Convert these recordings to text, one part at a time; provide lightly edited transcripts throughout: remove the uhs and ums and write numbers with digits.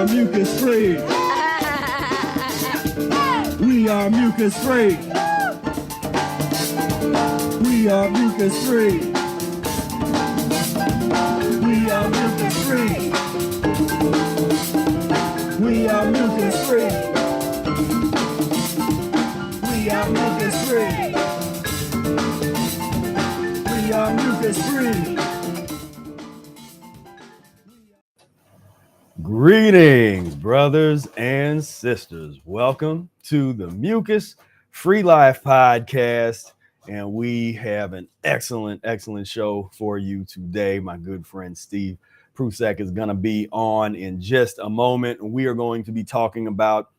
are mucus free. We are mucus free. We are mucus free. We are mucus free. We are mucus free. We are mucus free. We are mucus free. Greetings, brothers and sisters. Welcome to the Mucus-free Life Podcast. And we have an excellent show for you today. My good friend Steve Prussack is going to be on in just a moment. We are going to be talking about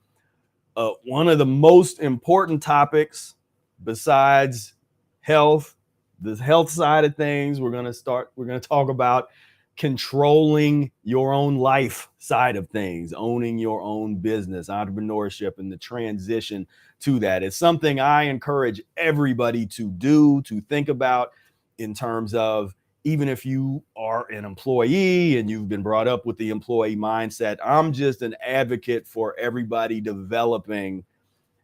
one of the most important topics besides health, the health side of things. We're going to talk about controlling your own life side of things, owning your own business, entrepreneurship, and the transition to that. It's something I encourage everybody to do, to think about in terms of, even if you are an employee and you've been brought up with the employee mindset, I'm just an advocate for everybody developing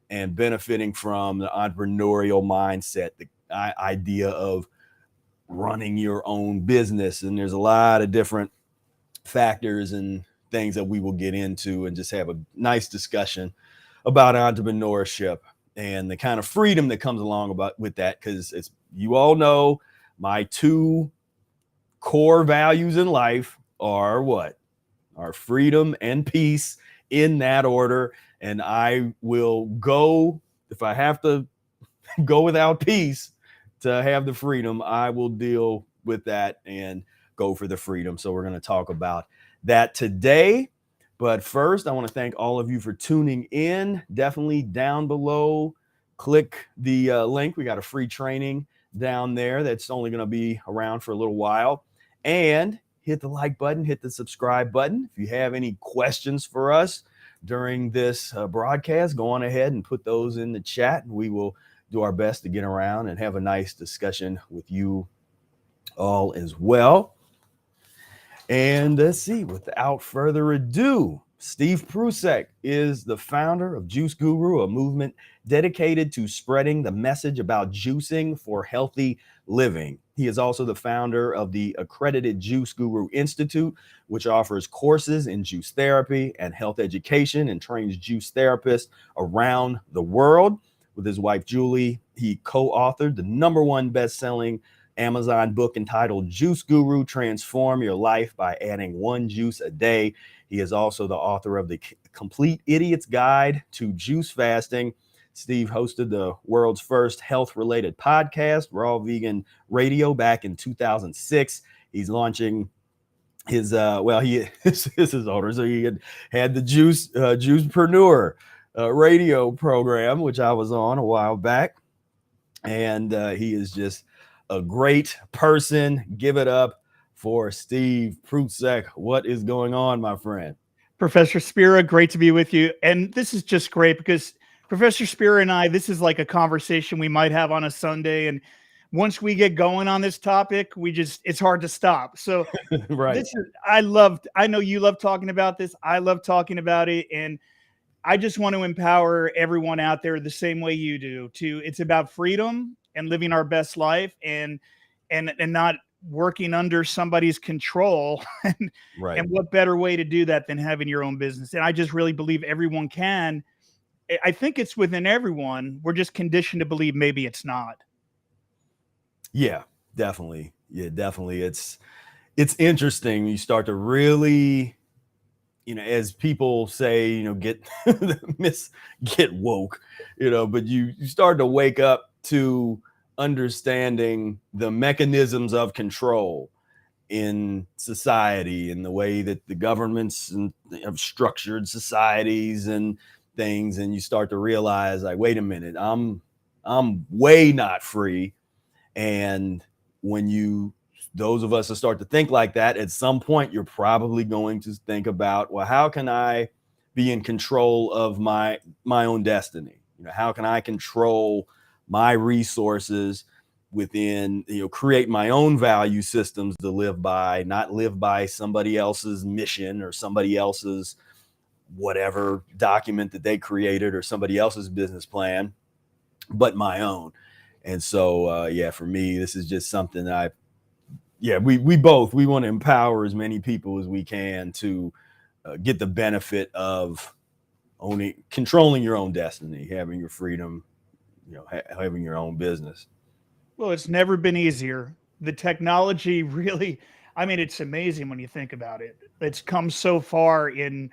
and benefiting from the entrepreneurial mindset, the idea of running your own business. And there's a lot of different factors and things that we will get into and just have a nice discussion about entrepreneurship and the kind of freedom that comes along with that. Because it's, you all know, my two core values in life are what? Are freedom and peace, in that order. And I will go, if I have to go without peace to have the freedom, I will deal with that and go for the freedom. So we're going to talk about that today. But first, I want to thank all of you for tuning in. Definitely down below, click the link. We got a free training down there that's only going to be around for a little while. And hit the like button, hit the subscribe button. If you have any questions for us during this broadcast, go on ahead and put those in the chat, and we will do our best to get around and have a nice discussion with you all as well. And let's see, without further ado, Steve Prussack is the founder of Juice Guru, a movement dedicated to spreading the message about juicing for healthy living. He is also the founder of the accredited Juice Guru Institute, which offers courses in juice therapy and health education and trains juice therapists around the world. With his wife, Julie, he co-authored the #1 best-selling Amazon book entitled Juice Guru, Transform Your Life by Adding One Juice a Day. He is also the author of the Complete Idiot's Guide to Juice Fasting. Steve hosted the world's first health-related podcast, Raw Vegan Radio, back in 2006. He's launching his, this is older, so he had the Juicepreneur radio program, which I was on a while back. And he is just a great person. Give it up for Steve Prussack. What is going on, my friend? Professor Spira, great to be with you. And this is just great because Professor Spira and I, this is like a conversation we might have on a Sunday. And once we get going on this topic, it's hard to stop. So right. I know you love talking about this. I love talking about it. And I just want to empower everyone out there the same way you do. It's about freedom and living our best life and not working under somebody's control. Right. And what better way to do that than having your own business? And I just really believe everyone can. I think it's within everyone. We're just conditioned to believe maybe it's not. Yeah, definitely. Yeah, definitely. It's interesting. You start to really, as people say, get woke, but you start to wake up to understanding the mechanisms of control in society and the way that the governments have structured societies and things. And you start to realize, like, wait a minute, I'm way not free. And when those of us that start to think like that, at some point, you're probably going to think about, well, how can I be in control of my own destiny? How can I control my resources within, create my own value systems to live by, not live by somebody else's mission or somebody else's whatever document that they created or somebody else's business plan, but my own. And so, yeah, for me, this is just something that we want to empower as many people as we can to get the benefit of controlling your own destiny, having your freedom, having your own business. Well, it's never been easier. The technology really, I mean, it's amazing when you think about it. It's come so far in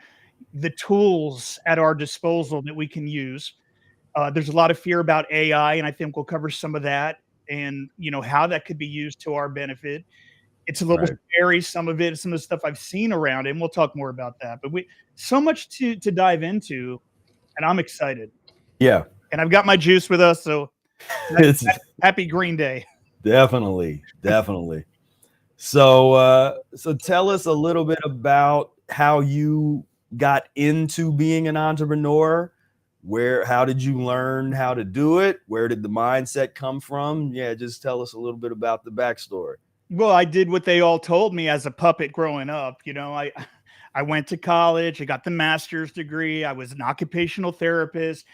the tools at our disposal that we can use. There's a lot of fear about AI, and I think we'll cover some of that and how that could be used to our benefit. It's a little Right. scary, some of it, some of the stuff I've seen around it, and we'll talk more about that. But so much to dive into, and I'm excited. Yeah. And I've got my juice with us, so It's happy Green Day. definitely. So tell us a little bit about how you got into being an entrepreneur. How did you learn how to do it? Where did the mindset come from? Yeah, just tell us a little bit about the backstory. Well, I did what they all told me as a puppet growing up. I went to college. I got the master's degree. I was an occupational therapist,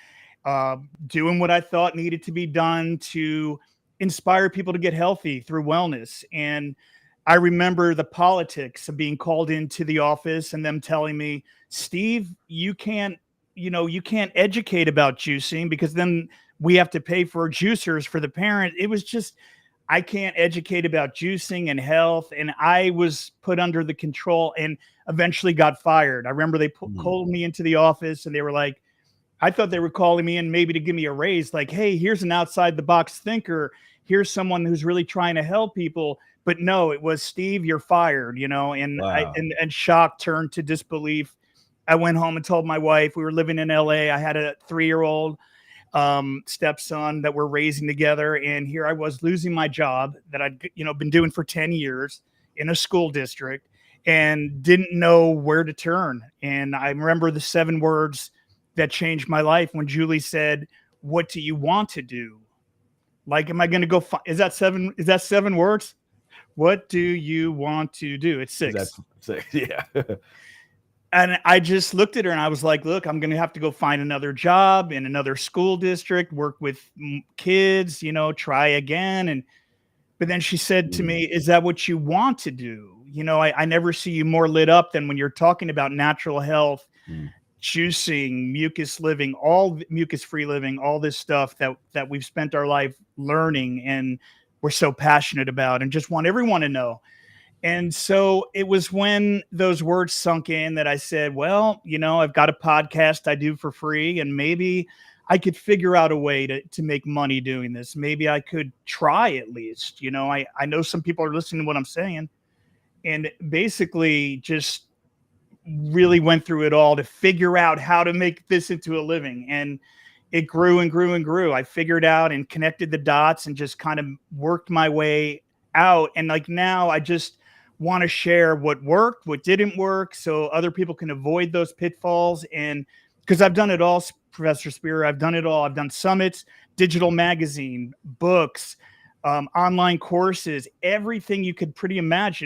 doing what I thought needed to be done to inspire people to get healthy through wellness. And I remember the politics of being called into the office and them telling me, Steve, you can't educate about juicing because then we have to pay for juicers for the parent. It was just, I can't educate about juicing and health. And I was put under the control and eventually got fired. I remember they called me into the office and they were like, I thought they were calling me in maybe to give me a raise. Like, hey, here's an outside the box thinker. Here's someone who's really trying to help people. But no, it was, Steve, you're fired, and Wow. and shock turned to disbelief. I went home and told my wife. We were living in LA. I had a 3-year-old stepson that we're raising together. And here I was losing my job that I'd, been doing for 10 years in a school district and didn't know where to turn. And I remember the 7 words that changed my life when Julie said, what do you want to do? Like, am I going to go is that 7 words? What do you want to do? It's 6. That's 6. Yeah. And I just looked at her and I was like, look, I'm going to have to go find another job in another school district, work with kids, try again. But then she said to me, is that what you want to do? I never see you more lit up than when you're talking about natural health, juicing, mucus-free living, all this stuff that we've spent our life learning and we're so passionate about and just want everyone to know. And so it was when those words sunk in that I said, well, I've got a podcast I do for free and maybe I could figure out a way to make money doing this. Maybe I could try at least. I know some people are listening to what I'm saying and basically just really went through it all to figure out how to make this into a living. And it grew and grew and grew. I figured out and connected the dots and just kind of worked my way out. And like now I just want to share what worked, what didn't work, so other people can avoid those pitfalls. And because I've done it all, Professor Spear, I've done it all. I've done summits, digital magazine, books, online courses, everything you could pretty much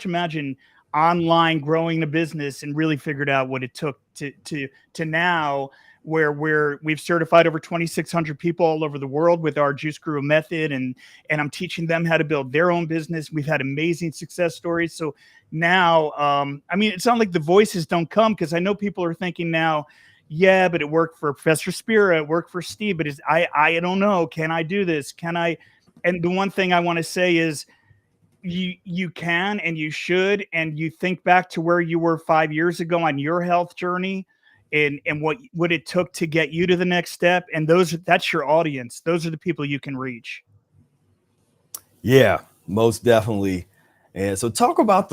imagine online growing a business, and really figured out what it took to now where we've certified over 2,600 people all over the world with our Juice Guru method. And I'm teaching them how to build their own business. We've had amazing success stories. So now, it's not like the voices don't come, because I know people are thinking now, yeah, but it worked for Professor Spira, it worked for Steve, but I don't know. Can I do this? Can I? And the one thing I want to say is you can, and you should, and you think back to where you were 5 years ago on your health journey, and what it took to get you to the next step. And that's your audience. Those are the people you can reach. Yeah, most definitely. And so talk about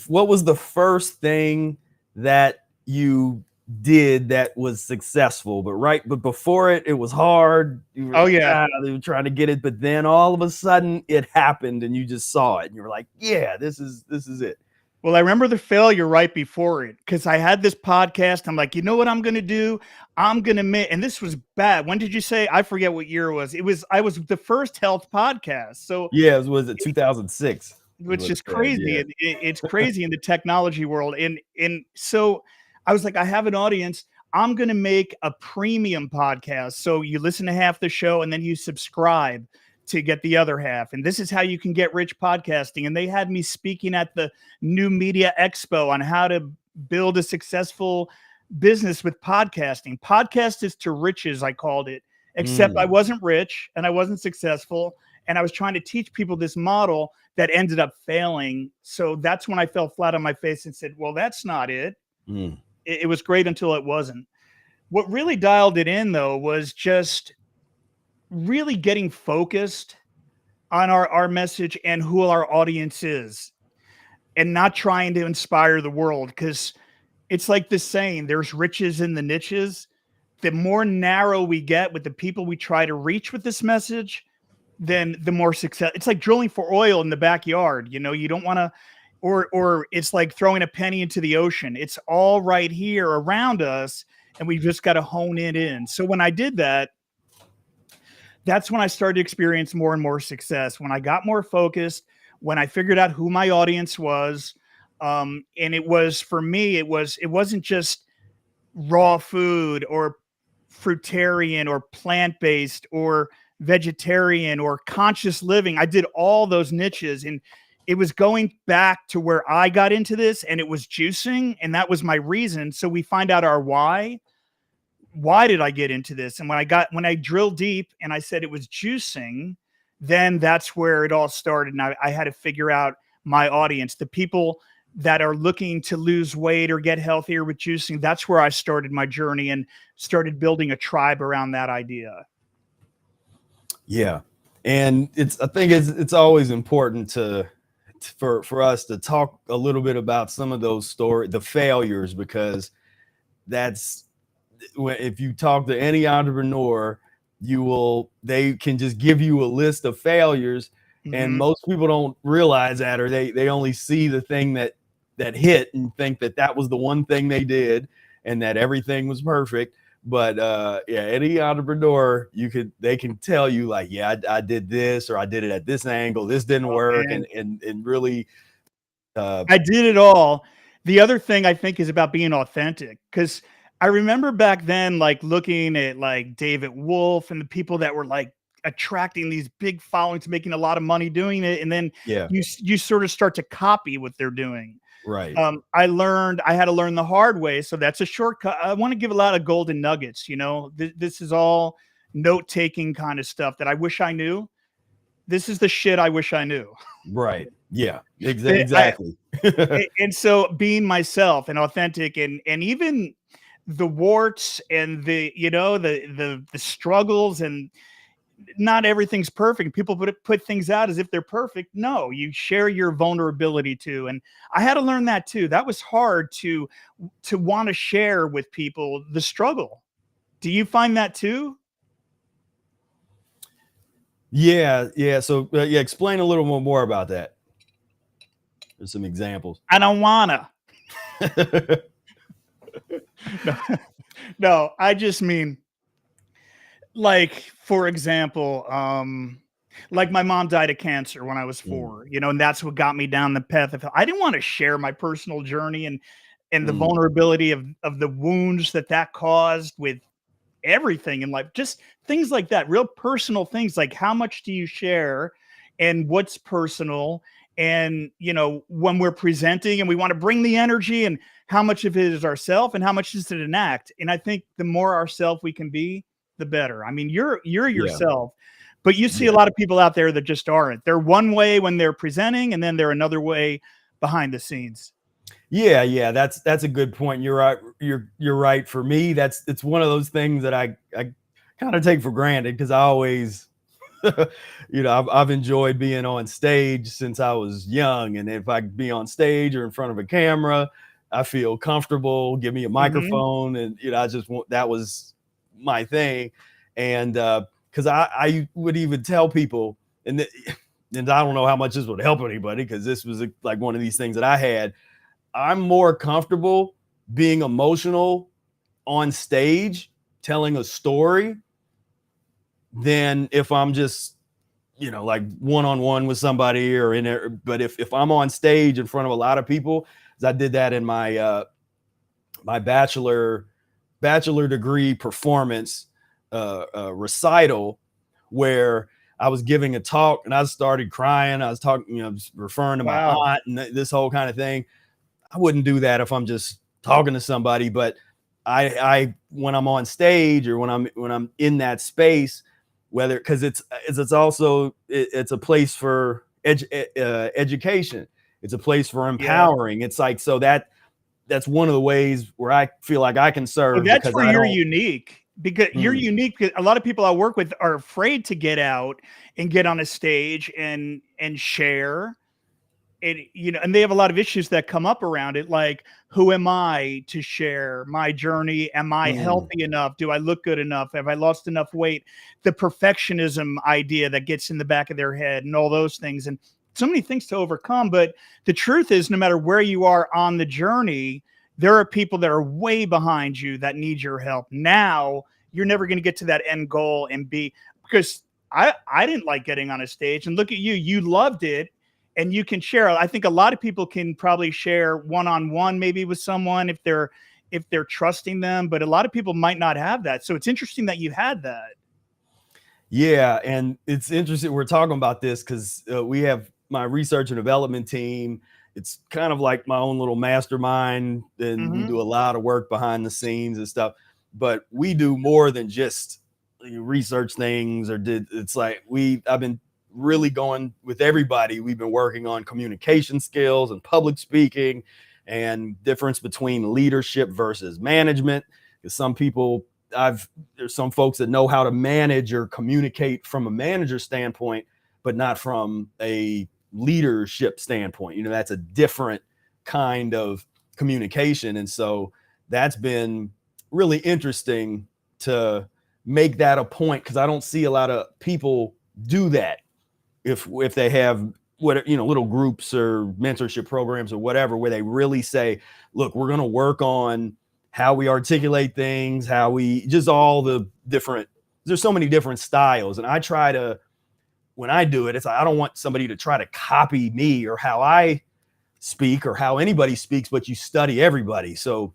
what was the first thing that you did that was successful, but before it was hard. You were trying to get it, but then all of a sudden it happened and you just saw it and you were like, yeah, this is it. Well, I remember the failure right before it, because I had this podcast. I'm like, you know what I'm going to do? I'm going to make, and this was bad. When did you say? I forget what year it was. I was the first health podcast. So yeah, was it 2006? Which is crazy. Yeah. It's crazy in the technology world. And so I was like, I have an audience. I'm going to make a premium podcast. So you listen to half the show and then you subscribe to get the other half. And this is how you can get rich podcasting. And they had me speaking at the New Media Expo on how to build a successful business with podcasting. Podcast is to riches, I called it, except I wasn't rich and I wasn't successful. And I was trying to teach people this model that ended up failing. So that's when I fell flat on my face and said, well, that's not it. It was great until it wasn't. What really dialed it in, though, was just really getting focused on our message and who our audience is, and not trying to inspire the world. Because it's like this saying, there's riches in the niches. The more narrow we get with the people we try to reach with this message, then the more success. It's like drilling for oil in the backyard. You know, you don't want to, or it's like throwing a penny into the ocean. It's all right here around us, and we've just got to hone it in. So when I did that, that's when I started to experience more and more success. When I got more focused, when I figured out who my audience was, and it was, for me, it wasn't just raw food or fruitarian or plant-based or vegetarian or conscious living. I did all those niches, and it was going back to where I got into this, and it was juicing, and that was my reason. So we find out our why. Why did I get into this? And when I drilled deep and I said it was juicing, then that's where it all started. And I had to figure out my audience, the people that are looking to lose weight or get healthier with juicing. That's where I started my journey and started building a tribe around that idea. Yeah. And I think it's always important for us to talk a little bit about some of those the failures, because if you talk to any entrepreneur, they can just give you a list of failures, and most people don't realize that, or they only see the thing that hit and think that was the one thing they did and that everything was perfect. But any entrepreneur, they can tell you, like, yeah, I did this, or I did it at this angle, this didn't work, and really I did it all. The other thing I think is about being authentic, because I remember back then, like, looking at like David Wolf and the people that were like attracting these big followings, making a lot of money doing it, and then you sort of start to copy what they're doing. Right. I had to learn the hard way. So that's a shortcut. I want to give a lot of golden nuggets. You know, this is all note-taking kind of stuff that I wish I knew. This is the shit I wish I knew. Right. Yeah, exactly. And so being myself and authentic, and even the warts and the struggles, and not everything's perfect. People put things out as if they're perfect. No, you share your vulnerability too. And I had to learn that too. That was hard to want to share with people the struggle. Do you find that too? Yeah. So explain a little more about that. There's some examples. I don't wanna. No, I just mean, like, for example, like my mom died of cancer when I was 4, and that's what got me down the path of, I didn't want to share my personal journey and the vulnerability of the wounds that caused with everything in life, just things like that, real personal things, like how much do you share and what's personal. And, when we're presenting and we want to bring the energy, and how much of it is ourself and how much is it an act. And I think the more ourself we can be, the better. I mean, you're yourself, but you see a lot of people out there that just aren't. They're one way when they're presenting, and then they're another way behind the scenes. Yeah. That's a good point. You're right. You're right. For me, it's one of those things that I kind of take for granted, because I always, I've enjoyed being on stage since I was young. And if I be on stage or in front of a camera, I feel comfortable. Give me a microphone. And, that was my thing. And because I would even tell people, and I don't know how much this would help anybody, because this was like one of these things that I had. I'm more comfortable being emotional on stage, telling a story, than if I'm just, like one-on-one with somebody or in there. But if I'm on stage in front of a lot of people, as I did that in my my bachelor degree performance recital where I was giving a talk and I started crying. I was talking, referring to my Wow. aunt and this whole kind of thing. I wouldn't do that if I'm just talking to somebody, but I when I'm on stage or when I'm in that space, whether because it's also it's a place for education. It's a place for Yeah. empowering. It's like so that's one of the ways where I feel like I can Well, serve that's because where I you're don't. unique, because you're Mm, unique. Because a lot of people I work with are afraid to get out and get on a stage and share. And they have a lot of issues that come up around it, like, who am I to share my journey? Am I mm, healthy enough? Do I look good enough? Have I lost enough weight? The perfectionism idea that gets in the back of their head and all those things, and so many things to overcome. But the truth is, no matter where you are on the journey, there are people that are way behind you that need your help. Now you're never going to get to that end goal and be, because I didn't like getting on a stage, and look at you loved it, and you can share. I think a lot of people can probably share one-on-one, maybe with someone if they're trusting them, but a lot of people might not have that. So it's interesting that you had that. yeah, and it's interesting we're talking about this because we have my research and development team. It's kind of like my own little mastermind, and we Mm-hmm. do a lot of work behind the scenes and stuff. But we do more than just research things or did. It's like I've been really going with everybody. We've been working on communication skills and public speaking, and difference between leadership versus management. Because some people there's some folks that know how to manage or communicate from a manager standpoint, but not from a leadership standpoint. That's a different kind of communication. And so that's been really interesting to make that a point because I don't see a lot of people do that if they have little groups or mentorship programs or whatever where they really say, look, we're going to work on how we articulate things, how we just all the different, there's so many different styles. And I try to, when I do it, it's like, I don't want somebody to try to copy me or how I speak or how anybody speaks, but you study everybody. So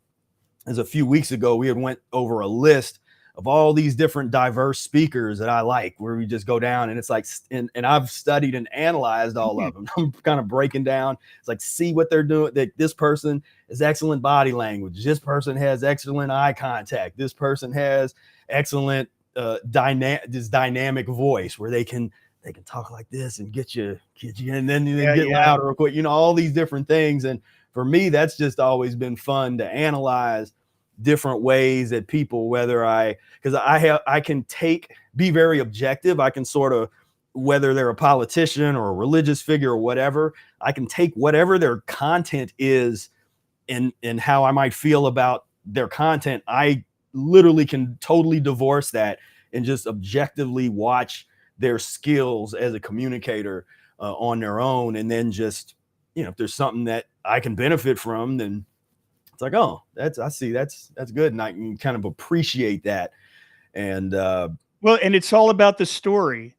as a few weeks ago, we had went over a list of all these different diverse speakers that I like, where we just go down and it's like, and I've studied and analyzed all of them. I'm kind of breaking down. It's like, see what they're doing. That this person is excellent body language. This person has excellent eye contact. This person has excellent this dynamic voice where they can talk like this and get you, and then they Yeah, get yeah. louder or quick, all these different things. And for me, that's just always been fun to analyze different ways that people, because I can be very objective. I can sort of, whether they're a politician or a religious figure or whatever, I can take whatever their content is and how I might feel about their content. I literally can totally divorce that and just objectively watch their skills as a communicator on their own. And then just, if there's something that I can benefit from, then it's like, oh, I see that's good. And I can kind of appreciate that. And Well, and it's all about the story.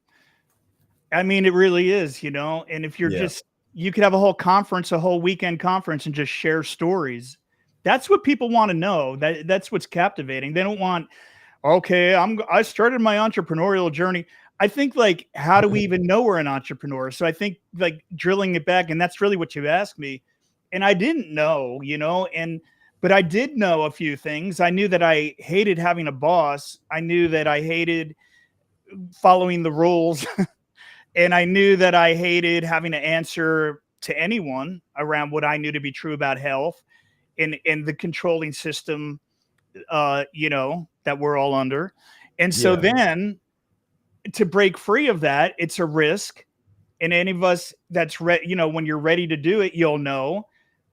I mean, it really is, and if you're yeah, just, you could have a whole conference, a whole weekend conference, and just share stories. That's what people want to know. That's what's captivating. They don't want, okay, I started my entrepreneurial journey. I think, like, how do we even know we're an entrepreneur? So I think, like, drilling it back, and that's really what you asked me. And I didn't know, but I did know a few things. I knew that I hated having a boss. I knew that I hated following the rules. And I knew that I hated having to answer to anyone around what I knew to be true about health in the controlling system, that we're all under. And so yeah, then, to break free of that, it's a risk. And any of us that's when you're ready to do it, you'll know.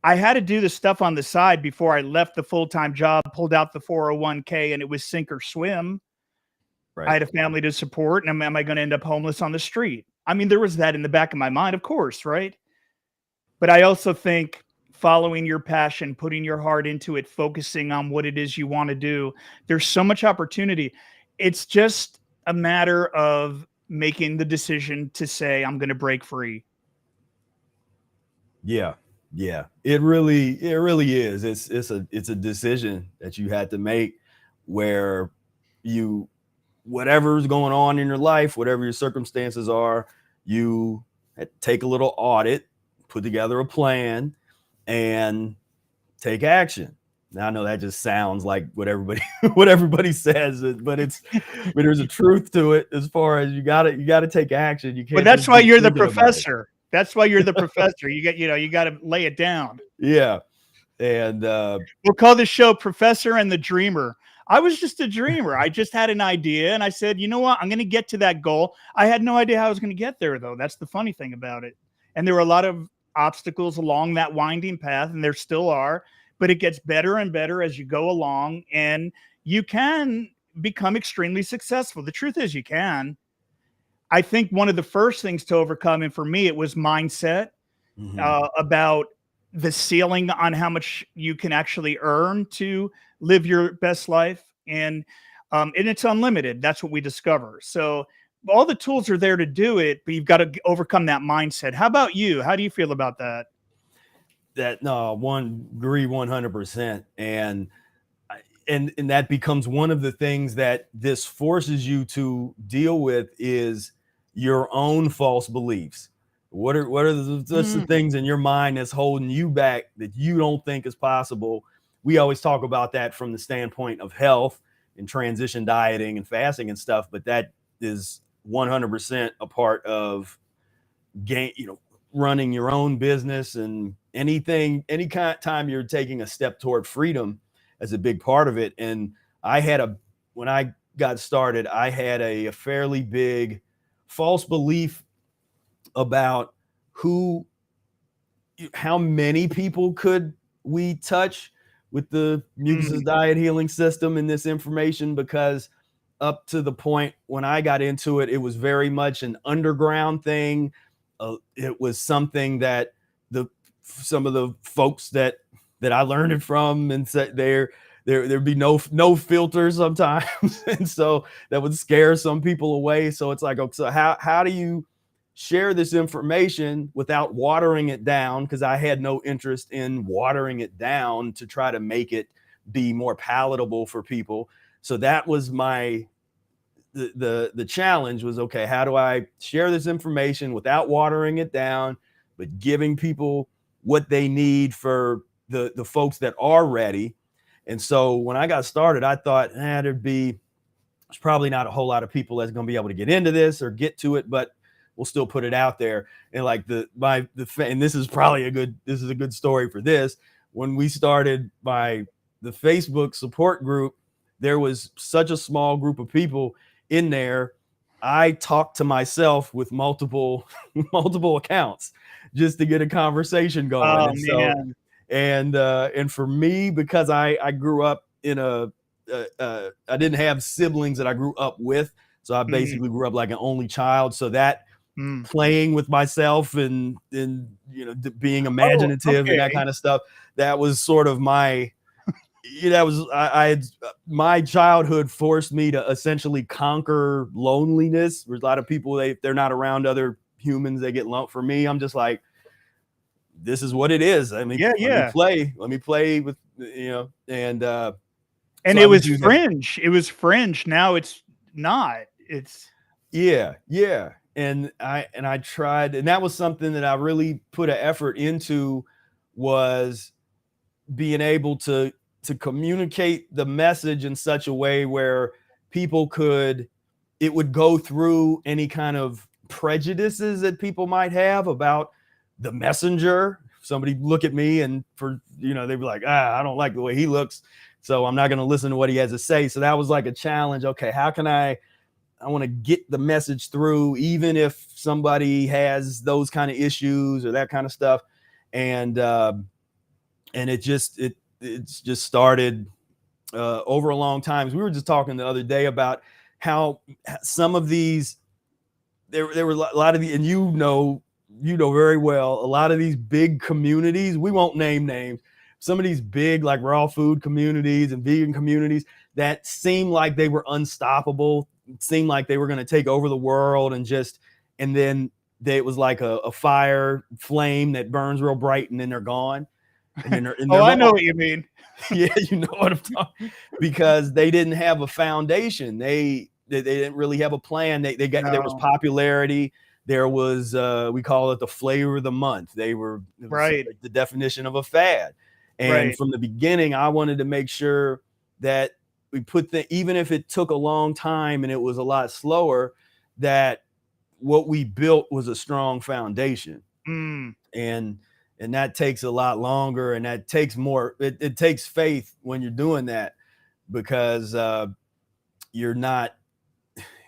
I had to do the stuff on the side before I left the full-time job, pulled out the 401k, and it was sink or swim. I right. had a family to support, and am I going to end up homeless on the street? I mean, there was that in the back of my mind, of course, right? But I also think following your passion, putting your heart into it, focusing on what it is you want to do, there's so much opportunity. It's just a matter of making the decision to say, I'm going to break free. Yeah, Yeah, it really is. It's a decision that you had to make where you whatever's going on in your life, whatever your circumstances are, you had to take a little audit, put together a plan, and take action. Now I know that just sounds like what everybody what everybody says, but there's a truth to it as far as you gotta take action. You Well, can't that's just why be you're the thinking about it. professor. That's why you're the professor. You got to lay it down. Yeah. And We'll call this show Professor and the Dreamer. I was just a dreamer. I just had an idea and I said, you know what? I'm going to get to that goal. I had no idea how I was going to get there, though. That's the funny thing about it. And there were a lot of obstacles along that winding path, and there still are, but it gets better and better as you go along, and you can become extremely successful. The truth is, you can. I think one of the first things to overcome, and for me, it was mindset mhm. about the ceiling on how much you can actually earn to live your best life, and it's unlimited. That's what we discover. So all the tools are there to do it, but you've got to overcome that mindset. How about you? How do you feel about that? That no one agree 100%. And that becomes one of the things that this forces you to deal with is your own false beliefs. Just the Mm, things in your mind that's holding you back that you don't think is possible? We always talk about that from the standpoint of health and transition dieting and fasting and stuff, but that is 100% a part of running your own business, and any kind of time you're taking a step toward freedom as a big part of it. And I had a when I got started, I had a fairly big false belief about who how many people could we touch with the Mucusless mm, Diet Healing System and this information, because up to the point when I got into it, it was very much an underground thing. It was something that the some of the folks that I learned it from, and said there'd be no filters sometimes, and so that would scare some people away. So it's like, okay, so how do you share this information without watering it down? Because I had no interest in watering it down to try to make it be more palatable for people. So that was the challenge was, okay, how do I share this information without watering it down, but giving people what they need for the folks that are ready? And so when I got started, I thought, there's probably not a whole lot of people that's going to be able to get into this or get to it, but we'll still put it out there. And like and this is probably a good story for this. When we started the Facebook support group, there was such a small group of people in there. I talked to myself with multiple multiple accounts just to get a conversation going. oh And so man. and for me, because I grew up in I didn't have siblings that I grew up with, so I Mm, basically grew up like an only child. So that mm. playing with myself and being Oh, imaginative and that okay. kind of stuff, that was sort of my that was I had my childhood forced me to essentially conquer loneliness. There's a lot of people, they're not around other humans, they get lumped. For me, I'm just like, this is what it is. I mean, Yeah, yeah. let me play with, and And so it I was was using. fringe. It was fringe. Now it's not. It's Yeah, yeah. And I tried, and that was something that I really put an effort into, was being able to communicate the message in such a way where people could it would go through any kind of prejudices that people might have about the messenger. Somebody look at me and they'd be like, I don't like the way he looks, so I'm not going to listen to what he has to say. So that was like a challenge. Okay, how can I want to get the message through, even if somebody has those kind of issues or that kind of stuff. And it's just started over a long time. We were just talking the other day about how some of these there were a lot of the, and very well, a lot of these big communities, we won't name names, some of these big like raw food communities and vegan communities that seemed like they were unstoppable, seemed like they were going to take over the world, and then it was like a fire flame that burns real bright and then they're gone. And then they're Oh, I know gone. what you mean. Yeah, you know what I'm talking, because they didn't have a foundation. They didn't really have a plan. There was No. popularity. There was we call it the flavor of the month. It was Right. the definition of a fad. And Right. from the beginning, I wanted to make sure that we put even if it took a long time and it was a lot slower, that what we built was a strong foundation. Mm. And that takes a lot longer, and that takes more. It takes faith when you're doing that, because you're not.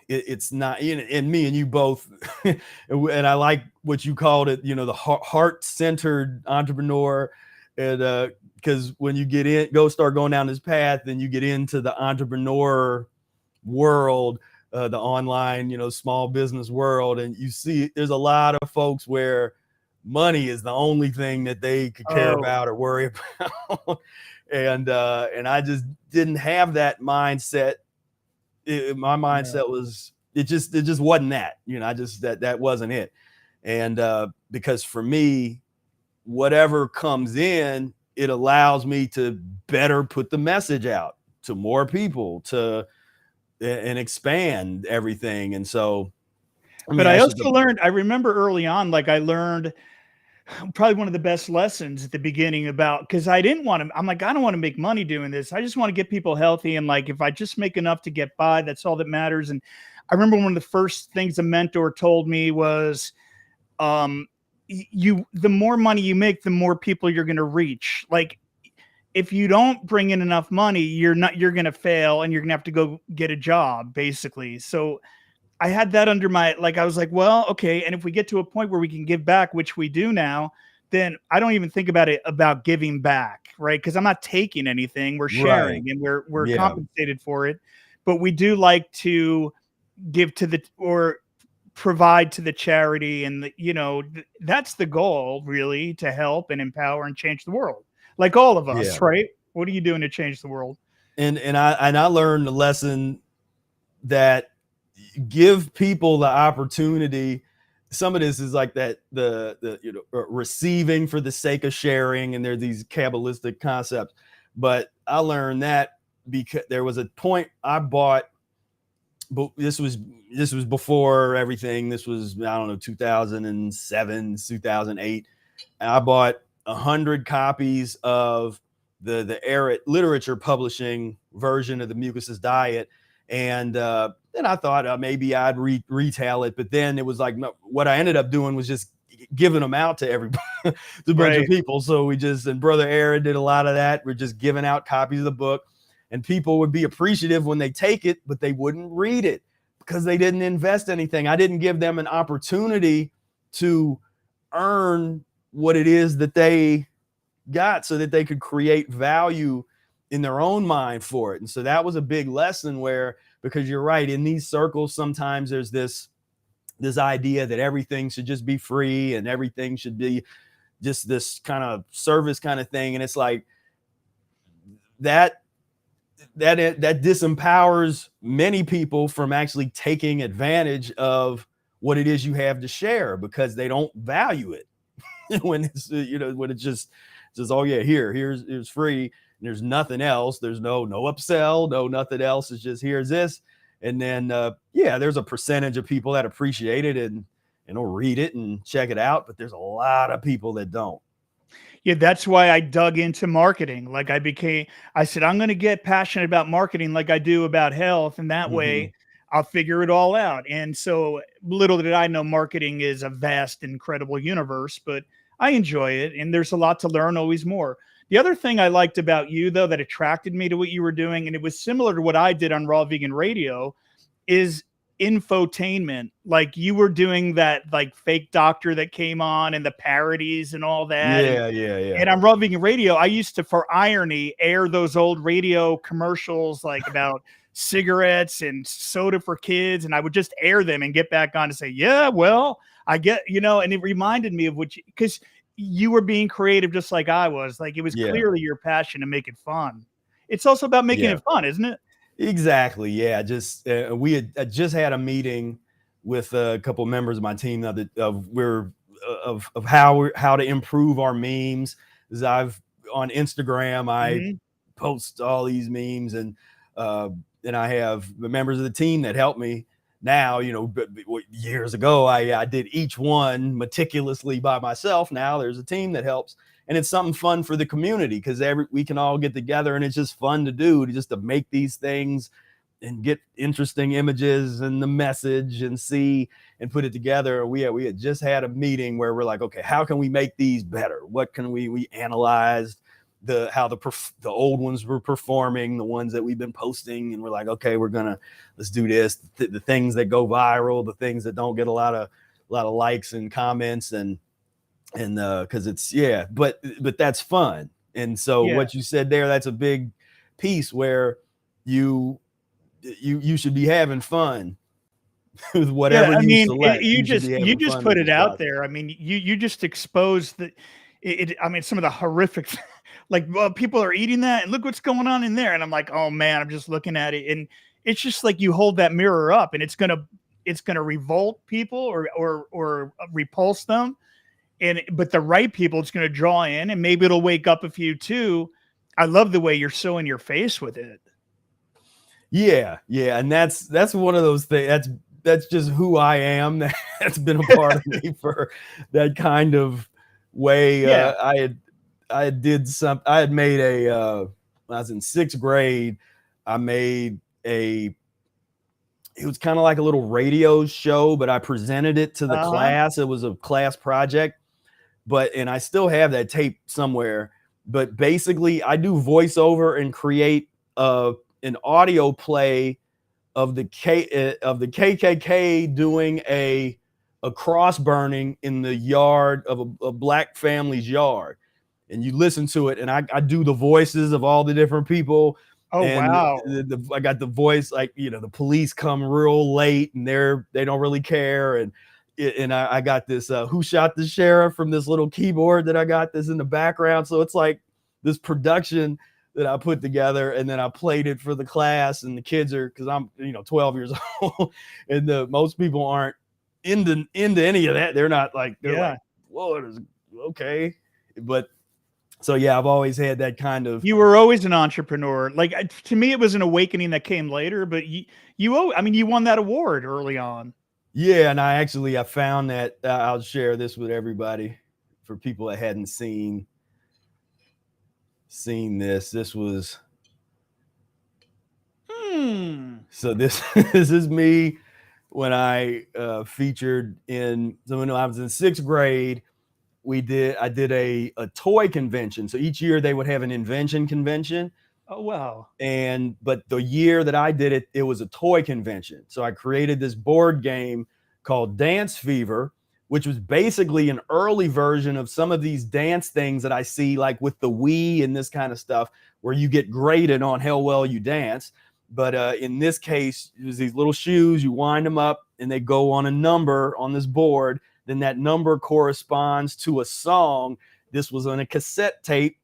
It's not. And me and you both, and I like what you called it. The heart-centered entrepreneur, and because when you start going down this path, then you get into the entrepreneur world, the online, small business world, and you see there's a lot of folks where money is the only thing that they could care Oh, about or worry about. And I just didn't have that mindset. My mindset was, it just wasn't that, that wasn't it. And because for me, whatever comes in, it allows me to better put the message out to more people, and expand everything. And so, but I also learned, I remember early on, like I learned probably one of the best lessons at the beginning about, because I didn't want to, I'm like, I don't want to make money doing this. I just want to get people healthy. And like, if I just make enough to get by, that's all that matters. And I remember one of the first things a mentor told me was, the more money you make, the more people you're going to reach. Like, if you don't bring in enough money, you're going to fail and you're going to have to go get a job, basically. So I had that under my, like, I was like, well, okay. And if we get to a point where we can give back, which we do now, then I don't even think about giving back. Right. Cause I'm not taking anything, we're sharing, right. and we're Yeah. compensated for it, but we do like to give or provide to the charity. And that's the goal, really, to help and empower and change the world. Like all of us, Yeah. right? What are you doing to change the world? And I learned the lesson that give people the opportunity. Some of this is like that, the receiving for the sake of sharing, and there's these Kabbalistic concepts. But I learned that because there was a point I bought, but this was before everything. This was, I don't know, 2007, 2008. And I bought 100 copies of the literature publishing version of the Mucusless Diet. And then I thought maybe I'd retail it. But then it was like, no, what I ended up doing was just giving them out to everybody, to a bunch of people. So and Brother Aaron did a lot of that. We're just giving out copies of the book, and people would be appreciative when they take it, but they wouldn't read it because they didn't invest anything. I didn't give them an opportunity to earn what it is that they got, so that they could create value in their own mind for it. And so that was a big lesson, because you're right, in these circles, sometimes there's this idea that everything should just be free and everything should be just this kind of service kind of thing. And it's like that disempowers many people from actually taking advantage of what it is you have to share, because they don't value it. when it's when it's just oh yeah, here's free, and there's nothing else. There's no upsell, no nothing else. It's just, here's this. And then there's a percentage of people that appreciate it and will read it and check it out, but there's a lot of people that don't. Yeah, that's why I dug into marketing. Like I said, I'm going to get passionate about marketing like I do about health. And that way I'll figure it all out. And so little did I know, marketing is a vast, incredible universe, but I enjoy it. And there's a lot to learn, always more. The other thing I liked about you, though, that attracted me to what you were doing, and it was similar to what I did on Raw Vegan Radio, is infotainment. Like you were doing that, like fake doctor that came on and the parodies and all that. Yeah. And on Raw Vegan Radio, I used to, for irony, air those old radio commercials like about cigarettes and soda for kids. And I would just air them and get back on to say, yeah, well, I get, and it reminded me of because you were being creative just like I was. Like it was clearly your passion to make it fun. It's also about making it fun, isn't it? Exactly. Yeah. Just we had just had a meeting with a couple of members of my team of how to improve our memes. As on Instagram, I post all these memes, and I have the members of the team that help me now. But years ago, I did each one meticulously by myself. Now there's a team that helps, and it's something fun for the community because we can all get together, and it's just fun to do, to make these things and get interesting images and the message and see and put it together. We had just had a meeting where we're like, okay, how can we make these better? What can we analyzed how the old ones were performing, the ones that we've been posting, and we're like, okay, let's do this. The things that go viral, the things that don't get a lot of likes and comments, and because it's but that's fun. And so what you said there, that's a big piece where you should be having fun with whatever you select. You just put it out there. I mean, you just exposed some of the horrific, people are eating that and look what's going on in there. And I'm like, oh man, I'm just looking at it. And it's just like you hold that mirror up and it's going to revolt people or repulse them. But the right people, it's going to draw in, and maybe it'll wake up a few too. I love the way you're so in your face with it. Yeah. And that's one of those things. That's just who I am. That's been a part of me for that kind of way. I had made when I was in 6th grade, I made it was kind of like a little radio show, but I presented it to the class. It was a class project, and I still have that tape somewhere. But basically I do voiceover and create an audio play of the KKK doing a cross burning in the yard of a black family's yard, and you listen to it, and I do the voices of all the different people. Oh, and wow! I got the voice, the police come real late, and they don't really care, and I got this who shot the sheriff from this little keyboard that I got this in the background, so it's like this production that I put together, and then I played it for the class, and the kids are, because I'm 12 years old, and most people aren't into any of that. They're not like, like, whoa, okay. But so I've always had that kind of. You were always an entrepreneur. To me, it was an awakening that came later, but you won that award early on. Yeah, and I found that I'll share this with everybody for people that hadn't seen this. This was so this is me when I featured when I was in 6th grade. I did a toy convention. So each year they would have an invention convention. Oh wow. But the year that I did it, it was a toy convention. So I created this board game called Dance Fever, which was basically an early version of some of these dance things that I see, like with the Wii and this kind of stuff, where you get graded on how well you dance. But in this case, it was these little shoes, you wind them up and they go on a number on this board. Then that number corresponds to a song. This was on a cassette tape.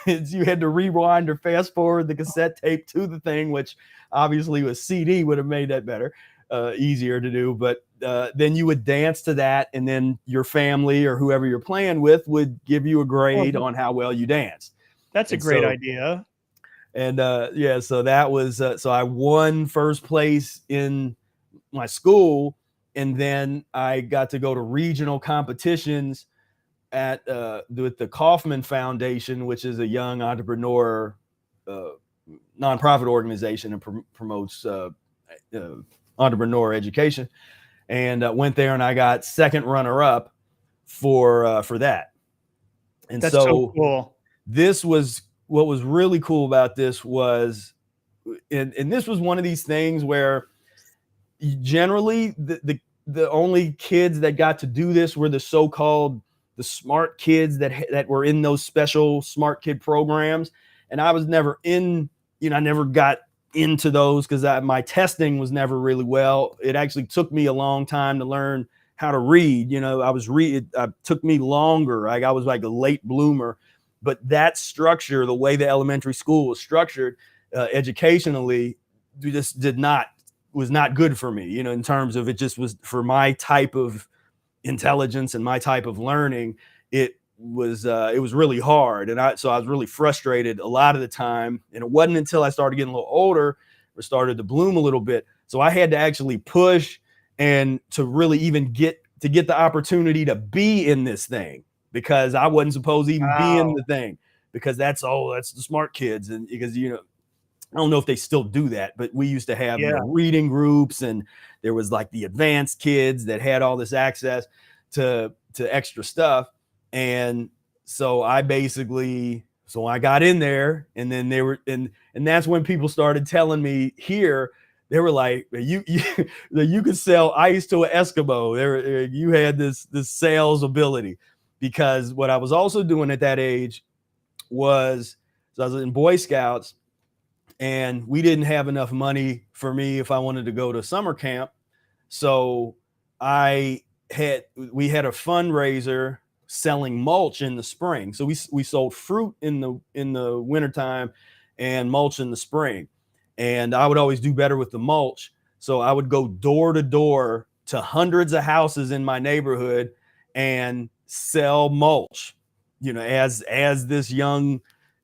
You had to rewind or fast forward the cassette tape to the thing, which obviously a CD would have made that better, easier to do. But then you would dance to that, and then your family or whoever you're playing with would give you a grade on how well you danced. That's a great idea. And so that was so I won first place in my school, and then I got to go to regional competitions with the Kaufman Foundation, which is a young entrepreneur nonprofit organization and promotes entrepreneur education. And went there, and I got second runner-up for that. And that's so cool. This was what was really cool about this was, and this was one of these things where generally the only kids that got to do this were the so-called the smart kids that were in those special smart kid programs. And I was never I never got into those because my testing was never really well. It actually took me a long time to learn how to read. It took me longer. I was like a late bloomer. But that structure, the way the elementary school was structured educationally, just was not good for me, in terms of it just was for my type of intelligence and my type of learning. It was really hard. And so I was really frustrated a lot of the time. And it wasn't until I started getting a little older or started to bloom a little bit. So I had to actually push and to really even get the opportunity to be in this thing, because I wasn't supposed to even be in the thing, because that's the smart kids. And because, I don't know if they still do that, but we used to have reading groups, and there was like the advanced kids that had all this access to extra stuff. And so I got in there, and then and that's when people started telling me here, they were like, you could sell ice to an Eskimo. You had this sales ability, because what I was also doing at that age was, so I was in Boy Scouts, and we didn't have enough money for me if I wanted to go to summer camp. So we had a fundraiser selling mulch in the spring. So we sold fruit in the wintertime and mulch in the spring. And I would always do better with the mulch. So I would go door to door to hundreds of houses in my neighborhood and sell mulch, as this young,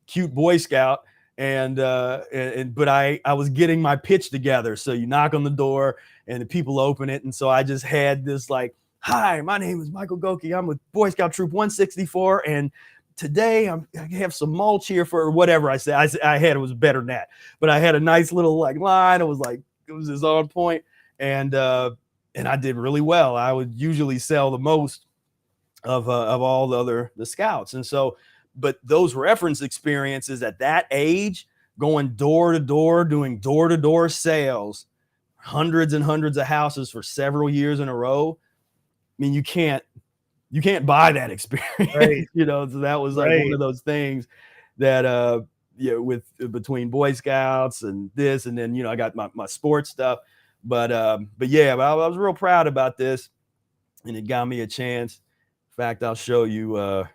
cute Boy Scout. But I was getting my pitch together. So you knock on the door and the people open it. And so I just had this like, hi, my name is Michael Goki. I'm with Boy Scout Troop 164. And today I have some mulch here for whatever I said. I had, it was better than that, but I had a nice little like line. It was just on point. And I did really well. I would usually sell the most of all the scouts. And so, but those reference experiences at that age, going door to door, doing door to door sales, hundreds and hundreds of houses for several years in a row. I mean, you can't buy that experience, right. So that was like one of those things that, with between Boy Scouts and this, and then, I got my sports stuff, but I was real proud about this, and it got me a chance. In fact, I'll show you, I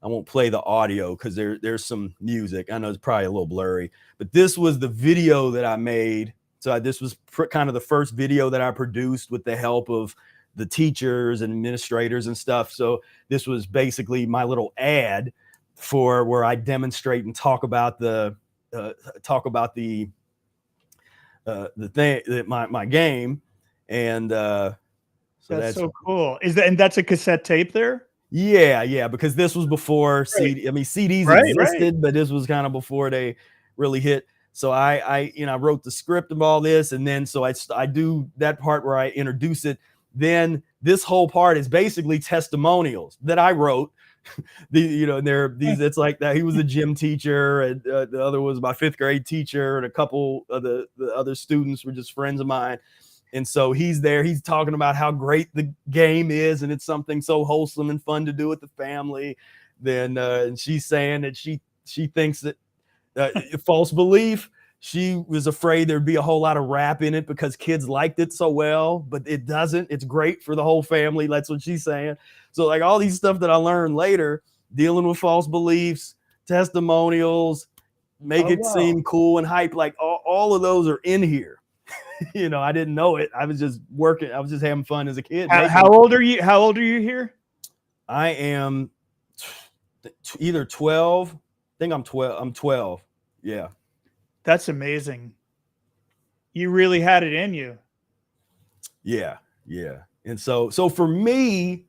won't play the audio because there's some music. I know it's probably a little blurry, but this was the video that I made. So this was kind of the first video that I produced with the help of the teachers and administrators and stuff. So this was basically my little ad for where I demonstrate and talk about the thing, my game. And so that's so cool. And that's a cassette tape there? Yeah, because this was before CD. I mean, CDs existed, but this was kind of before they really hit. So I wrote the script of all this, and then so I do that part where I introduce it. Then this whole part is basically testimonials that I wrote. It's like that. He was a gym teacher, and the other was my 5th grade teacher, and a couple of the other students were just friends of mine. And so he's there, he's talking about how great the game is, and it's something so wholesome and fun to do with the family. Then and she's saying that she thinks that false belief, she was afraid there'd be a whole lot of rap in it because kids liked it so well, but it doesn't. It's great for the whole family. That's what she's saying. So like all these stuff that I learned later, dealing with false beliefs, testimonials, make it seem cool and hype, like all of those are in here. I didn't know it. I was just working. I was just having fun as a kid. How old are you? How old are you here? I am either 12. I think I'm 12. I'm 12. Yeah. That's amazing. You really had it in you. Yeah. And so for me,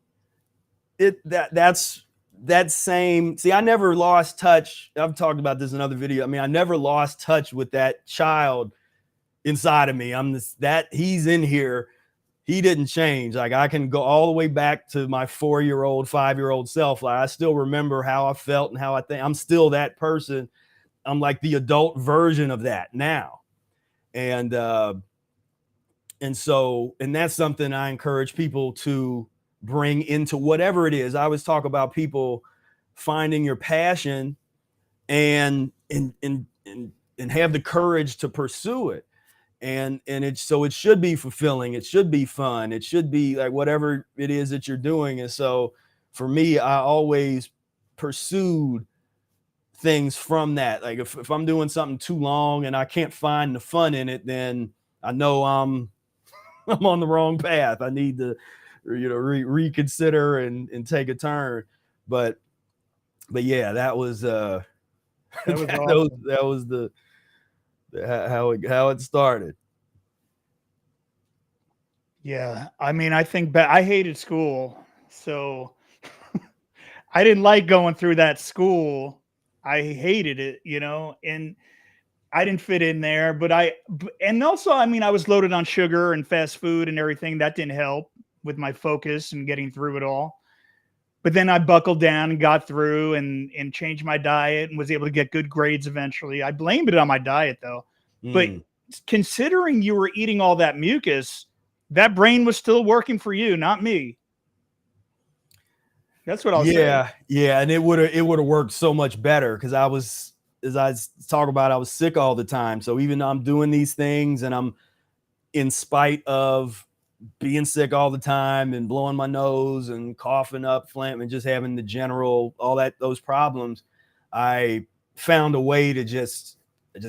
that's that same, see, I never lost touch. I've talked about this in another video. I mean, I never lost touch with that child inside of me. He's in here. He didn't change. Like I can go all the way back to my 4-year-old, 5-year-old self. Like I still remember how I felt and how I think. I'm still that person. I'm like the adult version of that now. And that's something I encourage people to bring into whatever it is. I always talk about people finding your passion and have the courage to pursue it. And it should be fulfilling. It should be fun. It should be like whatever it is that you're doing. And so for me, I always pursued things from that. Like if I'm doing something too long and I can't find the fun in it, then I know I'm on the wrong path. I need to, reconsider and take a turn. But yeah, that was That was that awesome. was the how it started. Yeah. I mean, I think I hated school. So I didn't like going through that school. I hated it, and I didn't fit in there, but and also, I mean, I was loaded on sugar and fast food and everything. That didn't help with my focus and getting through it all. But then I buckled down and got through and changed my diet and was able to get good grades eventually. I blamed it on my diet though. But Mm. considering you were eating all that mucus, that brain was still working for you, not me. That's what I'll say. Yeah, and it would have worked so much better because as I talk about, I was sick all the time. So even though I'm doing these things and I'm in spite of being sick all the time and blowing my nose and coughing up phlegm and just having the general those problems, I found a way to just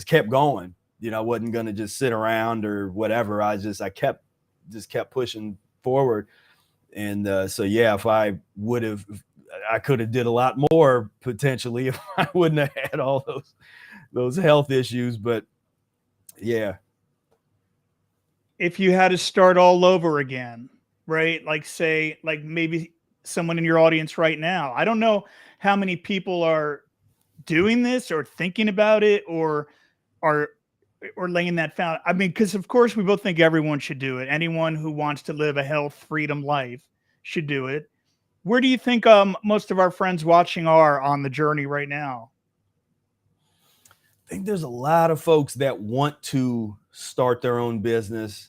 kept going. I wasn't going to just sit around or whatever. I kept pushing forward. And so yeah, if I could have did a lot more potentially if I wouldn't have had all those health issues. But yeah. If you had to start all over again, right? Like say, like maybe someone in your audience right now. I don't know how many people are doing this or thinking about it are or laying that found. I mean, because of course we both think everyone should do it. Anyone who wants to live a health freedom life should do it. Where do you think most of our friends watching are on the journey right now? I think there's a lot of folks that want to start their own business.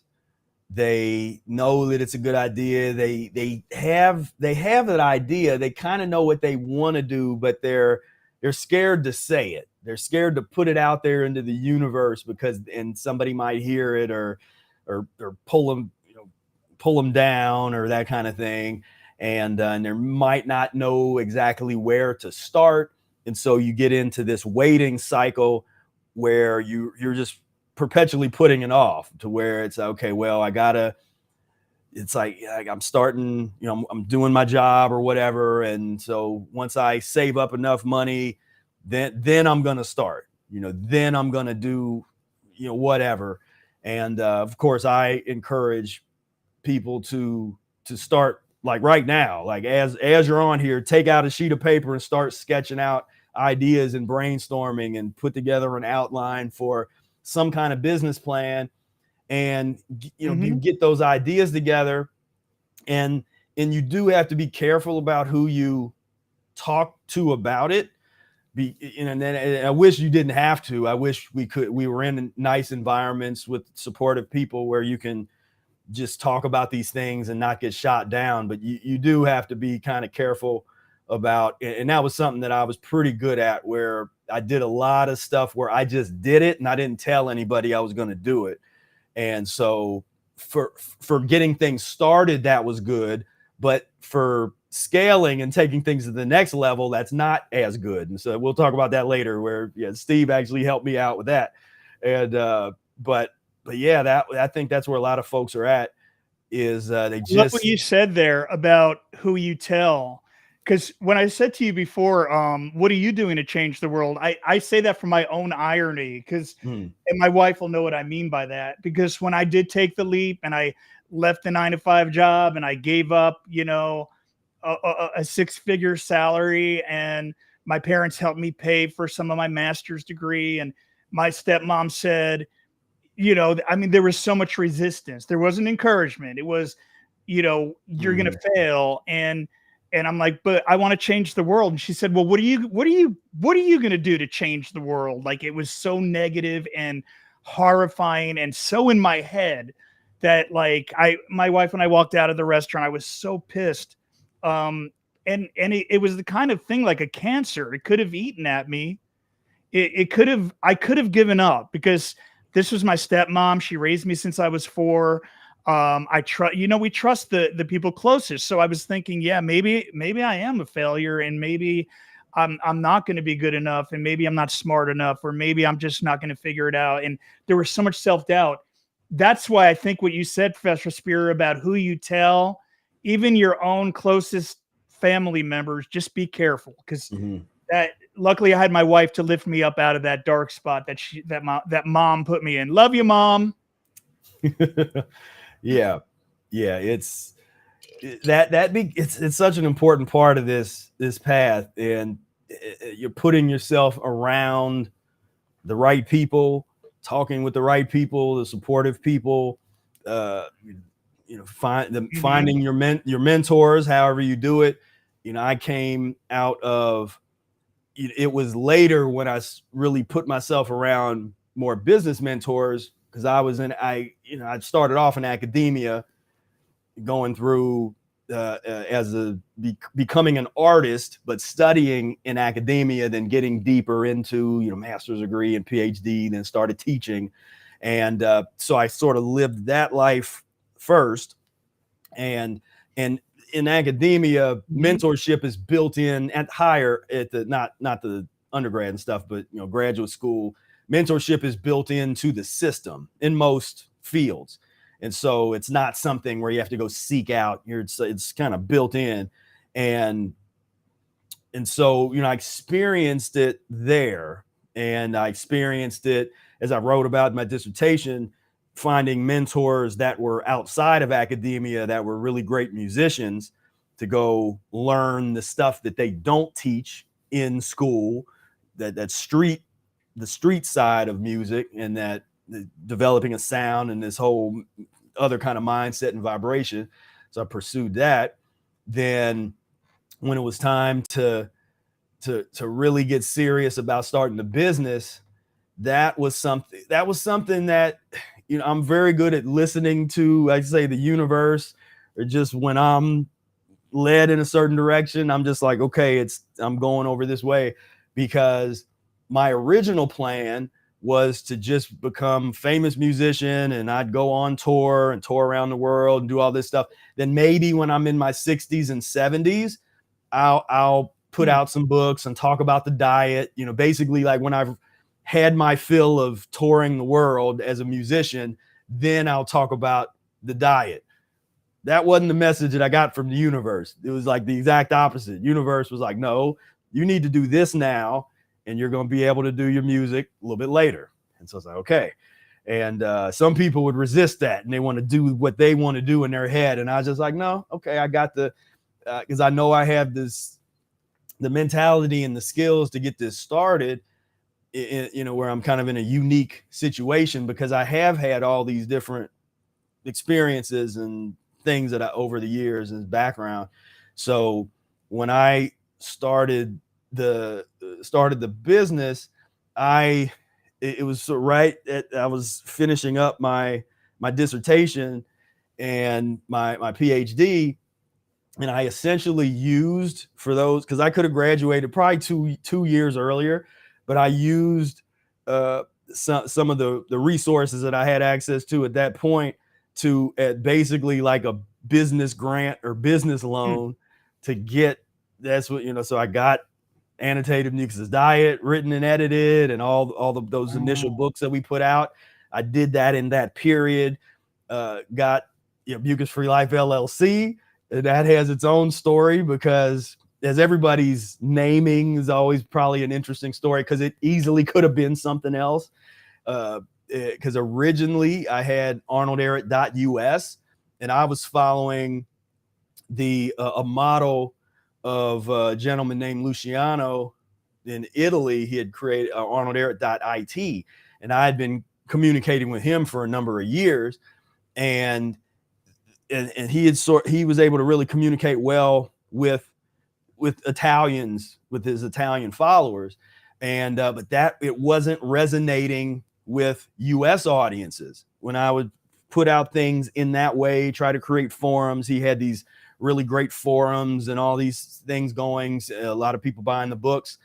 They know that it's a good idea. They have that idea. They kind of know what they want to do, but they're scared to say it. They're scared to put it out there into the universe because somebody might hear it or pull them down or that kind of thing. And they might not know exactly where to start. And so you get into this waiting cycle where you're just perpetually putting it off to where it's okay, well, it's like I'm starting, I'm doing my job or whatever. And so once I save up enough money, then I'm going to start, then I'm going to do, whatever. And of course I encourage people to start like right now, like as you're on here, take out a sheet of paper and start sketching out ideas and brainstorming and put together an outline for some kind of business plan. And you get those ideas together, and you do have to be careful about who you talk to about it. And then I wish you didn't have to. I wish we were in nice environments with supportive people where you can just talk about these things and not get shot down. But you do have to be kind of careful about, and that was something that I was pretty good at, where I did a lot of stuff where I just did it and I didn't tell anybody I was going to do it. And so for getting things started, that was good. But for scaling and taking things to the next level, that's not as good. And so we'll talk about that later, where Steve actually helped me out with that. And but yeah, I think that's where a lot of folks are at, is they just. I love what you said there about who you tell. Because when I said to you before, what are you doing to change the world? I say that for my own irony, because and my wife will know what I mean by that. Because when I did take the leap and I left the 9-to-5 job and I gave up, a 6-figure salary, and my parents helped me pay for some of my master's degree, and my stepmom said, I mean, there was so much resistance. There wasn't encouragement. It was, you're going to fail. And I'm like, but I want to change the world. And she said, well, what are you going to do to change the world? Like, it was so negative and horrifying and so in my head that, like, my wife and I walked out of the restaurant, I was so pissed. And it was the kind of thing like a cancer. It could have eaten at me. I could have given up, because this was my stepmom. She raised me since I was 4. We trust the people closest. So I was thinking, yeah, maybe I am a failure, and maybe I'm not going to be good enough, and maybe I'm not smart enough, or maybe I'm just not going to figure it out. And there was so much self-doubt. that's why I think what you said, Professor Spear, about who you tell, even your own closest family members, just be careful, because that, luckily I had my wife to lift me up out of that dark spot that mom put me in. Love you, Mom. Yeah. It's it's such an important part of this path, and you're putting yourself around the right people, talking with the right people, the supportive people, uh, finding your mentors, however you do it. I came out of, it was later when I really put myself around more business mentors, because I started off in academia, going through becoming an artist, but studying in academia, then getting deeper into master's degree and PhD, then started teaching, and so I sort of lived that life first, and in academia, mentorship is built in at the not the undergrad and stuff, but graduate school, mentorship is built into the system in most fields. And so it's not something where you have to go seek out. It's kind of built in. And so, I experienced it there, and I experienced it as I wrote about in my dissertation, finding mentors that were outside of academia that were really great musicians, to go learn the stuff that they don't teach in school, the street side of music, and that developing a sound and this whole other kind of mindset and vibration. So I pursued that. Then when it was time to really get serious about starting the business, that was something that I'm very good at listening to, I'd say, the universe, or just when I'm led in a certain direction, I'm just like, okay, I'm going over this way, because my original plan was to just become famous musician, and I'd go on tour and tour around the world and do all this stuff. Then maybe when I'm in my 60s and 70s, I'll put out some books and talk about the diet, basically like when I've had my fill of touring the world as a musician, then I'll talk about the diet. That wasn't the message that I got from the universe. It was like the exact opposite. Universe was like, no, you need to do this now, and you're going to be able to do your music a little bit later. And so I was like, okay. And some people would resist that, and they want to do what they want to do in their head. And I was just like, no, okay, I got because I know I have the mentality and the skills to get this started, where I'm kind of in a unique situation, because I have had all these different experiences and things that over the years as background. So when I started the business, it was right at, I was finishing up my dissertation and my PhD, and I essentially used, for those, because I could have graduated probably two years earlier, but I used some of the resources that I had access to at that point to basically like a business grant or business loan to get, that's what, so I got Annotated Mucusless Diet written and edited, and all those initial books that we put out. I did that in that period. Got Mucus-free Life LLC. That has its own story, because as everybody's naming is always probably an interesting story, because it easily could have been something else. Because originally I had arnolderrett.us, and I was following a model of a gentleman named Luciano in Italy. He had created arnolderrett.it, and I had been communicating with him for a number of years, and he was able to really communicate well with Italians, with his Italian followers, and but that it wasn't resonating with US audiences. When I would put out things in that way, try to create forums, he had these really great forums and all these things going, a lot of people buying the books.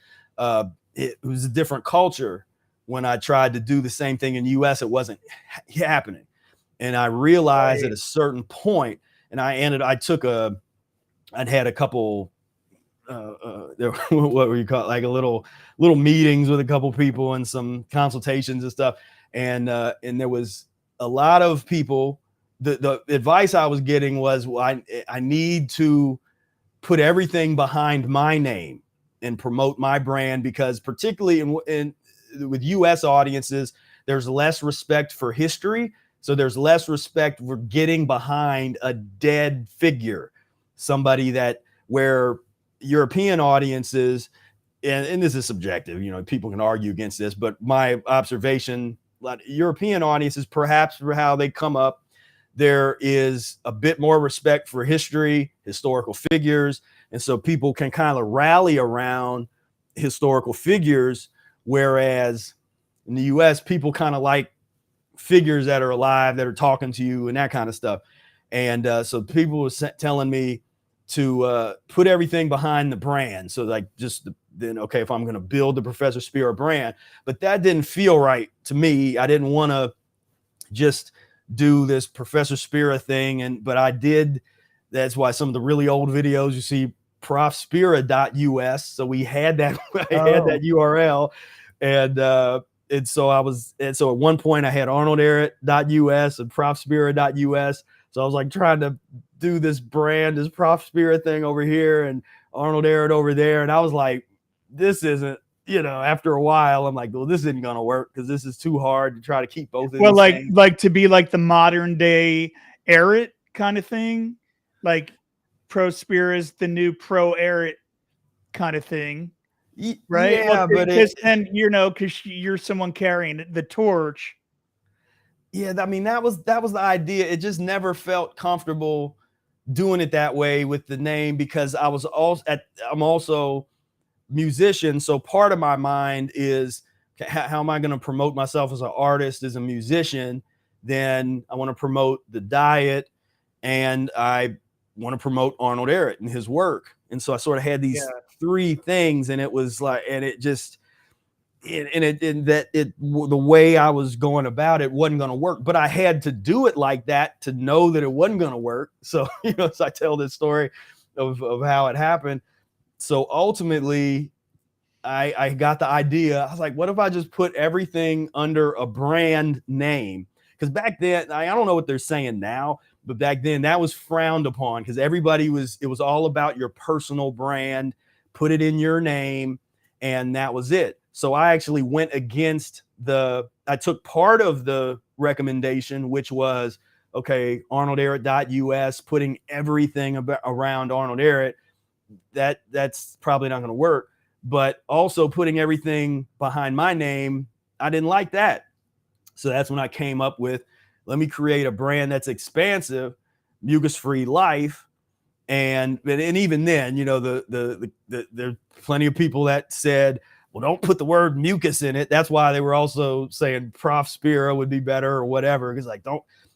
It was a different culture. When I tried to do the same thing in US, it wasn't happening. And I realized at a certain point, and I'd had a couple what were you call it, like a little meetings with a couple people and some consultations and stuff, and there was a lot of people, the advice I was getting was, well, I need to put everything behind my name and promote my brand, because particularly with US audiences, there's less respect for history. So there's less respect for getting behind a dead figure, somebody that, where European audiences, and this is subjective, people can argue against this, but my observation, European audiences, perhaps for how they come up, there is a bit more respect for history, historical figures. And so people can kind of rally around historical figures. Whereas in the US, people kind of like figures that are alive, that are talking to you and that kind of stuff. And so people were telling me to put everything behind the brand. So like then, okay, if I'm going to build the Professor Spira brand, but that didn't feel right to me. I didn't want to just do this Professor Spira thing. But I did. That's why some of the really old videos you see profspira.us. So we had that, I had that URL. And so at one point I had arnoldarrett.us and profspira.us. So I was like trying to do this brand, this Prof Spira thing over here and Arnold Arrett over there. And I was like, this isn't, after a while, I'm like, well, this isn't going to work because this is too hard to try to keep both of these things. Like to be like the modern day Arrett kind of thing, like Pro Spira is the new Pro Arrett kind of thing, right? Yeah, because you're someone carrying the torch. Yeah, I mean, that was the idea. It just never felt comfortable doing it that way with the name, because I'm also musician. So part of my mind is, how am I going to promote myself as an artist, as a musician? Then I want to promote the diet, and I want to promote Arnold Arrett and his work. And so I sort of had these three things, and it was like, and it just, the way I was going about it wasn't going to work, but I had to do it like that to know that it wasn't going to work. So, so I tell this story of how it happened. So ultimately I got the idea. I was like, what if I just put everything under a brand name? Because back then, I don't know what they're saying now, but back then that was frowned upon, because it was all about your personal brand, put it in your name, and that was it. So I actually went against I took part of the recommendation, which was, okay, arnoldarrett.us, putting everything around Arnold Arrett. That's probably not going to work. But also putting everything behind my name, I didn't like that. So that's when I came up with, let me create a brand that's expansive, Mucus-free Life. And even then, there's plenty of people that said, well, don't put the word mucus in it. That's why they were also saying Prof Spira would be better or whatever. Because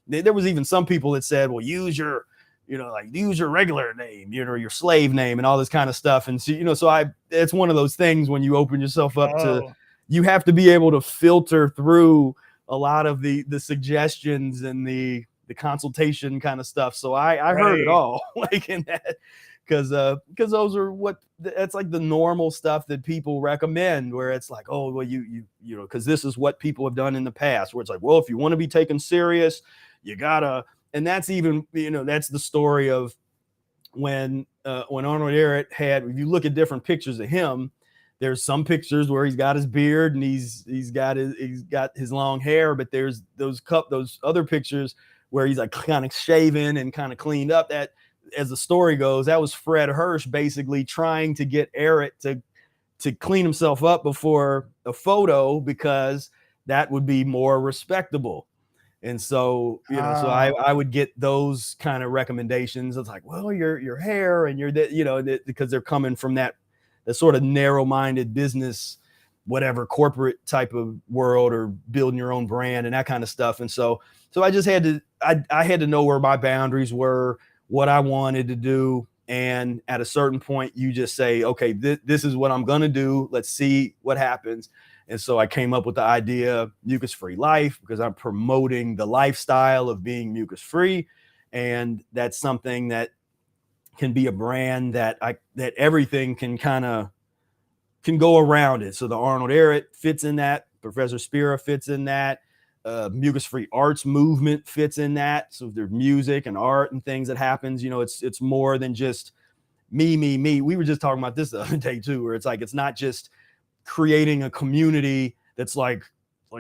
there was even some people that said, well, use your regular name, your slave name and all this kind of stuff. And so, it's one of those things when you open yourself up to, you have to be able to filter through a lot of the suggestions and the consultation kind of stuff. So I heard it all, like in that, because those are that's like the normal stuff that people recommend, where it's like, oh, well, because this is what people have done in the past, where it's like, well, if you want to be taken serious, you gotta. And that's even, that's the story of when Arnold Arrett had, if you look at different pictures of him, there's some pictures where he's got his beard and he's got his long hair, but there's those other pictures where he's like kind of shaven and kind of cleaned up. That, as the story goes, that was Fred Hirsch basically trying to get Arrett to clean himself up before a photo, because that would be more respectable. And so, so I would get those kind of recommendations. It's like, well, your hair and because they're coming from that sort of narrow-minded business, whatever, corporate type of world, or building your own brand and that kind of stuff. And so I just had to, I had to know where my boundaries were, what I wanted to do. And at a certain point, you just say, okay, this is what I'm going to do. Let's see what happens. And so I came up with the idea, Mucus-free Life, because I'm promoting the lifestyle of being mucus-free. And that's something that can be a brand that everything can go around it. So the Arnold Arrett fits in that, Professor Spira fits in that, mucus-free arts movement fits in that. So there's music and art and things that happens. You know, it's more than just me. We were just talking about this the other day too, where it's like it's not just creating a community that's like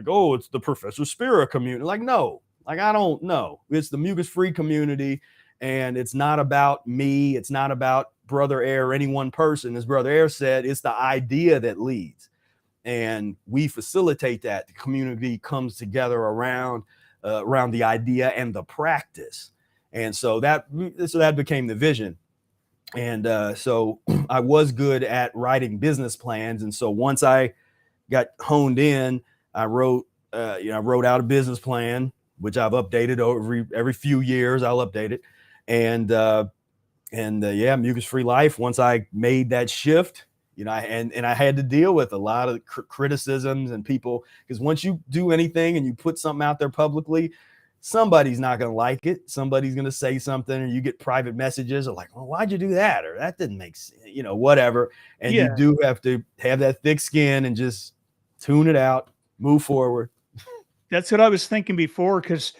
oh, it's the Professor Spira community. Like, no, like I don't know. It's the mucus-free community, and it's not about me. It's not about Brother Air or any one person. As Brother Air said, it's the idea that leads. And we facilitate that. The community comes together around the idea and the practice. And so that became the vision. And so I was good at writing business plans. And so once I got honed in, I wrote out a business plan, which I've updated every few years. I'll update it. And Mucus-free Life. Once I made that shift, you know, and I had to deal with a lot of criticisms and people, because once you do anything and you put something out there publicly, somebody's not going to like it. Somebody's going to say something, or you get private messages or like, well, why'd you do that? Or that didn't make sense, you know, whatever. And you do have to have that thick skin and just tune it out, move forward. That's what I was thinking before, because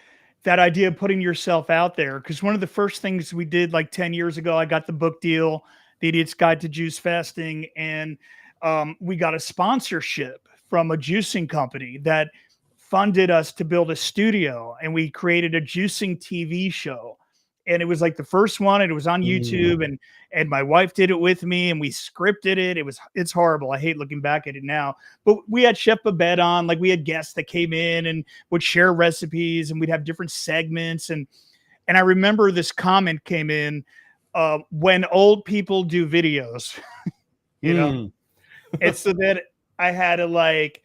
that idea of putting yourself out there, because one of the first things we did like 10 years ago, I got the book deal, The Idiot's Guide to Juice Fasting, and we got a sponsorship from a juicing company that funded us to build a studio, and we created a juicing TV show. And it was like the first one, and it was on YouTube, and my wife did it with me, and we scripted it. It's horrible. I hate looking back at it now, but we had Chef Babette on, like we had guests that came in and would share recipes, and we'd have different segments. And I remember this comment came in, when old people do videos, you know, and so that I had to like,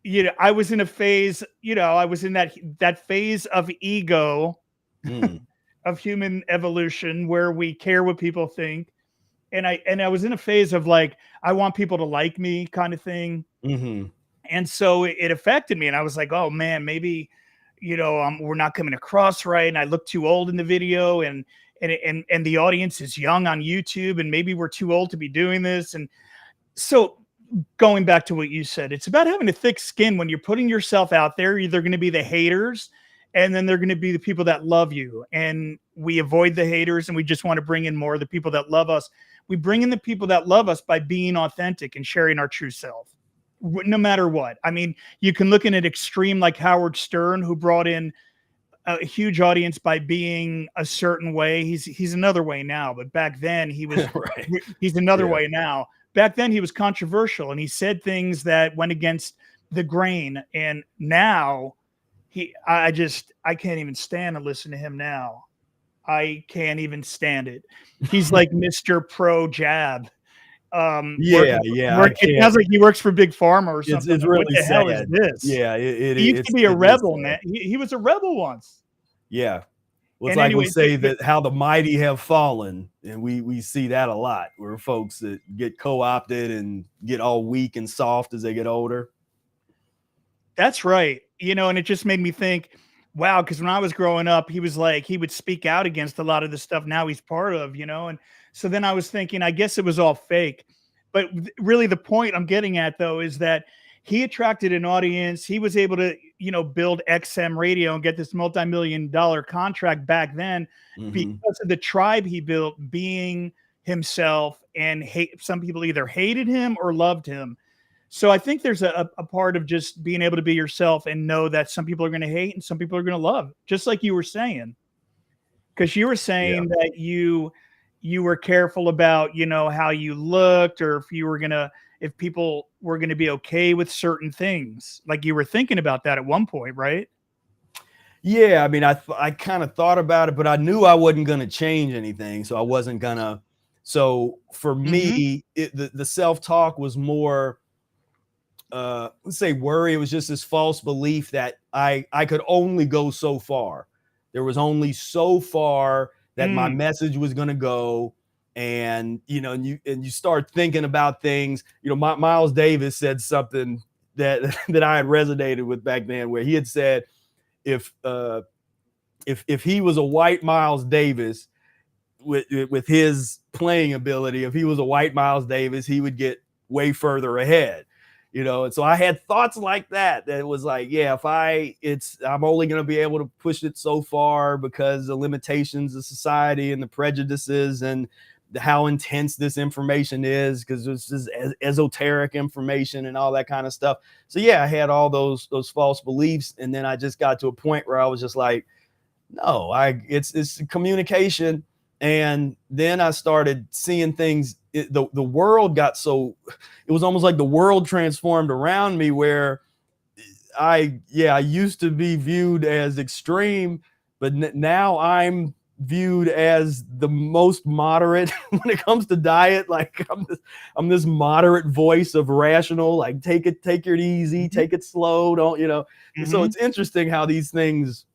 you know, I was in a phase, you know, I was in that phase of ego, of human evolution, where we care what people think. And I was in a phase of like, I want people to like me kind of thing. And so it affected me. And I was like, oh man, maybe, you know, we're not coming across right. And I look too old in the video, and the audience is young on YouTube, and maybe we're too old to be doing this. And so going back to what you said, it's about having a thick skin. When you're putting yourself out there, they're going to be the haters, and then they're going to be the people that love you. And we avoid the haters, and we just want to bring in more of the people that love us. We bring in the people that love us by being authentic and sharing our true self, no matter what. I mean, you can look in an extreme like Howard Stern, who brought in a huge audience by being a certain way. He's another way now, but back then he was right. He's another way now. Back then he was controversial, and he said things that went against the grain. And now I can't even stand to listen to him now. I can't even stand it. He's like Mr. Pro Jab. It sounds like he works for Big Pharma or something. It's really what the hell is this? Yeah, he used to be a rebel, man. He was a rebel once. Yeah. Well, it's like we say that how the mighty have fallen, and we see that a lot, where folks that get co-opted and get all weak and soft as they get older. That's right. You know, and it just made me think, wow, because when I was growing up, he was like, he would speak out against a lot of the stuff now he's part of, you know. And so then I was thinking, I guess it was all fake. But really the point I'm getting at, though, is that he attracted an audience. He was able to, you know, build XM radio and get this multi-million-dollar contract back then because of the tribe he built, being himself. And some people either hated him or loved him. So I think there's a part of just being able to be yourself and know that some people are going to hate and some people are going to love, just like you were saying. Because you were saying that you were careful about, you know, how you looked, or if people were going to be okay with certain things. Like you were thinking about that at one point, right? Yeah. I mean, I kind of thought about it, but I knew I wasn't going to change anything. So I wasn't going to. So for me, the self-talk was more, let's say worry. It was just this false belief that I could only go so far. There was only so far that my message was going to go. And, you know, and you start thinking about things, you know, Miles Davis said something that I had resonated with back then, where he had said, if he was a white Miles Davis with his playing ability, if he was a white Miles Davis, he would get way further ahead. And so I had thoughts like that it was like, yeah, I'm only going to be able to push it so far because the limitations of society and the prejudices and how intense this information is, because this is esoteric information and all that kind of stuff. So yeah, I had all those false beliefs, and then I just got to a point where I was just like, no, it's communication. And then I started seeing things. The world got so, it was almost like the world transformed around me, where I used to be viewed as extreme, but now I'm viewed as the most moderate when it comes to diet. Like I'm this moderate voice of rational, like take it easy, take it slow, don't. And so it's interesting how these things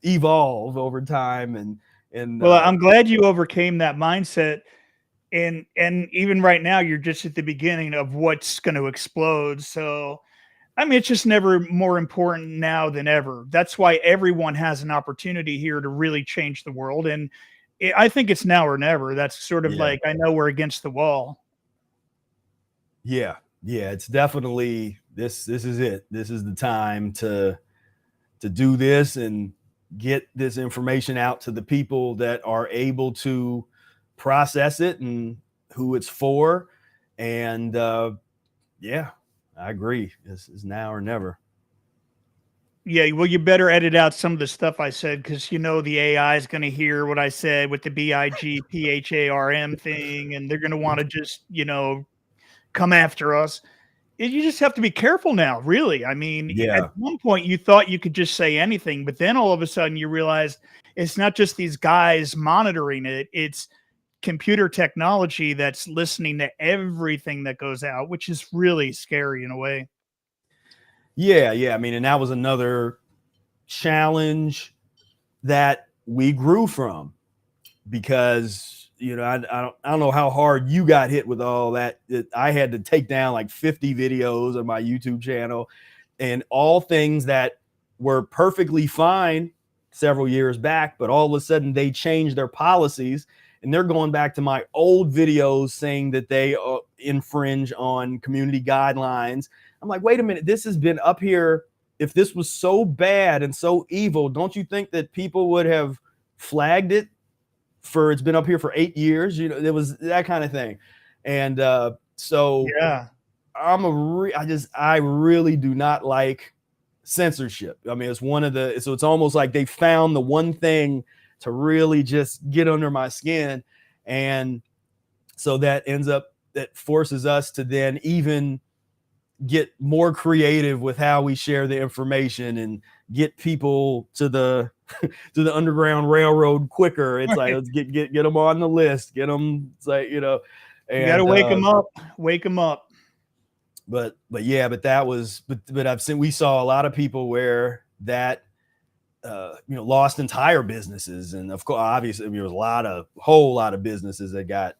evolve over time. And Well, I'm glad you overcame that mindset. And even right now, you're just at the beginning of what's going to explode. So, I mean, it's just never more important now than ever. That's why everyone has an opportunity here to really change the world. And I think it's now or never. That's sort of like, I know we're against the wall. Yeah, it's definitely this is it. This is the time to do this and get this information out to the people that are able to process it and who it's for. And yeah, I agree. This is now or never. Yeah, well, you better edit out some of the stuff I said, because the AI is going to hear what I said with the BIGPHARM thing, and they're going to want to just come after us. You just have to be careful now, really. I mean, at one point you thought you could just say anything, but then all of a sudden you realize it's not just these guys monitoring it. It's computer technology that's listening to everything that goes out, which is really scary in a way. Yeah. I mean, and that was another challenge that we grew from, because I don't know how hard you got hit with all that. I had to take down like 50 videos on my YouTube channel, and all things that were perfectly fine several years back, but all of a sudden they changed their policies, and they're going back to my old videos saying that they infringe on community guidelines. I'm like, wait a minute, this has been up here. If this was so bad and so evil, don't you think that people would have flagged it? It's been up here for 8 years, there was that kind of thing. And so yeah, I really do not like censorship. I mean, it's almost like they found the one thing to really just get under my skin. And so that forces us to then even get more creative with how we share the information and get people to the Underground Railroad quicker. It's like, let's get them on the list, get them. It's like, you got to wake them up. But we saw a lot of people where that lost entire businesses, and of course, obviously, there was a whole lot of businesses that got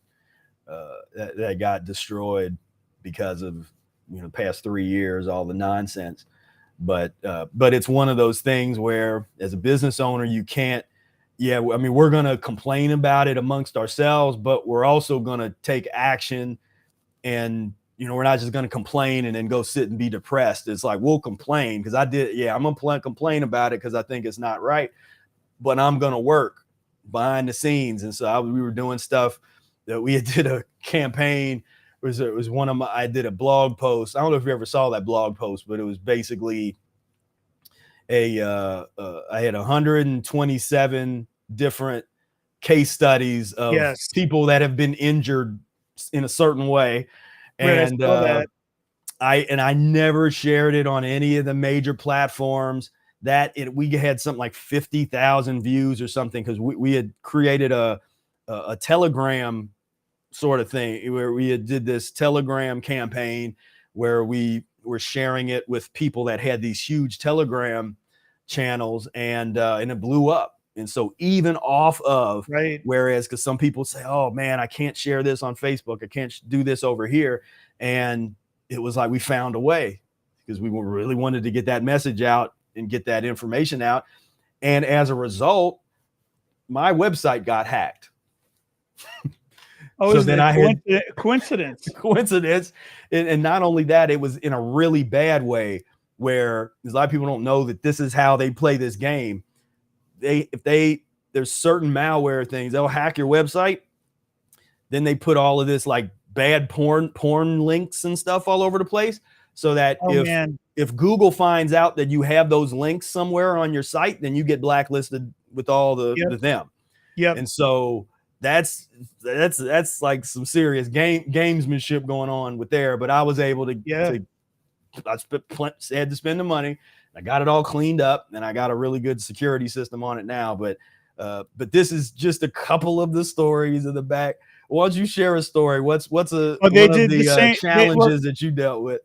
destroyed because of the past 3 years, all the nonsense. But it's one of those things where, as a business owner, you can't. I mean, we're going to complain about it amongst ourselves, but we're also going to take action. And we're not just going to complain and then go sit and be depressed. It's like, we'll complain because I'm going to complain about it because I think it's not right, but I'm going to work behind the scenes. And so we were doing stuff that we did a campaign. I did a blog post. I don't know if you ever saw that blog post, but it was basically I had 127 different case studies of people that have been injured in a certain way. And I never shared it on any of the major platforms. We had something like 50,000 views or something, because we had created a Telegram sort of thing where we did this Telegram campaign where we were sharing it with people that had these huge Telegram channels, and it blew up. And so even off of, whereas, because some people say, oh man, I can't share this on Facebook, I can't do this over here. And it was like, we found a way, because we really wanted to get that message out and get that information out. And as a result, my website got hacked. Oh, So isn't then it I had a coincidence? coincidence. And not only that, it was in a really bad way where a lot of people don't know that this is how they play this game. There's certain malware things, they'll hack your website. Then they put all of this like bad porn links and stuff all over the place. So that Oh man. if Google finds out that you have those links somewhere on your site, then you get blacklisted with all the Yep. them. Yep. And so that's like some serious gamesmanship going on with there. But I was able to I had to spend the money. I got it all cleaned up, and I got a really good security system on it now. But this is just a couple of the stories in the back. Why don't you share a story? What's one of the challenges that you dealt with?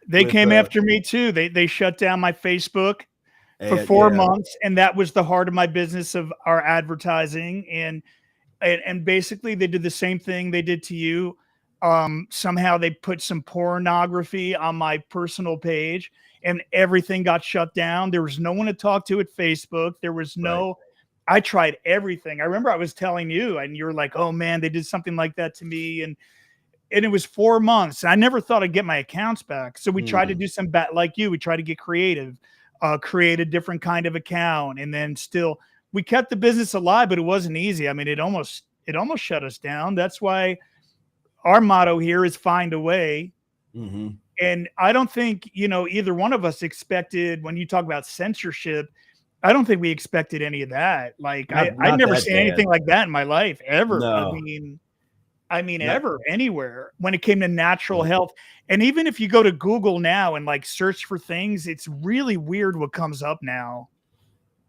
They came after me too. They shut down my Facebook for 4 months, and that was the heart of my business of our advertising. And basically they did the same thing they did to you. Somehow they put some pornography on my personal page, and everything got shut down. There was no one to talk to at Facebook. There was no, I tried everything. I remember I was telling you, and you were like, oh man, they did something like that to me. And it was 4 months. I never thought I'd get my accounts back. So we tried to do some like you, we tried to get creative, create a different kind of account. And then still we kept the business alive, but it wasn't easy. I mean, it almost shut us down. That's why our motto here is find a way. And I don't think, either one of us expected, when you talk about censorship, I don't think we expected any of that. Like I'd never seen anything like that in my life ever. No. I mean, ever, anywhere when it came to natural health. And even if you go to Google now and like search for things, it's really weird what comes up now.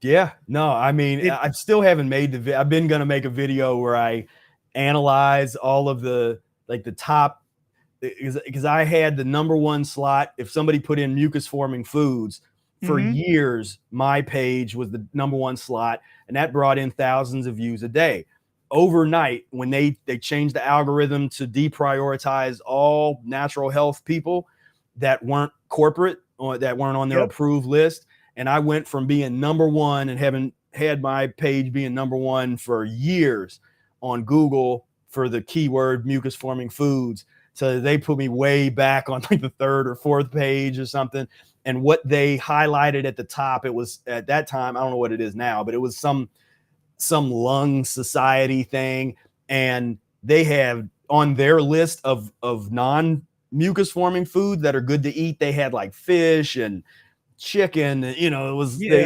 Yeah, no, I mean, I still haven't made I've been going to make a video where I analyze all of the top, because I had the #1 slot. If somebody put in mucus forming foods for years, my page was the #1 slot, and that brought in thousands of views a day. Overnight, when they changed the algorithm to deprioritize all natural health people that weren't corporate or that weren't on their approved list, and I went from being #1 and having had my page being #1 for years on Google for the keyword mucus forming foods, so they put me way back on like the 3rd or 4th page or something. And what they highlighted at the top, it was at that time, I don't know what it is now, but it was some lung society thing. And they have on their list of non mucus forming food that are good to eat, they had like fish and chicken. It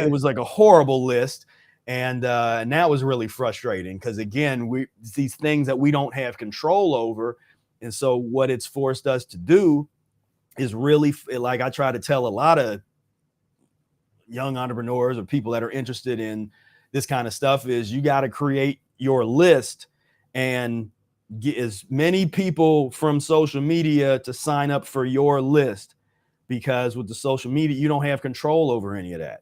was like a horrible list. And that was really frustrating because, again, these things that we don't have control over. And so what it's forced us to do is really, like I try to tell a lot of young entrepreneurs or people that are interested in this kind of stuff, is you got to create your list and get as many people from social media to sign up for your list, because with the social media, you don't have control over any of that.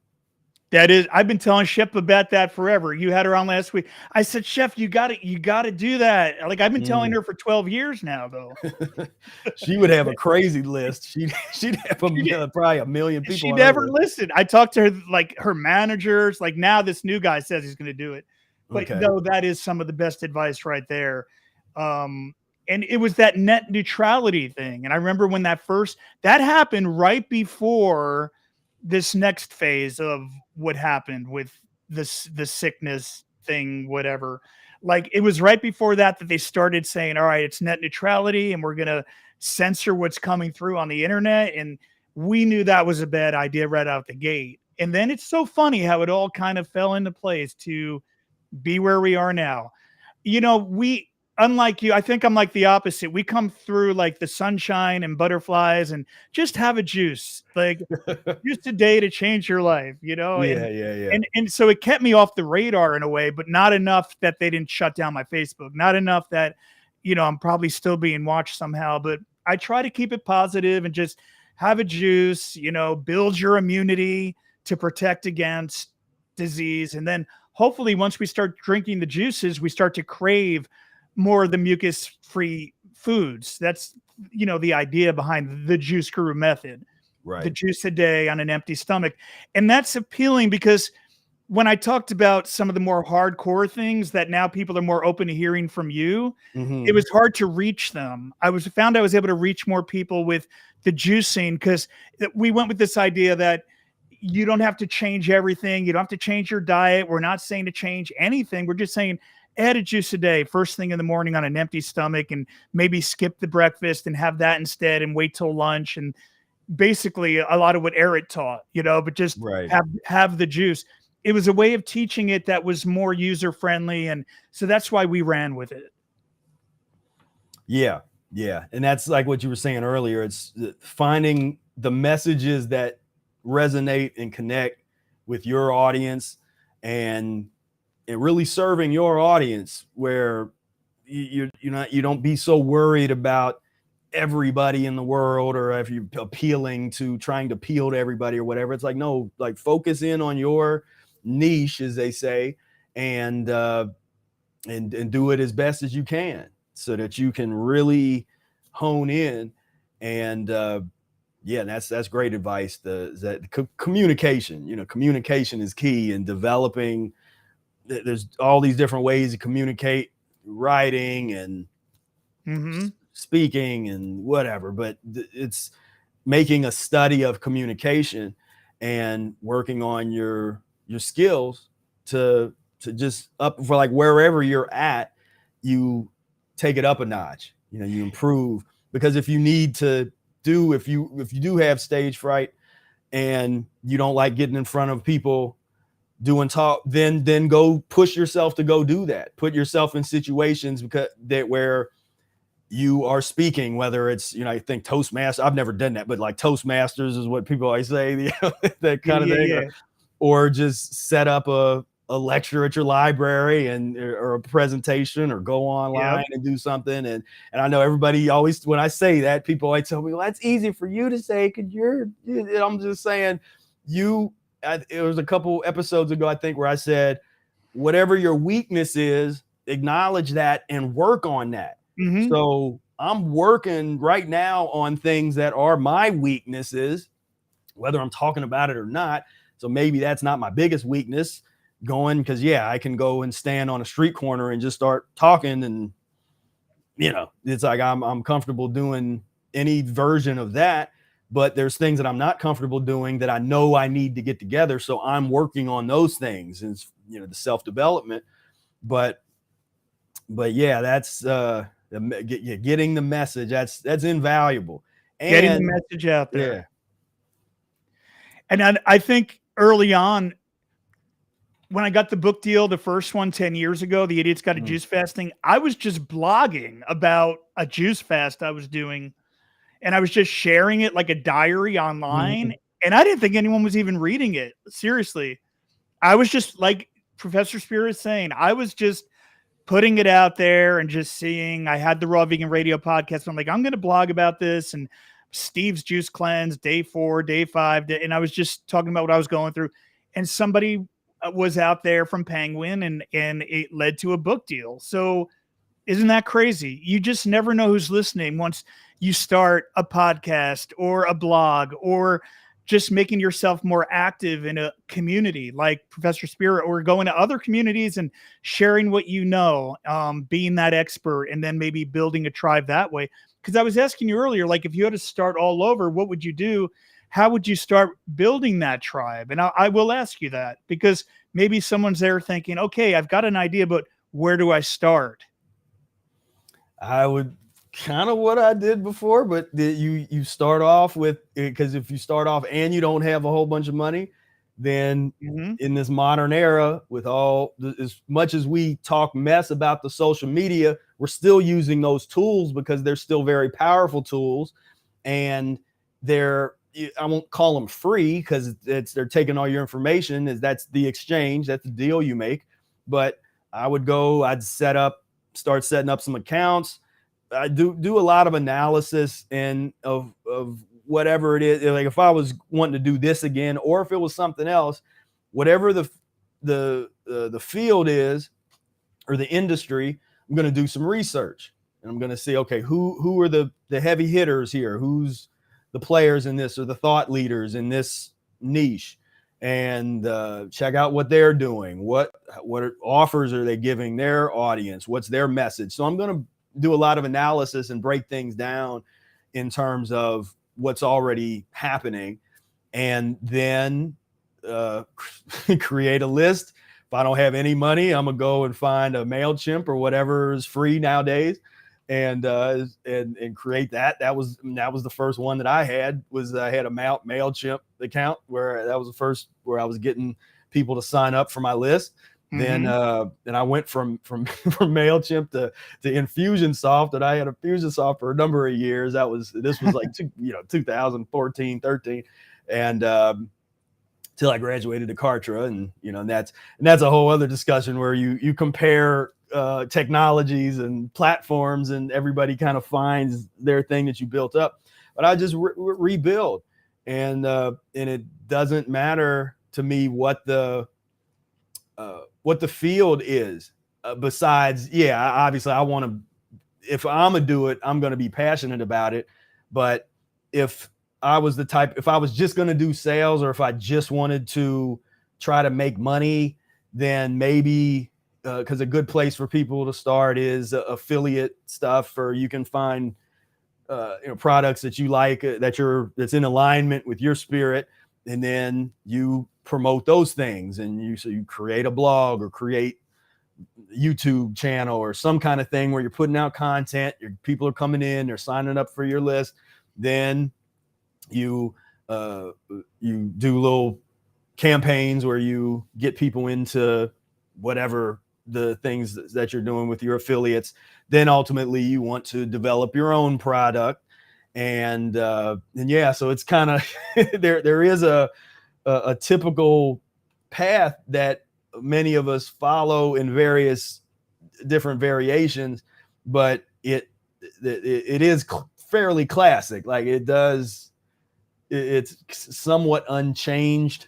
I've been telling Chef about that forever. You had her on last week. I said, Chef, you got to do that. Like I've been telling her for 12 years now, though. She would have a crazy list. She'd have probably 1 million people. She never listened. I talked to her, like her managers, like now this new guy says he's going to do it. But no, that is some of the best advice right there. And it was that net neutrality thing. And I remember when that happened right before this next phase of what happened with the sickness thing, whatever. Like it was right before that they started saying, all right, it's net neutrality and we're going to censor what's coming through on the internet. And we knew that was a bad idea right out the gate. And then it's so funny how it all kind of fell into place to be where we are now. Unlike you, I think I'm like the opposite. We come through like the sunshine and butterflies and just have a juice, like just a day to change your life, Yeah. And so it kept me off the radar in a way, but not enough that they didn't shut down my Facebook, not enough that, I'm probably still being watched somehow, but I try to keep it positive and just have a juice, build your immunity to protect against disease. And then hopefully once we start drinking the juices, we start to crave more of the mucus-free foods. That's, the idea behind the juice guru method, right? The juice a day on an empty stomach. And that's appealing because when I talked about some of the more hardcore things that now people are more open to hearing from you, it was hard to reach them. I was able to reach more people with the juicing, because we went with this idea that you don't have to change everything. You don't have to change your diet. We're not saying to change anything. We're just saying add a juice a day, first thing in the morning on an empty stomach, and maybe skip the breakfast and have that instead and wait till lunch. And basically a lot of what Eric taught, but just Right. have the juice. It was a way of teaching it that was more user friendly. And so that's why we ran with it. Yeah. Yeah. And that's like what you were saying earlier. It's finding the messages that resonate and connect with your audience, and really serving your audience, where you don't be so worried about everybody in the world, or if you're appealing to trying to appeal to everybody or whatever. It's like, no, like focus in on your niche, as they say, and do it as best as you can, so that you can really hone in. And yeah, that's great advice. Communication, communication is key in developing. There's all these different ways to communicate, writing and speaking and whatever, but it's making a study of communication and working on your skills to just up for, like, wherever you're at, you take it up a notch, you improve. Because if you do have stage fright and you don't like getting in front of people doing talk, then go push yourself to go do that. Put yourself in situations where you are speaking, whether it's, I think Toastmasters, I've never done that, but like Toastmasters is what people always say, that kind of thing. Yeah. Or just set up a lecture at your library or a presentation, or go online and do something. And I know everybody always, when I say that, people always tell me, well, that's easy for you to say, because I'm just saying, it was a couple episodes ago, I think, where I said, whatever your weakness is, acknowledge that and work on that. So I'm working right now on things that are my weaknesses, whether I'm talking about it or not. So maybe that's not my biggest weakness, because I can go and stand on a street corner and just start talking, and it's like I'm comfortable doing any version of that. But there's things that I'm not comfortable doing that I know I need to get together. So I'm working on those things, and the self-development. But yeah, that's getting the message. That's invaluable. And getting the message out there. Yeah. And I think early on, when I got the book deal, the first one 10 years ago, The Idiot's Guide to Juice Fasting, I was just blogging about a juice fast I was doing. And I was just sharing it like a diary online. And I didn't think anyone was even reading it. Seriously. I was just, like Professor Spear is saying, I was just putting it out there and just seeing. I had the Raw Vegan Radio podcast. I'm like, I'm going to blog about this. And Steve's Juice Cleanse, day 4, day 5. And I was just talking about what I was going through. And somebody was out there from Penguin, and it led to a book deal. So isn't that crazy? You just never know who's listening once you start a podcast or a blog, or just making yourself more active in a community like Professor Spear, or going to other communities and sharing what you know, being that expert, and then maybe building a tribe that way. Because I was asking you earlier, like, if you had to start all over, what would you do? How would you start building that tribe? And I will ask you that, because maybe someone's there thinking, okay, I've got an idea, but where do I start? I would kind of what I did before, but you start off with, because if you start off and you don't have a whole bunch of money, then in this modern era, with as much as we talk mess about the social media, we're still using those tools because they're still very powerful tools, and I won't call them free, because they're taking all your information. That's the exchange, that's the deal you make. But I'd start setting up some accounts. I do a lot of analysis of whatever it is. Like, if I was wanting to do this again, or if it was something else, whatever the field is, or the industry, I'm going to do some research, and I'm going to see, okay, who are the heavy hitters here? Who's the players in this, or the thought leaders in this niche? and check out what they're doing. What offers are they giving their audience? What's their message? So I'm going to do a lot of analysis and break things down in terms of what's already happening, and then create a list. If I don't have any money, I'm gonna go and find a MailChimp or whatever is free nowadays, and create that. That was the first one that I had. I had a MailChimp account where that was the first where I was getting people to sign up for my list. Then I went from MailChimp to Infusionsoft, and I had Infusionsoft for a number of years. This was like 2014, 13, and till I graduated to Kartra, and that's a whole other discussion where you compare technologies and platforms, and everybody kind of finds their thing that you built up. But I just rebuild, and it doesn't matter to me what the field is. Besides, obviously I want to. If I'm gonna do it, I'm gonna be passionate about it. But if I was just going to do sales, or if I just wanted to try to make money, then maybe, because a good place for people to start is affiliate stuff, or you can find, products that you like, that's in alignment with your spirit. And then you promote those things, and you create a blog or create YouTube channel or some kind of thing where you're putting out content, people are coming in, they're signing up for your list. Then you do little campaigns where you get people into whatever the things that you're doing with your affiliates. Then ultimately you want to develop your own product, and so it's kind of there is a typical path that many of us follow in various different variations, but it is fairly classic. Like it's somewhat unchanged,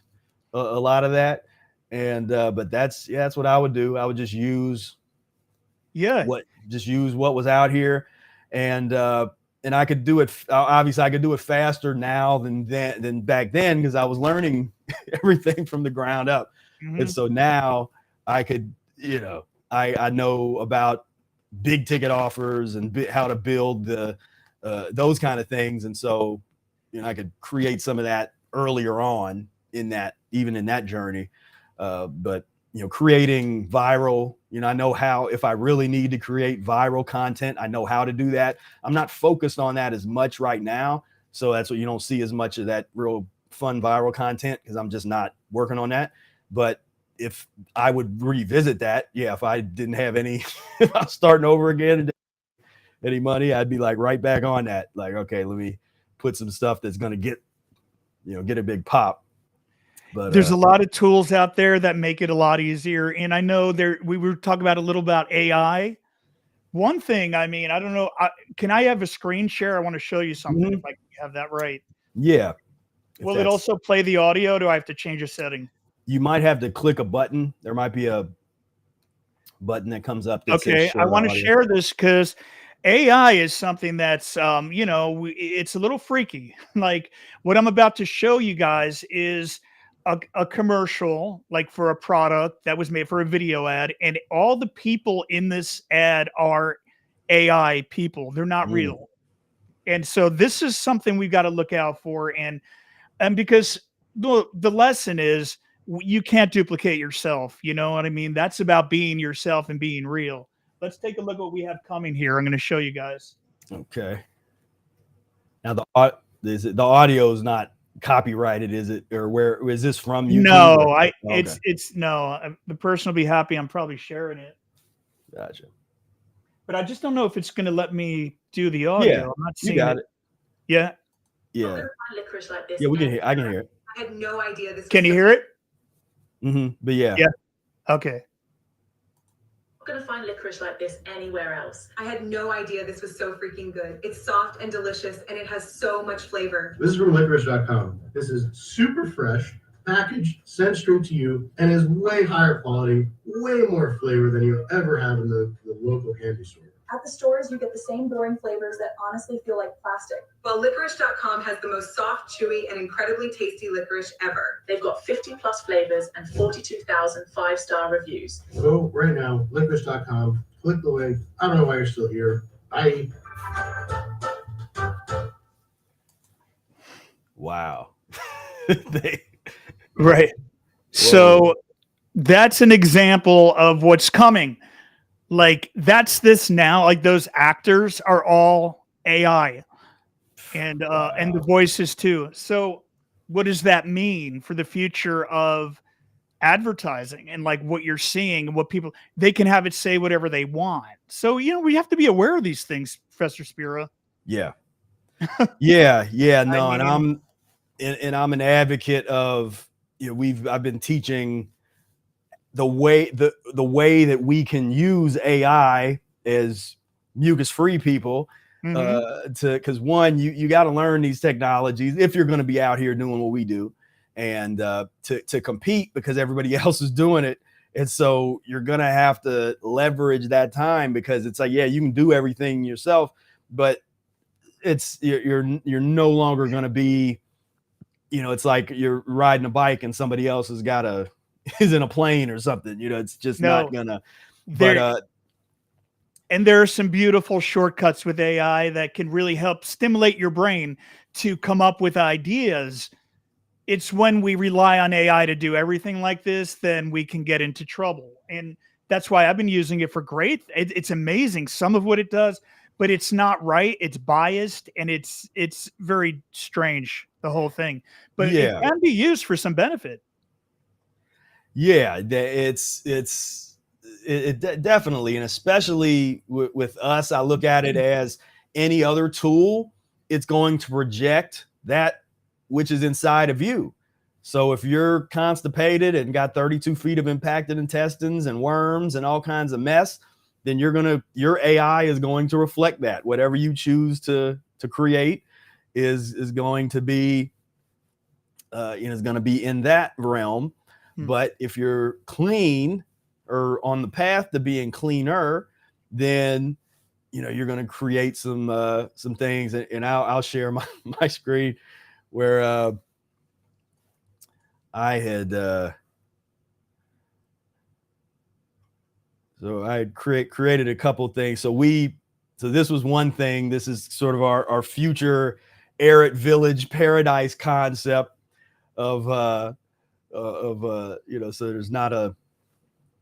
a lot of that, and but that's what I would do. I would just use what was out here, and I could do it. Obviously, I could do it faster now than back then, because I was learning everything from the ground up. And so now I could, I know about big ticket offers and how to build those kind of things, and so I could create some of that earlier on in that journey. But creating viral, I know how. If I really need to create viral content, I know how to do that. I'm not focused on that as much right now, so that's what you don't see as much of that real fun viral content, because I'm just not working on that. But if I would revisit that, if I didn't have any, if I was starting over again and any money, I'd be like right back on that. Like, okay, let me put some stuff that's going to get a big pop. But there's a lot of tools out there that make it a lot easier. And I know we were talking about a little about AI. One thing, I don't know, can I have a screen share? I want to show you something, if I have that right. Yeah. Will it also play the audio? Do I have to change a setting? You might have to click a button. There might be a button that comes up that says share I want to share this because AI is something that's, it's a little freaky. Like what I'm about to show you guys is a commercial, like for a product that was made for a video ad. And all the people in this ad are AI people. They're not real. And so this is something we've got to look out for. And because the lesson is you can't duplicate yourself. You know what I mean? That's about being yourself and being real. Let's take a look at what we have coming here. I'm going to show you guys. Okay. Now the audio is not copyrighted, is it? Or where is this from? YouTube? No, it's no. The person will be happy. I'm probably sharing it. Gotcha. But I just don't know if it's going to let me do the audio. Yeah, I'm not seeing you got it. Yeah. Yeah. Yeah, we can hear. I can hear it. I had no idea this. Can you hear it? But yeah. Yeah. Okay. Gonna find licorice like this anywhere else. I had no idea this was so freaking good. It's soft and delicious, and it has so much flavor. This is from licorice.com. This is super fresh, packaged, sent straight to you, and is way higher quality, way more flavor than you'll ever have in the local candy store. At the stores, you get the same boring flavors that honestly feel like plastic. Well, licorice.com has the most soft, chewy, and incredibly tasty licorice ever. They've got 50 plus flavors and 42,000 5-star reviews. Go right now, licorice.com, click the link. I don't know why you're still here. Bye. Wow. Right. So that's an example of what's coming. Like that's this now, like those actors are all AI and the voices too. So what does that mean for the future of advertising and like what you're seeing and what people, they can have it say whatever they want. So, we have to be aware of these things, Professor Spira. Yeah. Yeah. No, I mean, and I'm an advocate of, I've been teaching the way that we can use AI as mucus-free people because one, you got to learn these technologies if you're going to be out here doing what we do, and to compete because everybody else is doing it. And so you're going to have to leverage that time because it's like, yeah, you can do everything yourself, but you're no longer going to be, it's like you're riding a bike and somebody else is in a plane or something, it's just not gonna, and there are some beautiful shortcuts with AI that can really help stimulate your brain to come up with ideas. It's when we rely on AI to do everything like this, then we can get into trouble. And that's why I've been using it for great. It's amazing. Some of what it does, but it's not right. It's biased and it's very strange, the whole thing, but it can be used for some benefit. Yeah, it definitely, and especially with us, I look at it as any other tool. It's going to project that which is inside of you. So if you're constipated and got 32 feet of impacted intestines and worms and all kinds of mess, then your AI is going to reflect that. Whatever you choose to create is going to be, is going to be in that realm. But if you're clean or on the path to being cleaner, then, you're going to create some things. And I'll share my screen where I had, so I had created a couple things. So this was one thing. This is sort of our future Arid Village paradise concept of so there's not a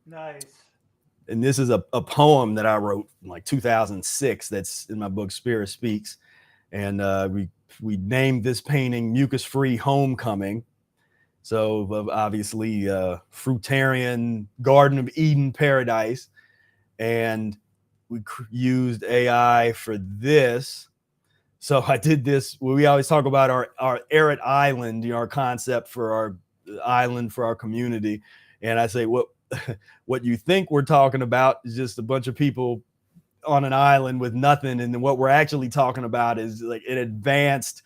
nice. And this is a poem that I wrote in like 2006 that's in my book Spirit Speaks, and we named this painting Mucus-free Homecoming. So obviously fruitarian Garden of Eden paradise, and we used AI for this. So I did this. We always talk about our arid island, our concept for our island, for our community. And I say, what you think we're talking about is just a bunch of people on an island with nothing. And then what we're actually talking about is like an advanced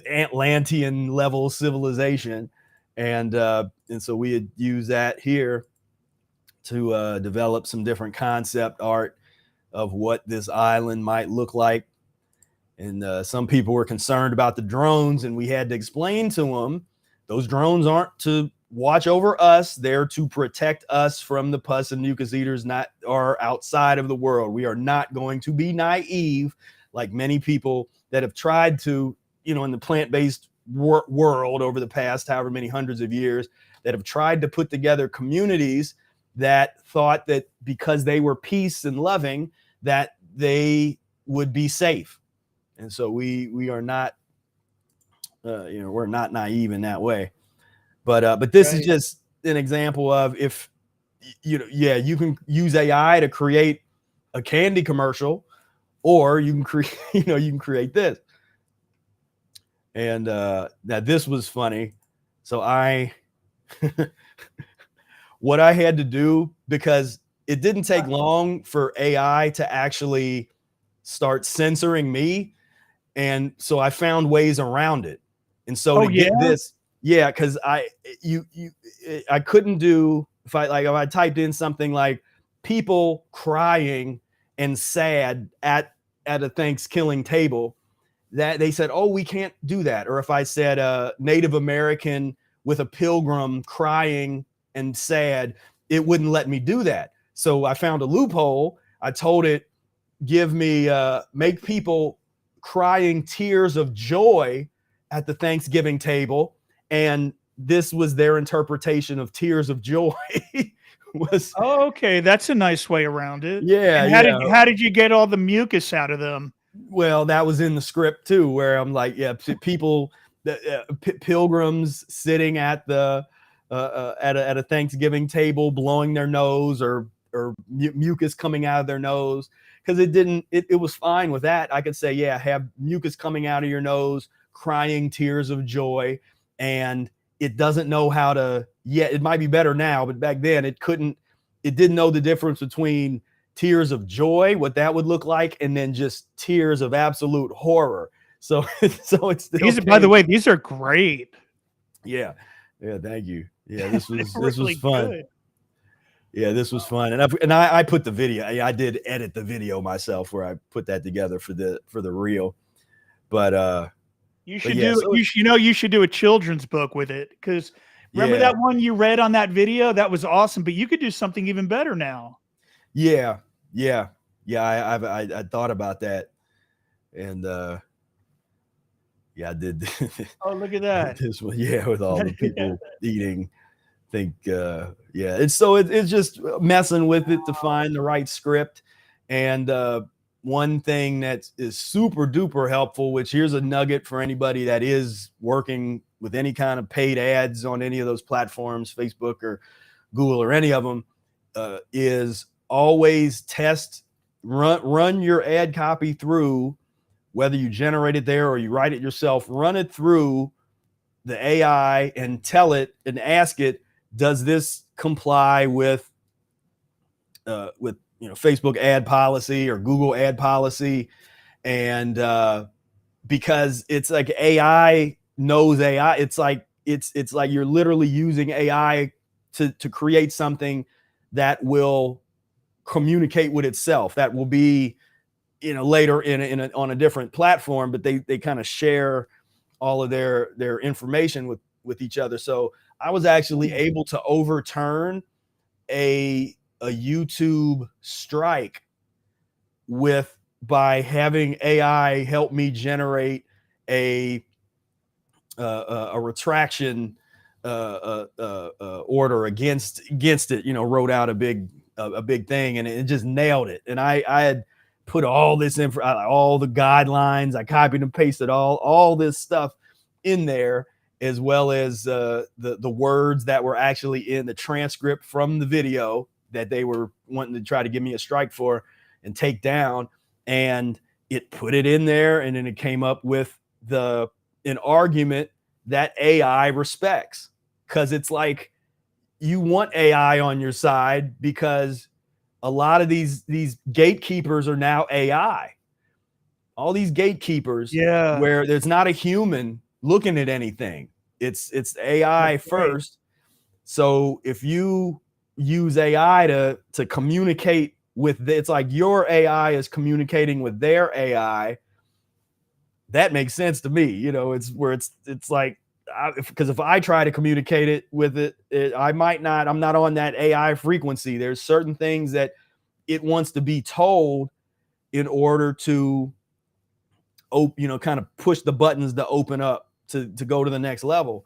Atlantean level civilization. And so we had used that here to develop some different concept art of what this island might look like. And some people were concerned about the drones, and we had to explain to them those drones aren't to watch over us. They're to protect us from the pus and mucus eaters are outside of the world. We are not going to be naive like many people that have tried to, in the plant-based world over the past however many hundreds of years, that have tried to put together communities that thought that because they were peace and loving, that they would be safe. And so we are not, we're not naive in that way. But this is just an example of if, you can use AI to create a candy commercial, or you can create, you can create this. And now this was funny. So what I had to do, because it didn't take long for AI to actually start censoring me. And so I found ways around it. And so get this, because I couldn't do, if I typed in something like people crying and sad at a Thanksgiving table, that they said, oh, we can't do that. Or if I said a Native American with a pilgrim crying and sad, it wouldn't let me do that. So I found a loophole. I told it, make people crying tears of joy at the Thanksgiving table. And this was their interpretation of tears of joy. was Oh, okay. That's a nice way around it. Yeah. And how did you get all the mucus out of them? Well, that was in the script too, where I'm like, people, pilgrims sitting at the at a Thanksgiving table, blowing their nose or mucus coming out of their nose, because it was fine with that. I could say, have mucus coming out of your nose, crying tears of joy, and it doesn't know how to. It might be better now, but back then it didn't know the difference between tears of joy, what that would look like, and then just tears of absolute horror. So it's still by the way, these are great. Yeah. Thank you. Yeah, this was really fun. Good. Yeah, this was fun, and I put the video. I did edit the video myself, where I put that together for the reel. But you should you should do a children's book with it, because remember that one you read on that video? That was awesome, but you could do something even better now. Yeah. I thought about that, and I did. Oh, look at that! This one, with all the people eating. It's just messing with it to find the right script. And one thing that is super duper helpful, which here's a nugget for anybody that is working with any kind of paid ads on any of those platforms, Facebook or Google or any of them, is always run your ad copy through, whether you generate it there or you write it yourself, run it through the AI and tell it and ask it, does this comply with Facebook ad policy or Google ad policy? And because it's like AI knows AI, it's like you're literally using AI to create something that will communicate with itself, that will be later on a different platform, but they kind of share all of their information with each other. So I was actually able to overturn a YouTube strike by having AI help me generate a retraction order against it. Wrote out a big thing, and it just nailed it. And I had put all this info, all the guidelines, I copied and pasted all this stuff in there, as well as the words that were actually in the transcript from the video that they were wanting to try to give me a strike for and take down. And it put it in there, and then it came up with an argument that AI respects, because it's like, you want AI on your side, because a lot of these gatekeepers are now AI. All these gatekeepers, where there's not a human looking at anything. It's AI first. So if you use AI to communicate with, it's like your AI is communicating with their AI. That makes sense to me. It's like, because if I try to communicate it with it, I'm not on that AI frequency. There's certain things that it wants to be told in order to, kind of push the buttons to open up to go to the next level,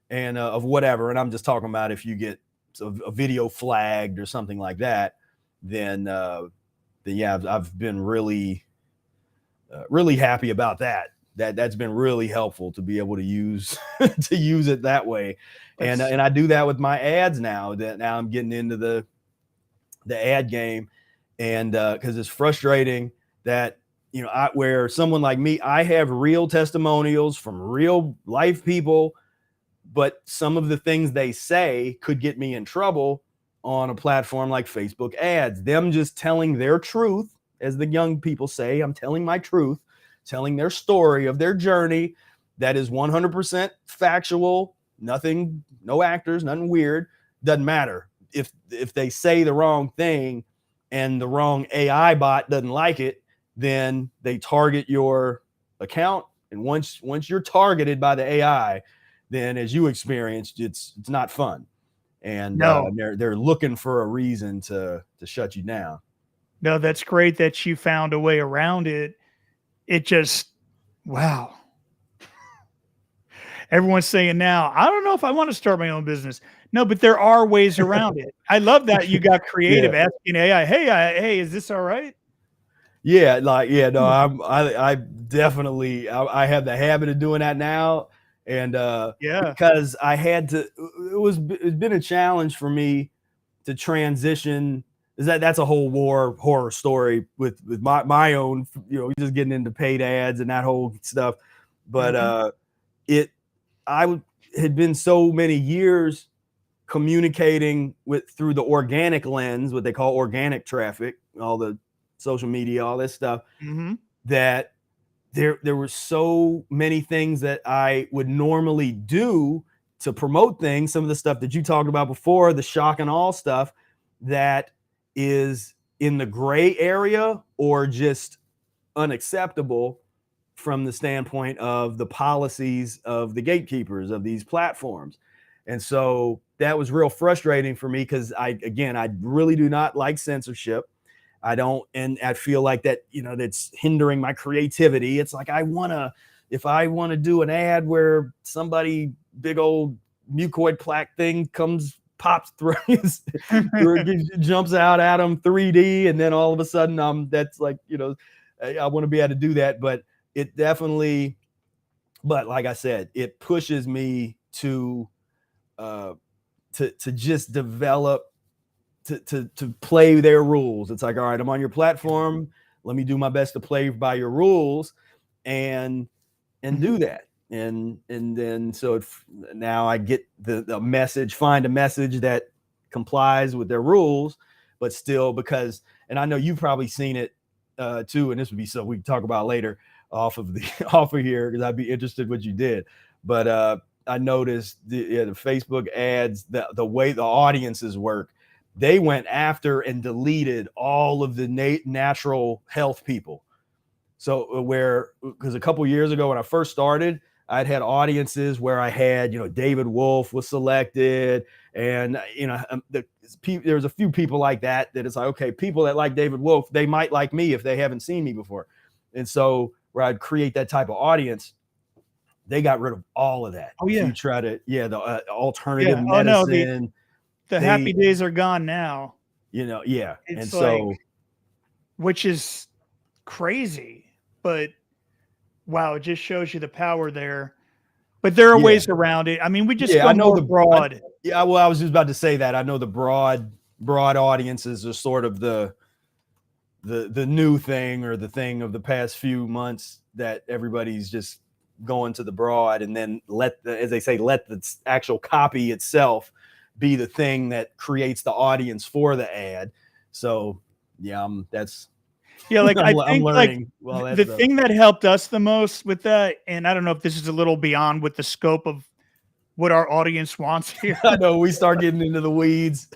and of whatever. And I'm just talking about if you get a video flagged or something like that, then I've been really happy about that. That's been really helpful to be able to use it that way. And I do that with my ads now. That now I'm getting into the ad game, and because it's frustrating that where someone like me, I have real testimonials from real life people, but some of the things they say could get me in trouble on a platform like Facebook ads. Them just telling their truth, as the young people say, I'm telling my truth, telling their story of their journey that is 100% factual, nothing, no actors, nothing weird, doesn't matter. If they say the wrong thing, and the wrong AI bot doesn't like it, then they target your account. And once you're targeted by the AI, then as you experienced, it's not fun. And No. they're looking for a reason to shut you down. No, that's great that you found a way around it. It just, wow. Everyone's saying now, I don't know if I want to start my own business. No, but there are ways around it. I love that you got creative asking AI, hey, is this all right? Yeah, like, yeah, no, I definitely, I have the habit of doing that now. And because I had to, it's been a challenge for me to transition. That's a whole horror story with my own, just getting into paid ads and that whole stuff. But I had been so many years communicating through the organic lens, what they call organic traffic, all the social media, all this stuff, that there were so many things that I would normally do to promote things. Some of the stuff that you talked about before, the shock and awe stuff, that is in the gray area or just unacceptable from the standpoint of the policies of the gatekeepers of these platforms. And so that was real frustrating for me because I really do not like censorship. I don't, and I feel like that, that's hindering my creativity. It's like, if I want to do an ad where somebody big old mucoid plaque thing pops through, it jumps out at them 3D. And then all of a sudden, that's like, I want to be able to do that, but it definitely, but like I said, it pushes me to just develop, to play their rules. It's like, all right, I'm on your platform. Let me do my best to play by your rules and do that. And then, so now I get the message, find a message that complies with their rules, but still and I know you've probably seen it too. And this would be something we can talk about later off of here, because I'd be interested what you did. But I noticed the Facebook ads, the way the audiences work, they went after and deleted all of the natural health people. So because a couple years ago when I first started, I'd had audiences where I had, David Wolf was selected, and there was a few people like that it's like, okay, people that like David Wolf, they might like me if they haven't seen me before. And so where I'd create that type of audience, they got rid of all of that. Oh yeah. If you try to, the alternative medicine. The happy days are gone now. It's and so, which is crazy, but wow, it just shows you the power there. But there are ways around it. I mean, we just go more broad. I was just about to say that. I know the broad audiences are sort of the new thing, or the thing of the past few months, that everybody's just going to the broad, and then as they say, let the actual copy itself be the thing that creates the audience for the ad. So that's like I'm think learning. Like the thing that helped us the most with that, and I don't know if this is a little beyond with the scope of what our audience wants here. I know we start getting into the weeds.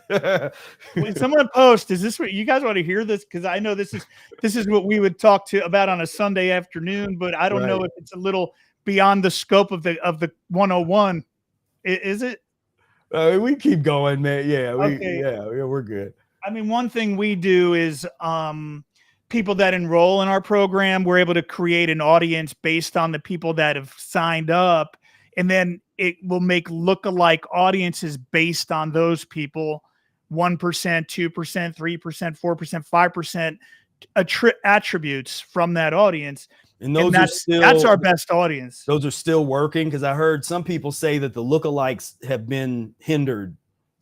When someone posts, is this what you guys want to hear this? Because I know this is what we would talk about on a Sunday afternoon, but I don't know if it's a little beyond the scope of the 101. Is it? We keep going, man. Yeah, Okay. we're good. I mean, one thing we do is people that enroll in our program, we're able to create an audience based on the people that have signed up, and then it will make lookalike audiences based on those people. 1%, 2%, 3%, 4%, 5% attributes from that audience. And that's our best audience. Those are still working, because I heard some people say that the lookalikes have been hindered.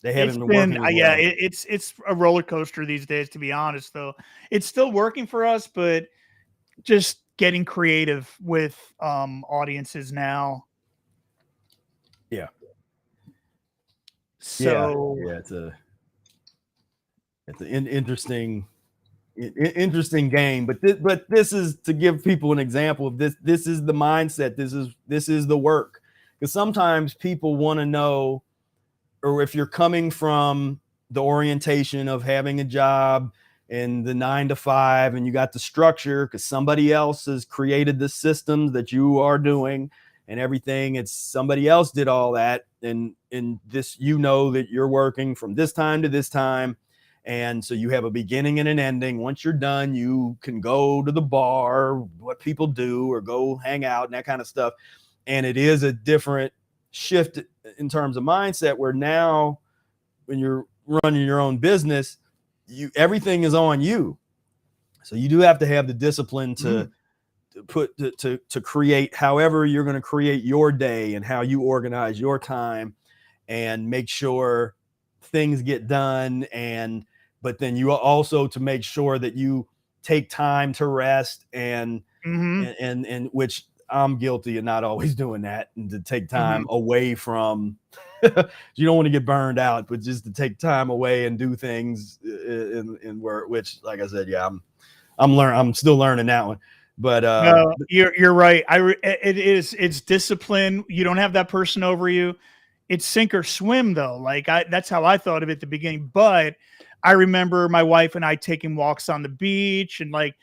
They haven't been working. Yeah, it's a roller coaster these days, to be honest, though. It's still working for us, but just getting creative with audiences now. Yeah. So it's an interesting game, but this is to give people an example of this. This is the mindset. This is the work, because sometimes people want to know, or if you're coming from the orientation of having a job, and the 9 to 5, and you got the structure because somebody else has created the systems that you are doing and everything. It's somebody else did all that. And in this, you know that you're working from this time to this time. And so you have a beginning and an ending. Once you're done, you can go to the bar, what people do, or go hang out and that kind of stuff. And it is a different shift in terms of mindset, where now when you're running your own business, everything is on you. So you do have to have the discipline to create however you're going to create your day and how you organize your time and make sure things get done. But then you also to make sure that you take time to rest and which I'm guilty of not always doing that, and to take time away from, you don't want to get burned out, but just to take time away and do things in work, which, like I said, yeah, I'm still learning that one. But no, you're right. It's discipline. You don't have that person over you. It's sink or swim though. Like that's how I thought of it at the beginning. But I remember my wife and I taking walks on the beach, and like,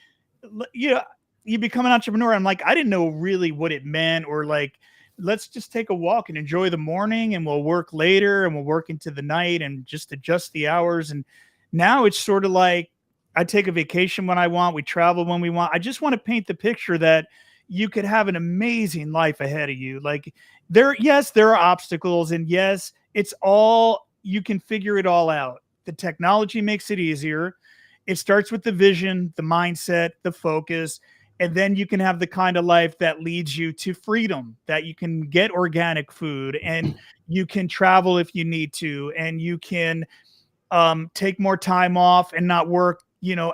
you become an entrepreneur. I'm like, I didn't know really what it meant, or like, let's just take a walk and enjoy the morning, and we'll work later, and we'll work into the night and just adjust the hours. And now it's sort of like, I take a vacation when I want. We travel when we want. I just want to paint the picture that you could have an amazing life ahead of you. Like there are obstacles, and yes, you can figure it all out. The technology makes it easier. It starts with the vision, the mindset, the focus, and then you can have the kind of life that leads you to freedom, that you can get organic food, and you can travel if you need to, and you can take more time off and not work,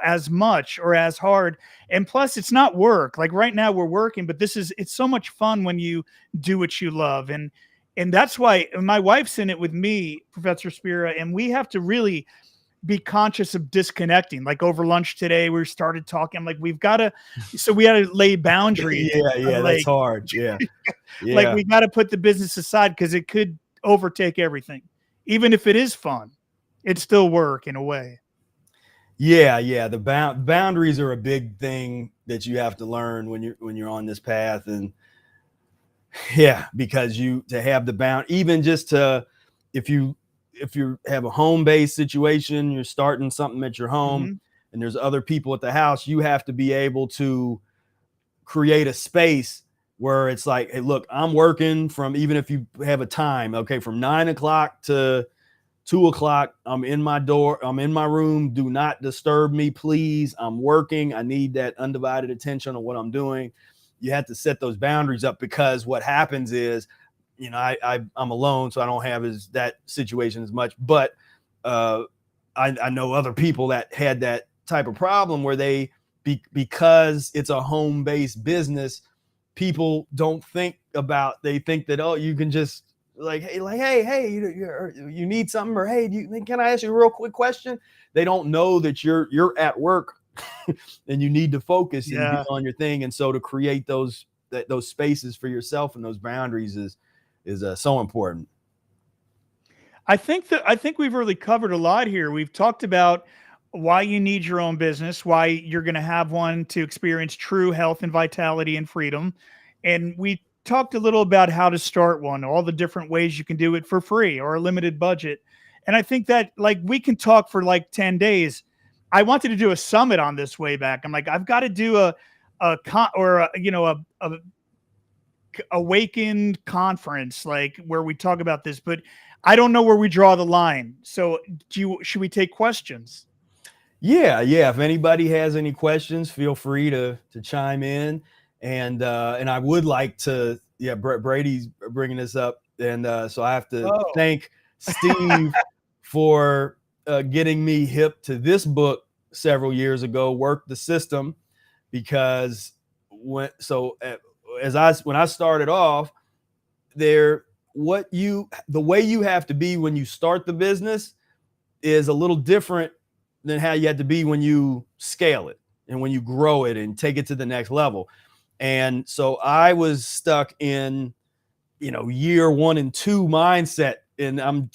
as much or as hard. And plus, it's not work. Like right now we're working, but it's so much fun when you do what you love. And that's why my wife's in it with me, Professor Spira, and we have to really be conscious of disconnecting. Like over lunch today, we started talking. I'm like, we had to lay boundaries. Yeah, that's hard. Yeah. Like we got to put the business aside because it could overtake everything. Even if it is fun, it's still work in a way. Yeah. The boundaries are a big thing that you have to learn when you're on this path. And yeah, because to have the bound, even just to, if you have a home-based situation, you're starting something at your home and there's other people at the house, you have to be able to create a space where it's like, hey, look, I'm working from, even if you have a time, okay, from 9 o'clock to 2 o'clock, I'm in my room. Do not disturb me, please. I'm working. I need that undivided attention on what I'm doing. You have to set those boundaries up, because what happens is, I'm alone, so I don't have that situation as much. But I know other people that had that type of problem where because it's a home-based business, people don't think they think that, oh, you can just hey, you need something, or hey, can I ask you a real quick question? They don't know that you're at work and you need to focus and be on your thing. And so to create those spaces for yourself and those boundaries is so important. I think we've really covered a lot here. We've talked about why you need your own business, why you're going to have one to experience true health and vitality and freedom. And we talked a little about how to start one, all the different ways you can do it for free or a limited budget. And I think that we can talk for 10 days. I wanted to do a summit on this way back. I'm like, I've got to do a awakened conference, where we talk about this, but I don't know where we draw the line. So should we take questions? Yeah. If anybody has any questions, feel free to chime in. And I would like to, Brady's bringing this up. And so I have to thank Steve for getting me hip to this book several years ago, Work the System, because when I started off there, the way you have to be when you start the business is a little different than how you have to be when you scale it and when you grow it and take it to the next level. And so I was stuck in, year 1 and 2 mindset and I'm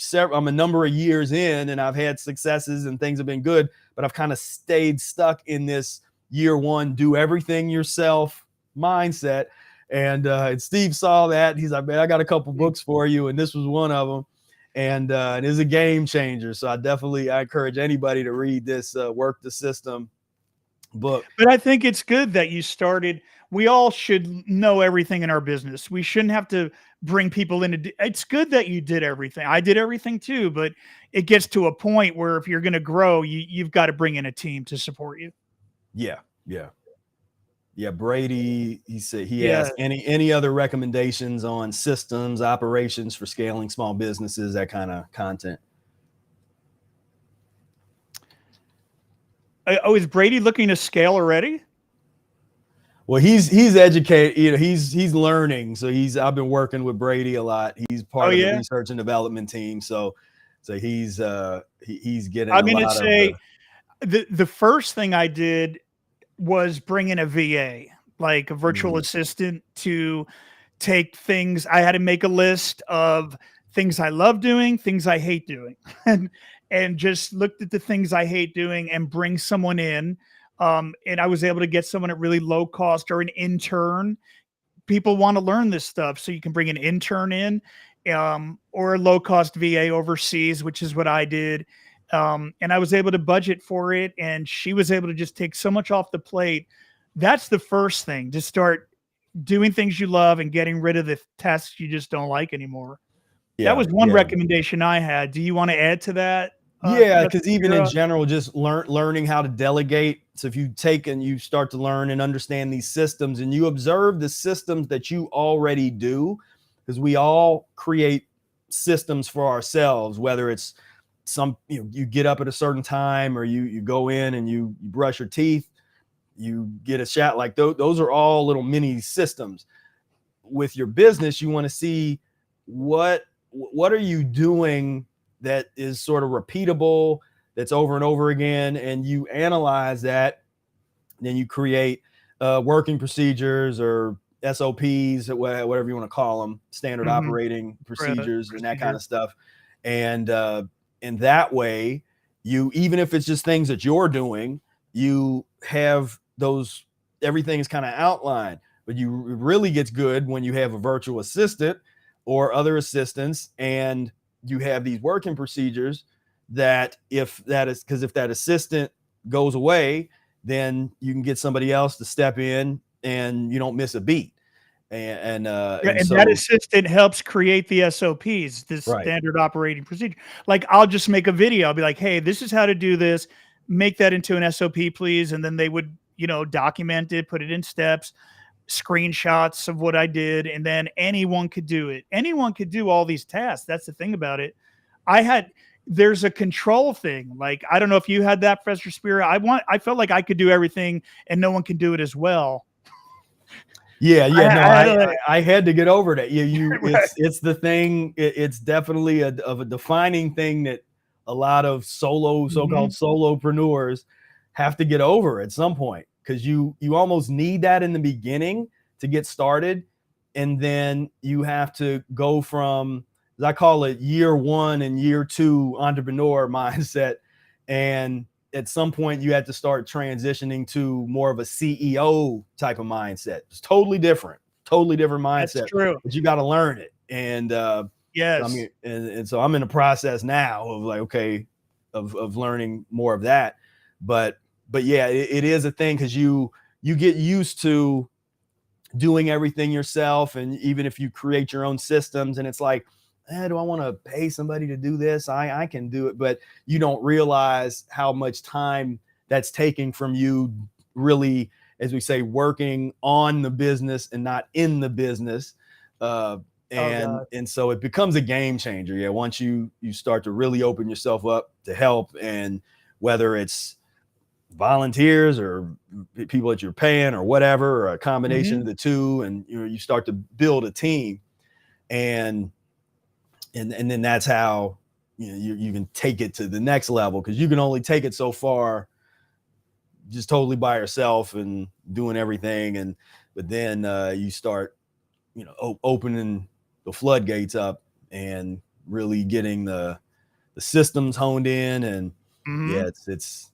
a number of years in, and I've had successes and things have been good, but I've kind of stayed stuck in this year one, do everything yourself mindset. And Steve saw that. He's like, man, I got a couple books for you, and this was one of them. And it is a game changer. So I encourage anybody to read this Work the System book. But I think it's good that you started. We all should know everything in our business. We shouldn't have to bring people in. It's good that you did everything. I did everything too, but it gets to a point where if you're going to grow, you've got to bring in a team to support you. Yeah. Brady, he said he asked any other recommendations on systems, operations for scaling small businesses, that kind of content. Oh, is Brady looking to scale already? Well, he's educated, he's learning. So I've been working with Brady a lot. He's part of the research and development team. So he's getting I'm going to say the first thing I did was bring in a VA, like a virtual assistant, to take things. I had to make a list of things I love doing, things I hate doing, and just looked at the things I hate doing and bring someone in. And I was able to get someone at really low cost, or an intern. People want to learn this stuff, so you can bring an intern in, or a low cost VA overseas, which is what I did. And I was able to budget for it, and she was able to just take so much off the plate. That's the first thing, to start doing things you love and getting rid of the tasks you just don't like anymore. That was one recommendation I had. Do you want to add to that? Because even in general, just learning how to delegate. So if you take and you start to learn and understand these systems, and you observe the systems that you already do, because we all create systems for ourselves, whether it's you get up at a certain time, or you go in and you brush your teeth, you get a shot, like those are all little mini systems. With your business, you want to see what are you doing that is sort of repeatable, that's over and over again, and you analyze that. Then you create working procedures, or SOPs, whatever you want to call them, standard operating procedures, and that kind of stuff. And that way, even if it's just things that you're doing, you have those, everything is kind of outlined. But it really gets good when you have a virtual assistant or other assistants, and you have these working procedures that if that assistant goes away, then you can get somebody else to step in, and you don't miss a beat. And so that assistant helps create the SOPs, this standard operating procedure. Like, I'll just make a video. I'll be like, hey, this is how to do this. Make that into an SOP, please. And then they would, document it, put it in steps, screenshots of what I did. And then anyone could do it. Anyone could do all these tasks. That's the thing about it. There's a control thing. Like, I don't know if you had that, Professor Spear. I felt like I could do everything and no one can do it as well. I had to get over that. It's the thing. It's definitely a defining thing that a lot of so-called solopreneurs have to get over at some point, because you almost need that in the beginning to get started, and then you have to go from, as I call it, year one and year two entrepreneur mindset, and at some point you have to start transitioning to more of a CEO type of mindset. It's totally different mindset. That's true. But you got to learn it. And yes, and so I'm in the process now of like, okay, of learning more of that. But yeah, it is a thing, because you get used to doing everything yourself. And even if you create your own systems, and it's like, do I want to pay somebody to do this? I can do it. But you don't realize how much time that's taking from you, really, as we say, working on the business and not in the business. And so it becomes a game changer. Yeah. Once you start to really open yourself up to help, and whether it's volunteers or people that you're paying or whatever, or a combination of the two, and you start to build a team, and then that's how you can take it to the next level, because you can only take it so far just totally by yourself and doing everything. But then you start opening the floodgates up, and really getting the systems honed in, and yeah, it's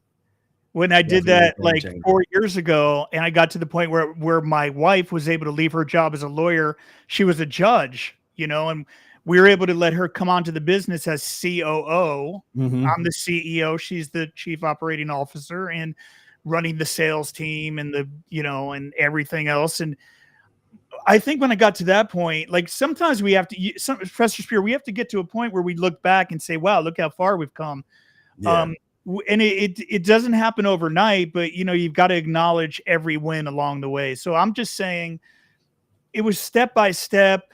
when I did definitely a that game like changer. 4 years ago, and I got to the point where my wife was able to leave her job as a lawyer. She was a judge, and we were able to let her come onto the business as COO. Mhm. I'm the CEO. She's the chief operating officer and running the sales team and and everything else. And I think when I got to that point, like sometimes we have to, Professor Spear, we have to get to a point where we look back and say, wow, look how far we've come. Yeah. And it doesn't happen overnight, but you've got to acknowledge every win along the way. So I'm just saying it was step by step,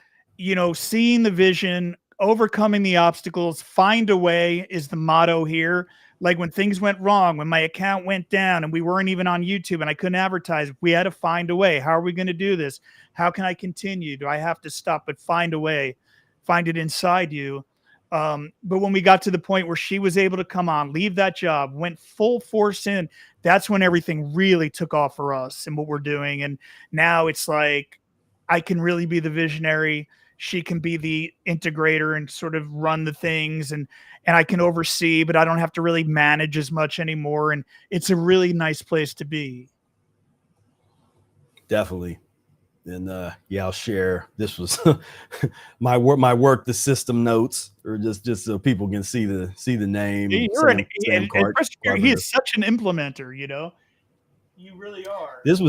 seeing the vision, overcoming the obstacles, find a way is the motto here. Like when things went wrong, when my account went down and we weren't even on YouTube and I couldn't advertise, we had to find a way. How are we going to do this? How can I continue? Do I have to stop? But find a way, find it inside you. But when we got to the point where she was able to come on, leave that job, went full force in, that's when everything really took off for us and what we're doing. And now it's like, I can really be the visionary. She can be the integrator and sort of run the things, and I can oversee, but I don't have to really manage as much anymore. And it's a really nice place to be. Definitely. And yeah, I'll share. This was my work the system notes, or just so people can see the name. He is such an implementer, You really are. This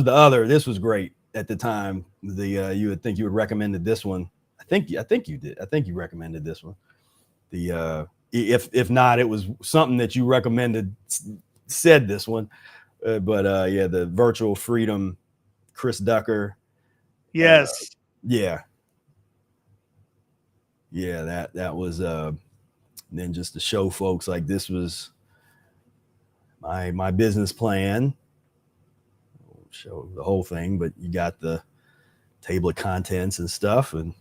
was great at the time. You would think you would recommended this one. I think you did. I think you recommended this one. If not, it was something that you recommended, said this one. But yeah, the Virtual Freedom, Chris Ducker. Yes. Yeah, that was then just to show folks, like, this was my business plan. Won't show the whole thing, but you got the table of contents and stuff, and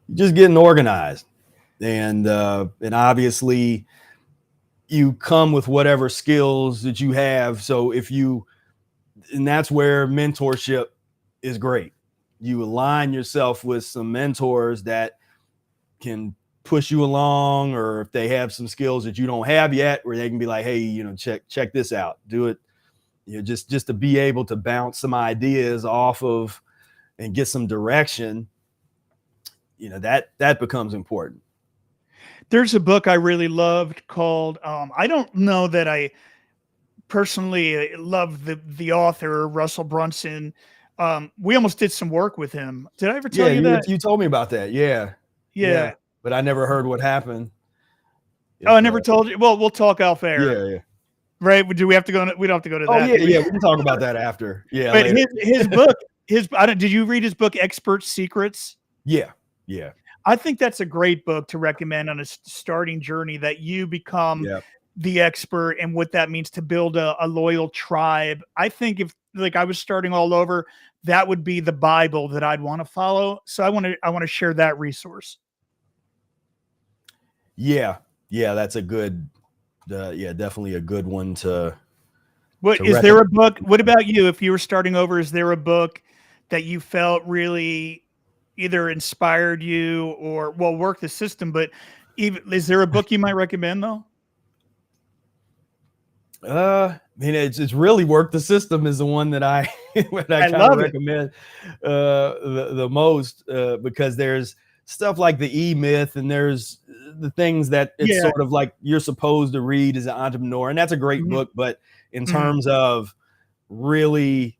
you're just getting organized. And obviously you come with whatever skills that you have. So and that's where mentorship is great. You align yourself with some mentors that can push you along, or if they have some skills that you don't have yet, where they can be like, hey, check this out, do it. Just to be able to bounce some ideas off of and get some direction, that becomes important. There's a book I really loved called, I don't know that I personally love the author, Russell Brunson. We almost did some work with him. Did I ever tell you that? You told me about that. Yeah. But I never heard what happened. I never told you. Well, we'll talk off air. Yeah. Right? Do we have to go? We don't have to go to that. Yeah. We can talk about that after. Yeah. But his book, did you read his book, Expert Secrets? Yeah. I think that's a great book to recommend on a starting journey, that you become the expert and what that means to build a loyal tribe. I think if I was starting all over, that would be the Bible that I'd want to follow. So I want to share that resource. Yeah. That's a good, definitely a good one to. There a book? What about you? If you were starting over, is there a book that you felt really either inspired you or work the system? But is there a book you might recommend though? It's really Work the System is the one that I kind of recommend the most, because there's stuff like the E-Myth, and there's the things that it's sort of like you're supposed to read as an entrepreneur, and that's a great book. But in terms of really,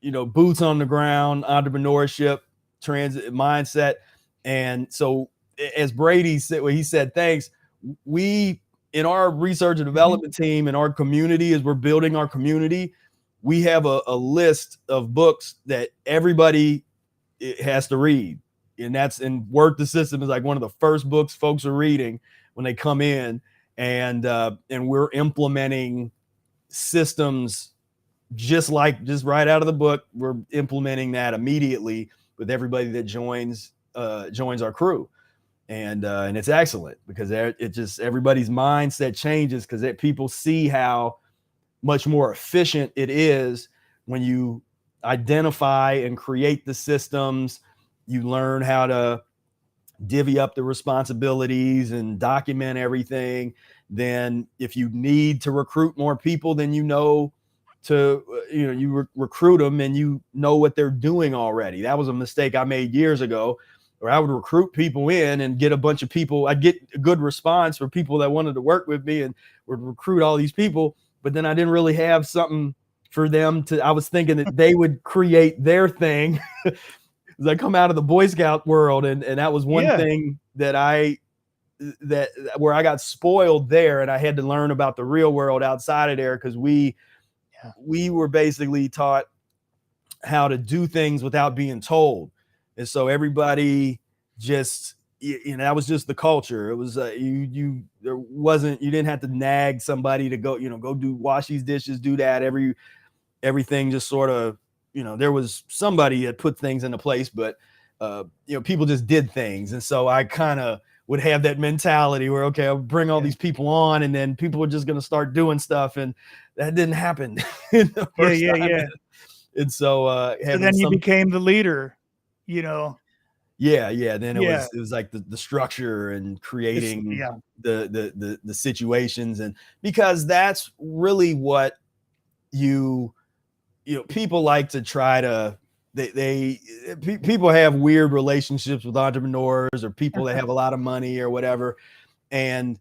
boots on the ground, entrepreneurship, transit mindset. And so, as Brady said, he said, thanks. We, in our research and development team, in our community, as we're building our community, we have a list of books that everybody has to read. And Work the System is like one of the first books folks are reading when they come in, and we're implementing systems just right out of the book. We're implementing that immediately with everybody that joins our crew. And it's excellent, because it just, everybody's mindset changes, because people see how much more efficient it is when you identify and create the systems. You learn how to divvy up the responsibilities and document everything. Then if you need to recruit more people, then you recruit them and you know what they're doing already. That was a mistake I made years ago, where I would recruit people in and get a bunch of people. I'd get a good response for people that wanted to work with me and would recruit all these people, but then I didn't really have something for them to. I was thinking that they would create their thing. I come out of the Boy Scout world, and that was one thing that where I got spoiled there, and I had to learn about the real world outside of there, because we were basically taught how to do things without being told. And so everybody just, that was just the culture. It was you didn't have to nag somebody to go wash these dishes, do that. Everything just sort of, there was somebody that put things into place, but people just did things. And so I kind of would have that mentality where, okay, I'll bring all these people on, and then people are just going to start doing stuff. And that didn't happen. In the first time. And so, then you became the leader, Then it was like the structure and creating the situations. And because that's really what people like to try to, people have weird relationships with entrepreneurs or people that have a lot of money or whatever. And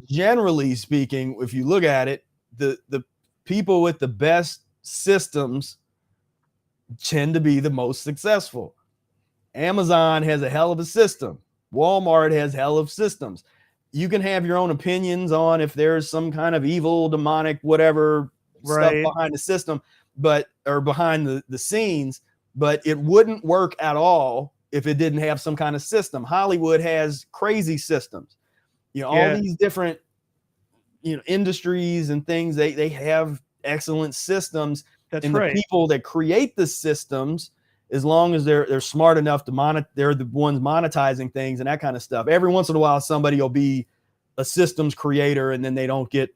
generally speaking, if you look at it, the people with the best systems tend to be the most successful. Amazon has a hell of a system. Walmart has hell of systems. You can have your own opinions on if there's some kind of evil, demonic, whatever stuff behind the system, or behind the scenes, but it wouldn't work at all if it didn't have some kind of system. Hollywood has crazy systems. All these different industries and things, they have excellent systems. That's and the people that create the systems, as long as they're smart enough to they're the ones monetizing things and that kind of stuff. Every once in a while, somebody will be a systems creator, and then they don't get,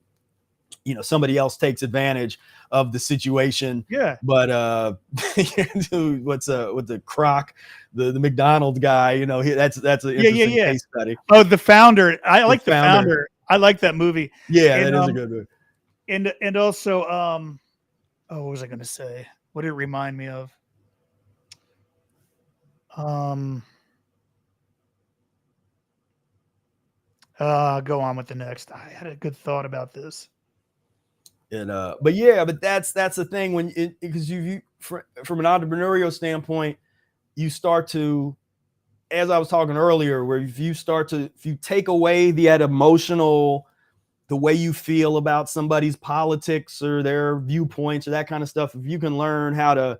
somebody else takes advantage of the situation. But what's with the Croc, the McDonald's guy, that's an interesting case study. Oh, the founder. I like the founder. I like that movie. Yeah, that is a good movie. And also, what was I going to say? What did it remind me of? Go on with the next. I had a good thought about this. And but that's the thing, because from an entrepreneurial standpoint, you start to, as I was talking earlier, where if you take away that emotional, the way you feel about somebody's politics or their viewpoints or that kind of stuff, if you can learn how to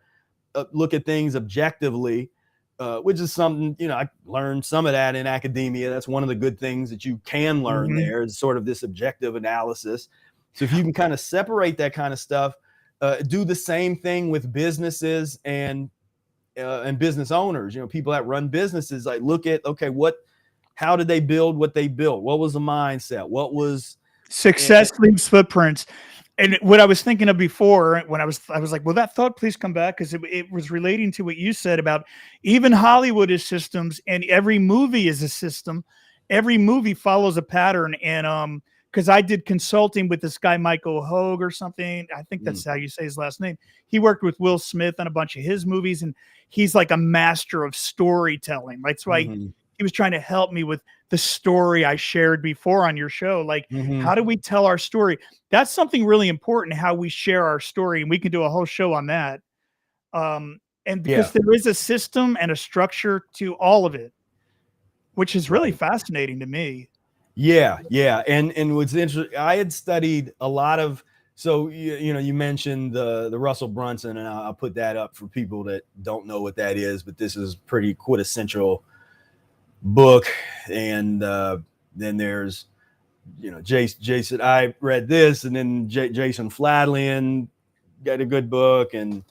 look at things objectively, which is something, I learned some of that in academia. That's one of the good things that you can learn there, is sort of this objective analysis. So if you can kind of separate that kind of stuff, do the same thing with businesses and business owners, people that run businesses, like look at, okay, how did they build what they built? What was the mindset? What was success leaves footprints? And what I was thinking of before, when I was like, well, that thought, please come back, because it was relating to what you said about even Hollywood is systems, and every movie is a system. Every movie follows a pattern. And because I did consulting with this guy, Michael Hogue or something. I think that's how you say his last name. He worked with Will Smith on a bunch of his movies, and he's like a master of storytelling. That's why he was trying to help me with the story I shared before on your show. Like, how do we tell our story? That's something really important, how we share our story. And we can do a whole show on that. And because there is a system and a structure to all of it, which is really fascinating to me. Yeah. And what's interesting, I had studied a lot of, so, you mentioned the Russell Brunson, and I'll put that up for people that don't know what that is, but this is pretty quintessential book. And then there's, Jason, I read this, and then Jason Fladlien got a good book, and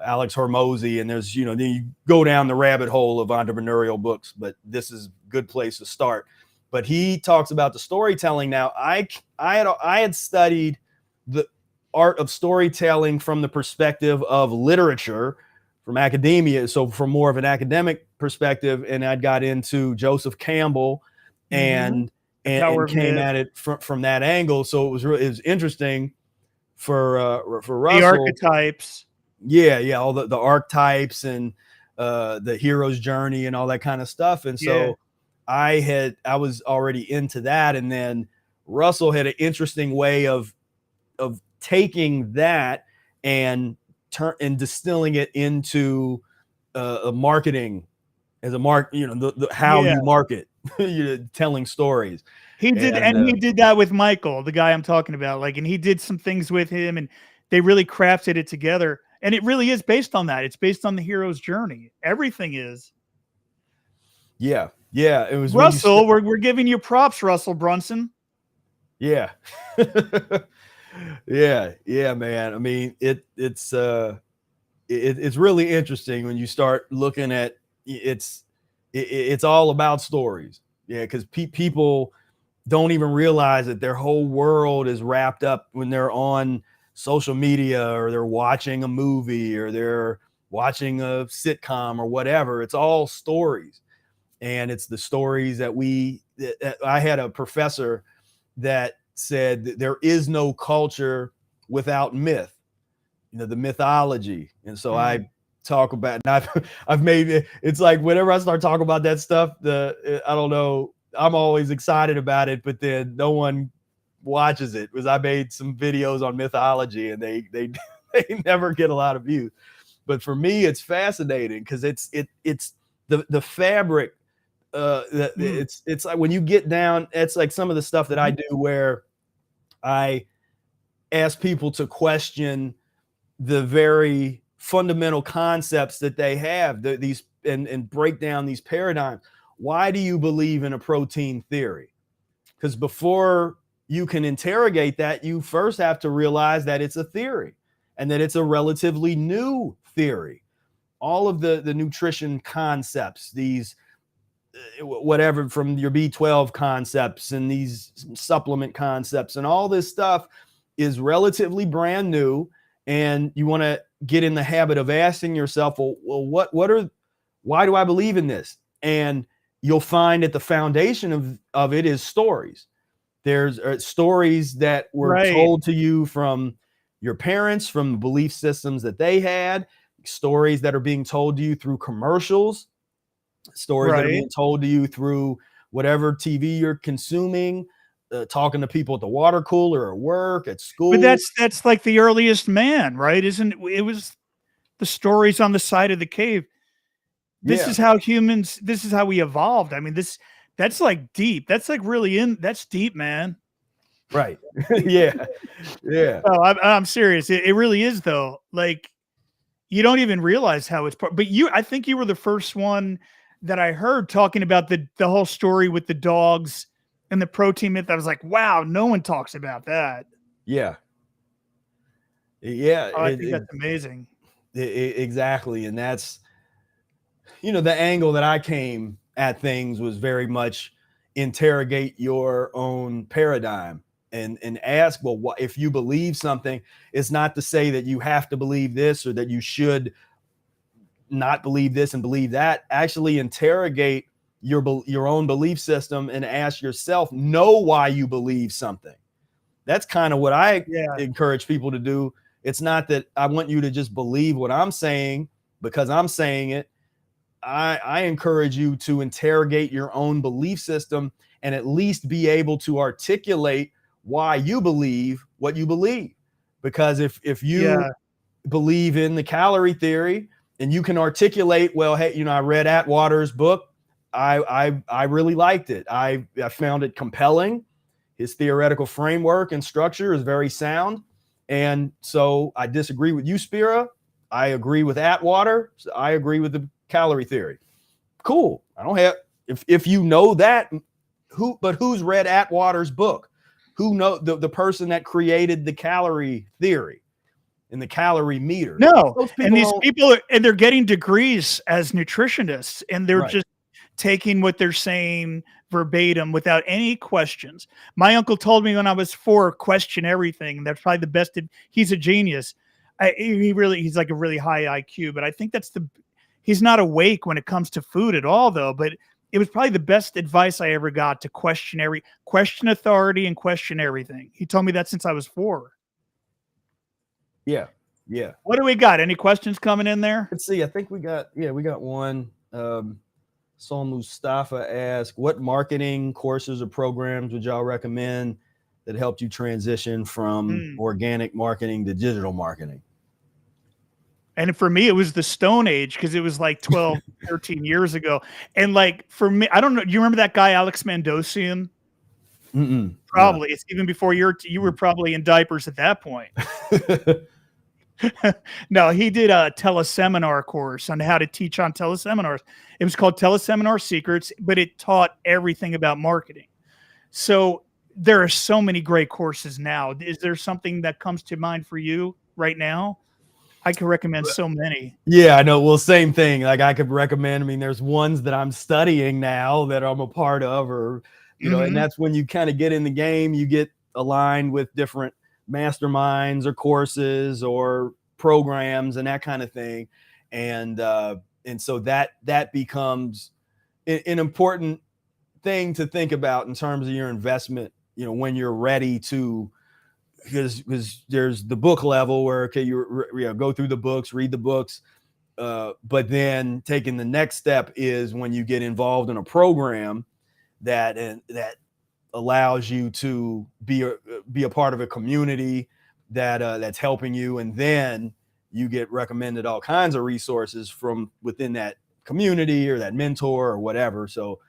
Alex Hormozy, and there's, then you go down the rabbit hole of entrepreneurial books, but this is a good place to start. But he talks about the storytelling. Now, I had studied the art of storytelling from the perspective of literature academia. So from more of an academic perspective, and I got into Joseph Campbell and came myth. at it from that angle. So it was interesting for Russell. The archetypes. Yeah, all the archetypes and the hero's journey and all that kind of stuff. And so I was already into that, and then Russell had an interesting way of taking that and distilling it into a marketing as a how you market, telling stories. He did, and he did that with Michael, the guy I'm talking about. Like, and he did some things with him, and they really crafted it together. And it really is based on that. It's based on the hero's journey. Everything is. Yeah. It was Russell. We're giving you props, Russell Brunson. Yeah. yeah, man. I mean, it's really interesting when you start looking at it's all about stories. Yeah, because people don't even realize that their whole world is wrapped up when they're on social media or they're watching a movie or they're watching a sitcom or whatever. It's all stories, and it's the stories that I had a professor that said that there is no culture without myth, the mythology. And so I talk about, and I've made it's like whenever I start talking about that stuff, I don't know, I'm always excited about it, but then no one watches it, because I made some videos on mythology and they never get a lot of views. But for me, it's fascinating because it's the fabric. It's like when you get down, it's like some of the stuff that I do where I ask people to question the very fundamental concepts that they have, these and break down these paradigms. Why do you believe in a protein theory? Because before you can interrogate that, you first have to realize that it's a theory and that it's a relatively new theory. All of the nutrition concepts, these whatever from your B12 concepts and these supplement concepts and all this stuff is relatively brand new. And you want to get in the habit of asking yourself, well, why do I believe in this? And you'll find that the foundation of it is stories. There's stories that were told to you from your parents, from the belief systems that they had, stories that are being told to you through commercials, stories that are being told to you through whatever TV you're consuming, talking to people at the water cooler, at work, at school. But that's like the earliest man, right? Isn't it? Was the stories on the side of the cave. This is how this is how we evolved. I mean, that's like deep. That's like really that's deep, man. Right. Yeah. Oh, I'm serious. It really is though. Like, you don't even realize how it's part, but I think you were the first one that I heard talking about the whole story with the dogs and the protein myth. I was like, wow, no one talks about that. Yeah. Oh, I think that's amazing. Exactly. And that's, the angle that I came at things was very much interrogate your own paradigm and ask, well, if you believe something, it's not to say that you have to believe this or that you should not believe this and believe that. Actually interrogate your own belief system and ask yourself, know why you believe something. That's kind of what I encourage people to do. It's not that I want you to just believe what I'm saying because I'm saying it. I encourage you to interrogate your own belief system and at least be able to articulate why you believe what you believe. Because if you believe in the calorie theory and you can articulate, well, hey, I read Atwater's book. I really liked it. I found it compelling. His theoretical framework and structure is very sound. And so I disagree with you, Spira. I agree with Atwater. So I agree with the calorie theory. Cool. I don't have, if you know that, who's read Atwater's book? Who know the person that created the calorie theory and the calorie meter? No. And these people they're getting degrees as nutritionists, and they're just taking what they're saying verbatim without any questions. My uncle told me when I was 4, question everything. That's probably the best. He's a genius. He's like a really high IQ, but I think he's not awake when it comes to food at all, though. But it was probably the best advice I ever got, to question authority and question everything. He told me that since I was 4. Yeah. What do we got? Any questions coming in there? Let's see. I think we got one. Saw Mustafa ask, what marketing courses or programs would y'all recommend that helped you transition from organic marketing to digital marketing? And for me, it was the Stone Age, because it was like 12, 13 years ago. And like, for me, I don't know. Do you remember that guy, Alex Mandosian? Probably. It's even before you were probably in diapers at that point. No, he did a teleseminar course on how to teach on teleseminars. It was called Teleseminar Secrets, but it taught everything about marketing. So there are so many great courses now. Is there something that comes to mind for you right now? I can recommend so many. Yeah, I know. Well, same thing. Like, I could recommend, I mean, there's ones that I'm studying now that I'm a part of, or, you know, and that's when you kind of get in the game, you get aligned with different masterminds or courses or programs and that kind of thing. And so that becomes an important thing to think about in terms of your investment, you know, when you're ready to, because there's the book level where, okay, you go through the books, read the books, but then taking the next step is when you get involved in a program that allows you to be a part of a community that's helping you, and then you get recommended all kinds of resources from within that community or that mentor or whatever. So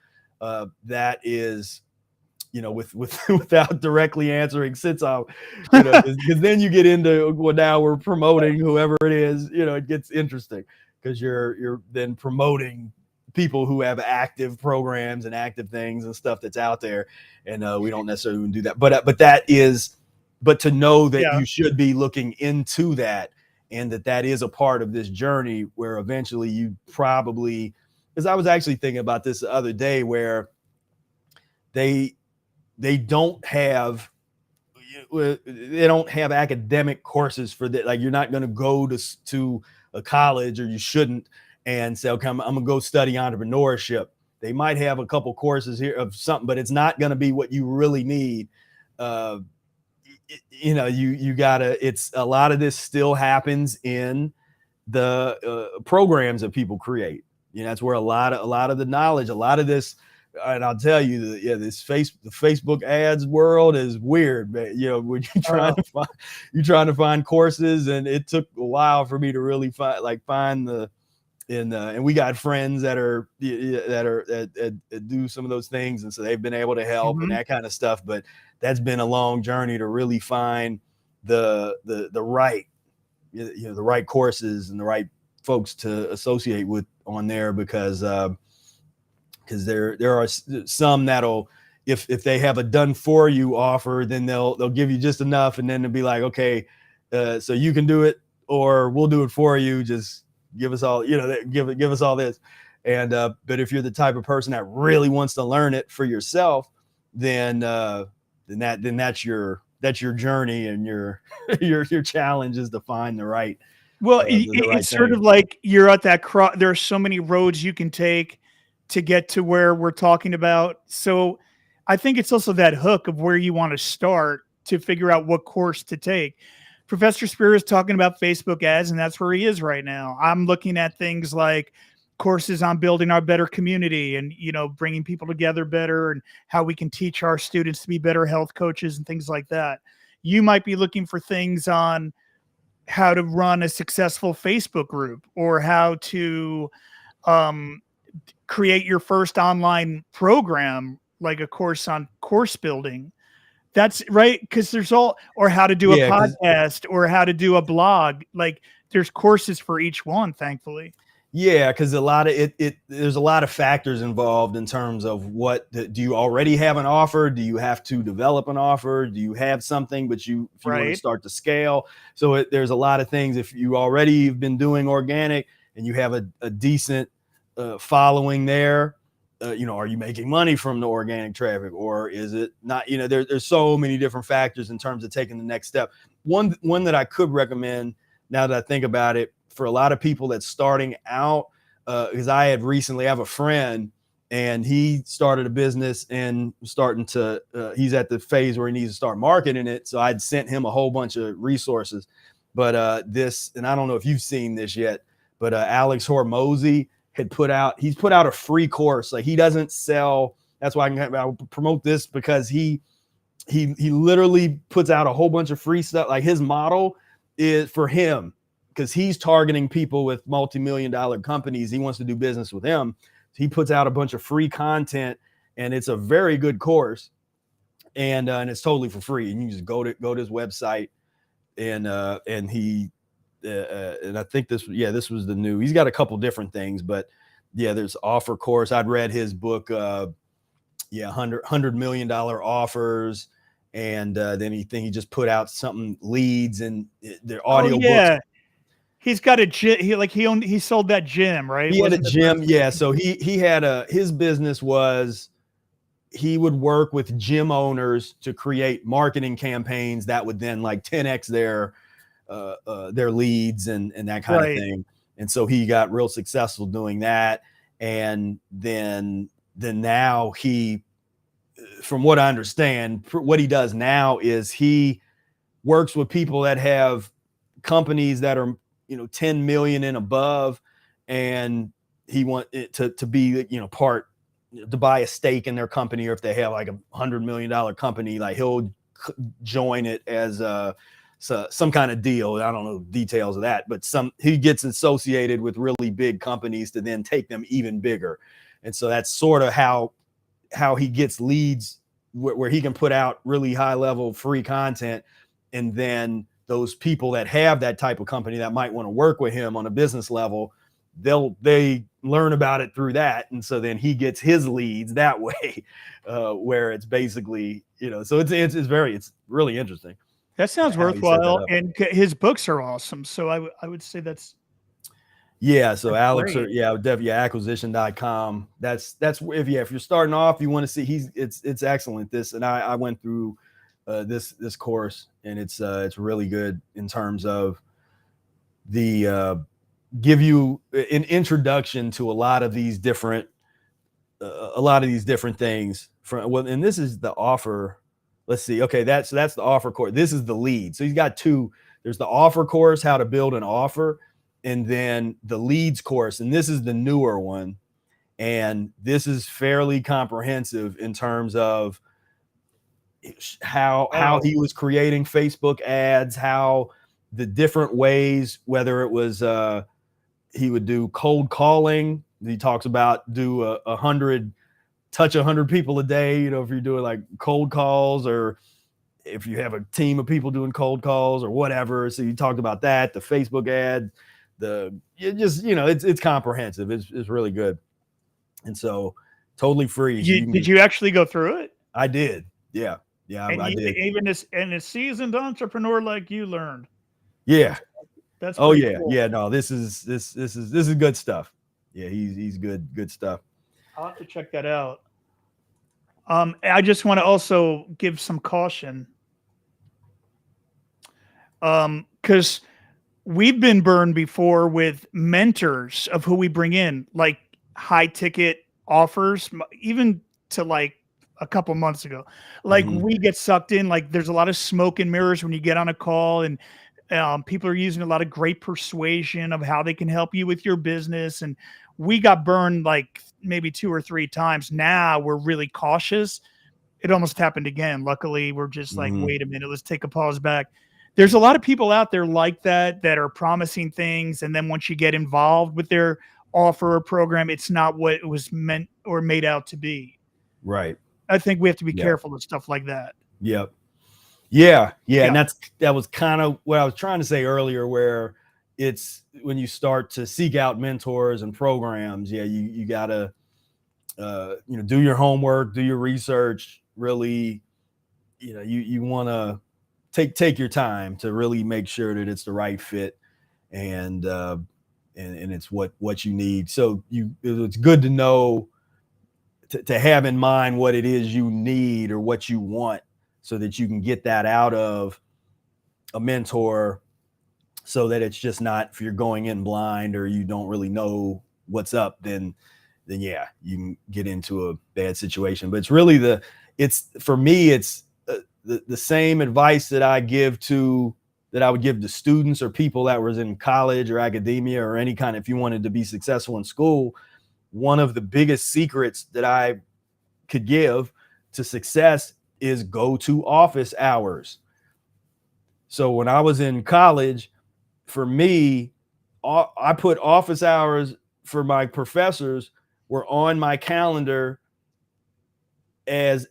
that is, you know, without directly answering, sits out, you know, because then you get into, well, now we're promoting whoever it is, you know, it gets interesting because you're then promoting people who have active programs and active things and stuff that's out there, and we don't necessarily do that, but to know that you should be looking into that, and that is a part of this journey where eventually you probably, because I was actually thinking about this the other day, where they don't have academic courses for that. Like, you're not going to go to a college, or you shouldn't, and say, okay, I'm going to go study entrepreneurship. They might have a couple courses here of something, but it's not going to be what you really need. You know, you gotta, it's a lot of this still happens in the programs that people create. You know, that's where a lot of the knowledge, a lot of this, and I'll tell you, the Facebook ads world is weird, man. You know, when you're trying to find courses, and it took a while for me to really find and we got friends that do some of those things, and so they've been able to help and that kind of stuff. But that's been a long journey to really find the right, you know, the right courses and the right folks to associate with on there, because there are some that'll, if they have a done for you offer, then they'll give you just enough, and then they'll be like, okay, so you can do it, or we'll do it for you. Just give us all, you know, give us all this. And but if you're the type of person that really wants to learn it for yourself, then that's your journey, and your challenge is to find the right. Well, it's sort of like you're at that cross. There are so many roads you can take to get to where we're talking about. So I think it's also that hook of where you want to start to figure out what course to take. Professor Spear is talking about Facebook ads, and that's where he is right now. I'm looking at things like courses on building our better community, and, you know, bringing people together better, and how we can teach our students to be better health coaches and things like that. You might be looking for things on how to run a successful Facebook group, or how to create your first online program, like a course on course building. That's right. Because there's or how to do a podcast, or how to do a blog. Like, there's courses for each one, thankfully. Yeah, because a lot of there's a lot of factors involved in terms of do you already have an offer? Do you have to develop an offer? Do you have something, but if you want to start to scale? So there's a lot of things. If you already have been doing organic and you have a decent following there, you know, are you making money from the organic traffic, or is it not? You know, there's so many different factors in terms of taking the next step. One that I could recommend now that I think about it, for a lot of people that's starting out, because I have a friend and he started a business and starting to, he's at the phase where he needs to start marketing it. So I'd sent him a whole bunch of resources, but and I don't know if you've seen this yet, but Alex Hormozy he's put out a free course. Like, he doesn't sell. That's why I'll promote this, because he literally puts out a whole bunch of free stuff. Like, his model is for him, because he's targeting people with multi-million-dollar companies. He wants to do business with them. He puts out a bunch of free content, and it's a very good course, and it's totally for free. And you just go to his website, and I think this was the new. He's got a couple different things, but yeah, there's offer course. I'd read his book, $100 million offers, and then he just put out something, leads, and their audio books. He's got a gym. He sold that gym, right? He had a gym. Yeah. So he had his business was, he would work with gym owners to create marketing campaigns that would then like 10x their leads and that kind of thing. And so he got real successful doing that. And then now from what I understand, what he does now is he works with people that have companies that are, 10 million and above, and he want it to be, part, to buy a stake in their company, or if they have like $100 million company, like he'll join it as some kind of deal. I don't know details of that, but he gets associated with really big companies to then take them even bigger. And so that's sort of how he gets leads, where he can put out really high level free content, and then those people that have that type of company that might want to work with him on a business level, they learn about it through that. And so then he gets his leads that way, where it's basically, so it's really interesting. That sounds worthwhile. And his books are awesome. So I would say that's. Yeah. So Alex, definitely acquisition.com. That's if you're starting off, you want to see, it's excellent. And I went through this course, and it's really good in terms of the give you an introduction to a lot of these different things and this is the offer. Let's see. Okay, that's the offer course. This is the lead. So he's got two. There's the offer course, how to build an offer, and then the leads course, and this is the newer one, and this is fairly comprehensive in terms of how he was creating Facebook ads, how the different ways, whether it was he would do cold calling. He talks about do 100 people a day, if you're doing like cold calls, or if you have a team of people doing cold calls or whatever. So you talked about that, the Facebook ad, it's comprehensive. It's really good. And so totally free. Did you actually go through it? I did. Yeah. Yeah, I did. Even a seasoned entrepreneur like you learned. Yeah. That's cool. Yeah. No, this is good stuff. Yeah, he's good stuff. I'll have to check that out. I just want to also give some caution. Because we've been burned before with mentors of who we bring in, like high ticket offers, even to like a couple months ago. Like we get sucked in, like there's a lot of smoke and mirrors when you get on a call, and people are using a lot of great persuasion of how they can help you with your business. And we got burned like maybe 2 or 3 times. Now we're really cautious. It almost happened again. Luckily, we're just like, wait a minute, let's take a pause back. There's a lot of people out there like that are promising things. And then once you get involved with their offer or program, it's not what it was meant or made out to be. Right. I think we have to be careful of stuff like that. Yep. Yeah. And that was kind of what I was trying to say earlier, where it's when you start to seek out mentors and programs, you gotta, do your homework, do your research, really, you want to take your time to really make sure that it's the right fit, and it's what you need. So it's good to know, to have in mind what it is you need or what you want, so that you can get that out of a mentor so that it's just not, if you're going in blind or you don't really know what's up, then yeah, you can get into a bad situation. But it's really for me, it's the same advice that I would give to students or people that was in college or academia or any kind, if you wanted to be successful in school. One of the biggest secrets that I could give to success is go to office hours. So when I was in college, for me, I put office hours for my professors were on my calendar as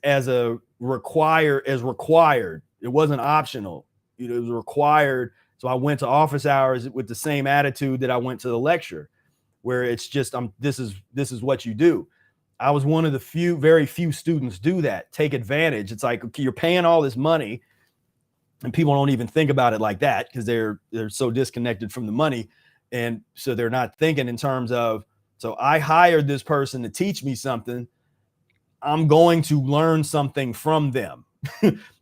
required. It wasn't optional. It was required. So I went to office hours with the same attitude that I went to the lecture, where it's just, this is what you do. I was one of the very few students do that, take advantage. It's like, okay, you're paying all this money, and people don't even think about it like that because they're so disconnected from the money. And so they're not thinking in terms of, so I hired this person to teach me something. I'm going to learn something from them.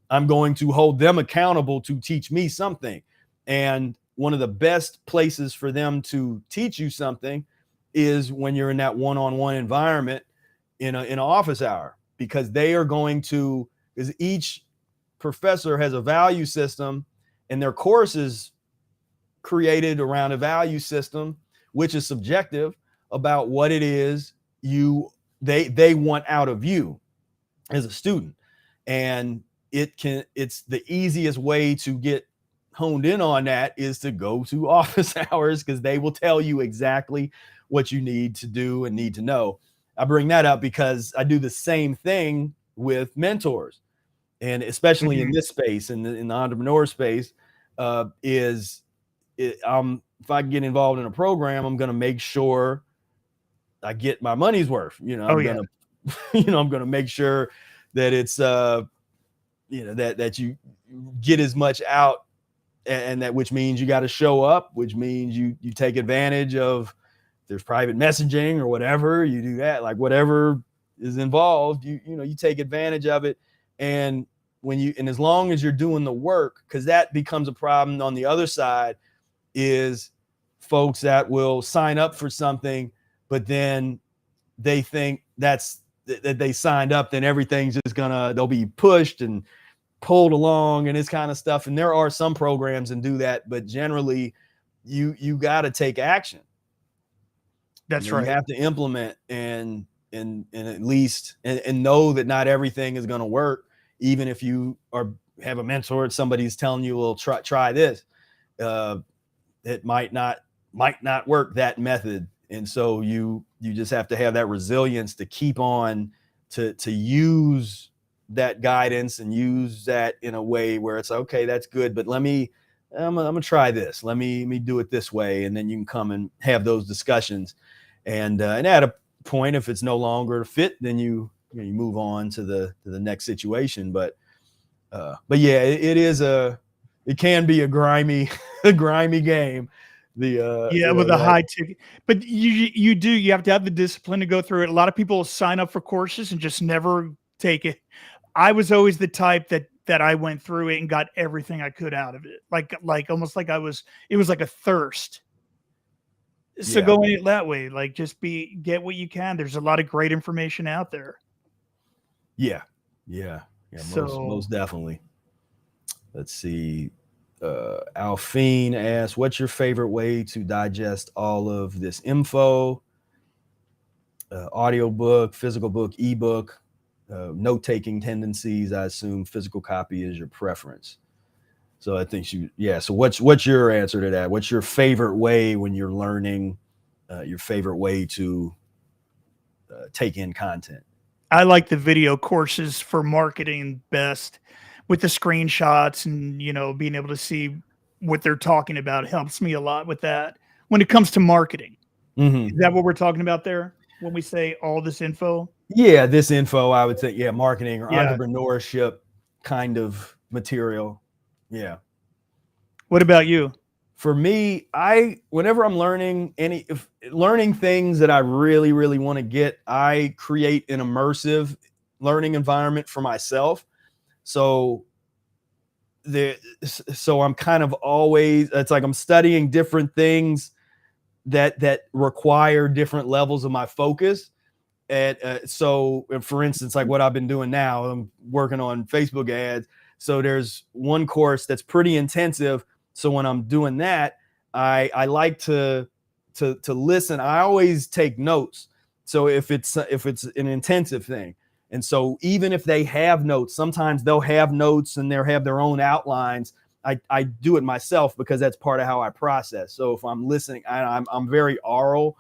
I'm going to hold them accountable to teach me something. And one of the best places for them to teach you something is when you're in that one-on-one environment in an office hour, because they are going to, because each professor has a value system, and their course is created around a value system, which is subjective about what it is they want out of you as a student. And it's the easiest way to get honed in on that is to go to office hours, because they will tell you exactly what you need to do and need to know. I bring that up because I do the same thing with mentors, and especially in this space, in the entrepreneur space, if I get involved in a program, I'm going to make sure I get my money's worth. I'm going to make sure that it's that you get as much out, and that, which means you got to show up, which means you take advantage of, there's private messaging or whatever, you do that, like whatever is involved, you take advantage of it. And as long as you're doing the work, because that becomes a problem on the other side, is folks that will sign up for something, but then they think that they signed up, then everything's just they'll be pushed and pulled along and this kind of stuff. And there are some programs that do that, but generally you got to take action. That's right. You have to implement and at least and know that not everything is going to work. Even if you have a mentor, somebody's telling you, well, try this, it might not work, that method. And so you just have to have that resilience to keep on to use that guidance and use that in a way where it's okay, that's good, but I'm gonna try this. Let me do it this way. And then you can come and have those discussions. And at a point, if it's no longer a fit, then you move on to the next situation. But yeah, it can be a grimy game. With a high ticket, but you have to have the discipline to go through it. A lot of people sign up for courses and just never take it. I was always the type that I went through it and got everything I could out of it. Like almost like it was like a thirst. So go in it that way, like just get what you can. There's a lot of great information out there. Yeah. Most definitely. Let's see. Alphine asks, what's your favorite way to digest all of this info? Audiobook, physical book, ebook, note-taking tendencies. I assume physical copy is your preference. So I think so what's your answer to that? What's your favorite way when you're learning, your favorite way to take in content? I like the video courses for marketing best, with the screenshots and, being able to see what they're talking about. It helps me a lot with that when it comes to marketing. Mm-hmm. Is that what we're talking about there when we say all this info? Yeah, this info, I would say, marketing or entrepreneurship kind of material. Yeah. What about you? For me, whenever I'm learning learning things that I really, really want to get, I create an immersive learning environment for myself. So so I'm kind of always, it's like I'm studying different things that require different levels of my focus. And so for instance, like what I've been doing now, I'm working on Facebook ads. So there's one course that's pretty intensive. So when I'm doing that, I like to listen. I always take notes. So if it's an intensive thing, and so even if they have notes, sometimes they'll have notes and they'll have their own outlines. I do it myself because that's part of how I process. So if I'm listening, I'm very oral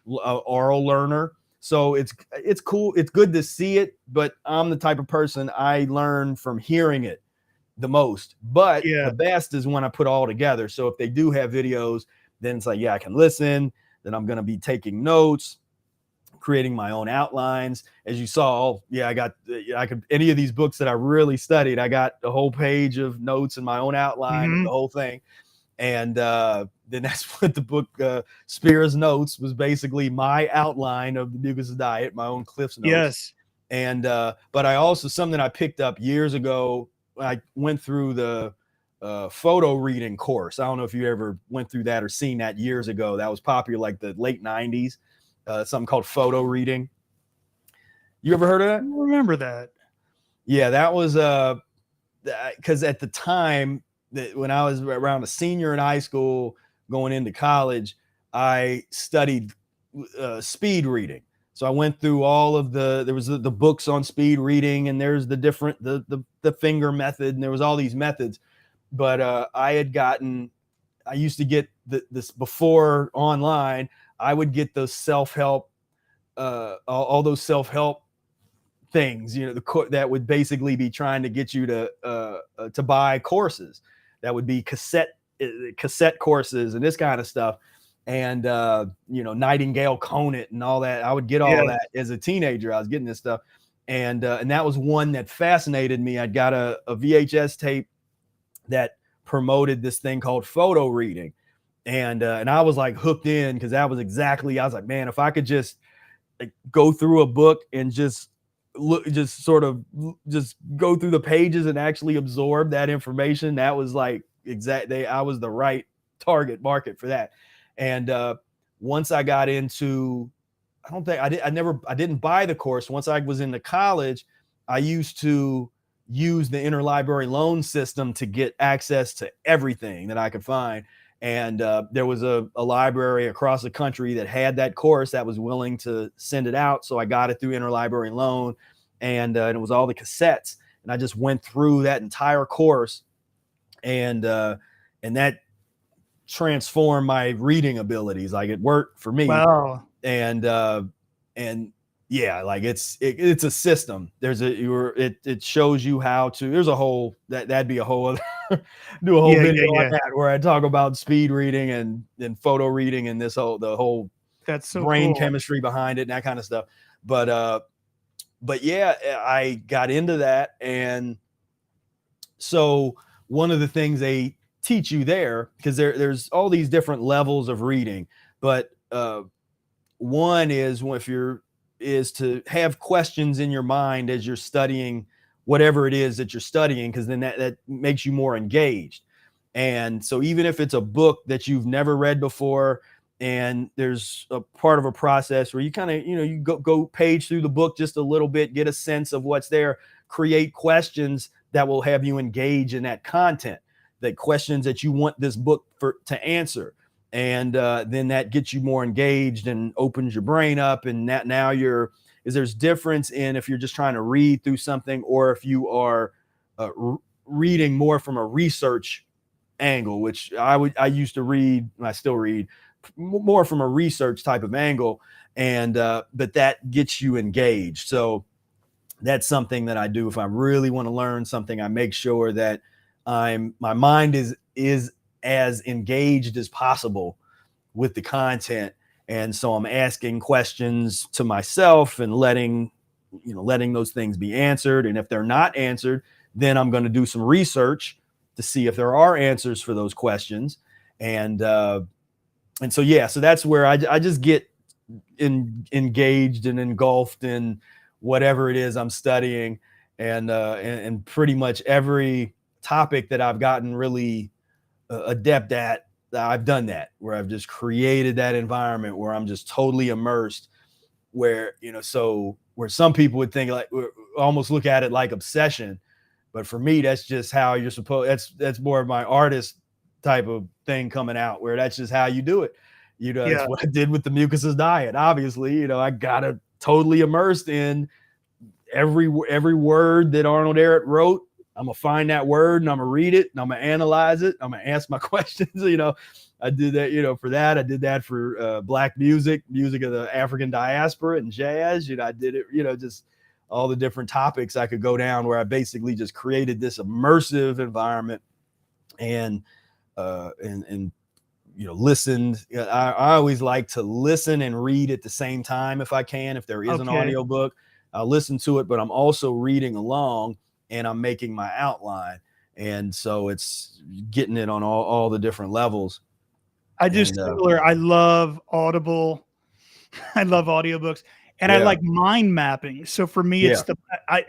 learner. So it's cool. It's good to see it, but I'm the type of person, I learn from hearing it the most. But the best is when I put all together. So if they do have videos, then it's like, yeah, I can listen. Then I'm going to be taking notes, creating my own outlines. As you saw, I could, any of these books that I really studied, I got a whole page of notes in my own outline of the whole thing. And then that's what the book Spear's Notes was, basically my outline of the Mucusless Diet, my own Cliff's Notes. Yes. And but I also, something I picked up years ago, I went through the photo reading course. I don't know if you ever went through that or seen that years ago. That was popular like the late 90s. Something called photo reading. You ever heard of that? I don't remember that. Yeah, that was because at the time, when I was around a senior in high school going into college, I studied speed reading. So I went through all of there was the books on speed reading, and there's the different, the finger method, and there was all these methods. But I used to get this before online. I would get those self-help, all those self-help things, that would basically be trying to get you to buy courses. That would be cassette courses and this kind of stuff. And, Nightingale Conant and all that. I would get all that as a teenager. I was getting this stuff. And that was one that fascinated me. I'd got a VHS tape that promoted this thing called photo reading. And I was like hooked in, because that was exactly, I was like, man, if I could just go through a book and just go through the pages and actually absorb that information, that was like I was the right target market for that. And once I got into, I didn't buy the course. Once I was into college, I used to use the interlibrary loan system to get access to everything that I could find. And there was a library across the country that had that course that was willing to send it out. So I got it through interlibrary loan, and it was all the cassettes. And I just went through that entire course, and that transformed my reading abilities. Like, it worked for me. Wow. And yeah, like it's a system. It shows you how to. There's a whole that'd be a whole other do a whole video on that, where I talk about speed reading and photo reading and the whole that's so brain cool. chemistry behind it and that kind of stuff. But yeah, I got into that. And so one of the things they teach you there, because there's all these different levels of reading, but one is to have questions in your mind as you're studying whatever it is that you're studying, because then that makes you more engaged. And so even if it's a book that you've never read before, and there's a part of a process where you kind of, you go page through the book just a little bit, get a sense of what's there, create questions that will have you engage in that content, the questions that you want this book to answer. And then that gets you more engaged and opens your brain up. And that now there's difference in if you're just trying to read through something, or if you are reading more from a research angle, which I used to read, and I still read more from a research type of angle. And but that gets you engaged. So that's something that I do. If I really want to learn something, I make sure that my mind is as engaged as possible with the content. And so I'm asking questions to myself and letting those things be answered. And if they're not answered, then I'm going to do some research to see if there are answers for those questions. And so, yeah, so that's where I just get engaged and engulfed in whatever it is I'm studying. And pretty much every topic that I've gotten really adept at, I've done that, where I've just created that environment where I'm just totally immersed, where, so where some people would think like, almost look at it like obsession. But for me, that's just how you're supposed, that's more of my artist type of thing coming out, where that's just how you do it. It's what I did with the Mucusless diet. Obviously, I got it totally immersed in every word that Arnold Ehret wrote. I'm gonna find that word and I'm gonna read it and I'm gonna analyze it. I'm gonna ask my questions. I did that, for that. I did that for Black music of the African diaspora and jazz. I did it, just all the different topics I could go down, where I basically just created this immersive environment and listened. I always like to listen and read at the same time if I can. If there is an audiobook, I'll listen to it, but I'm also reading along and I'm making my outline. And so it's getting it on all the different levels. I love Audible. I love audiobooks, and I like mind mapping. So for me, it's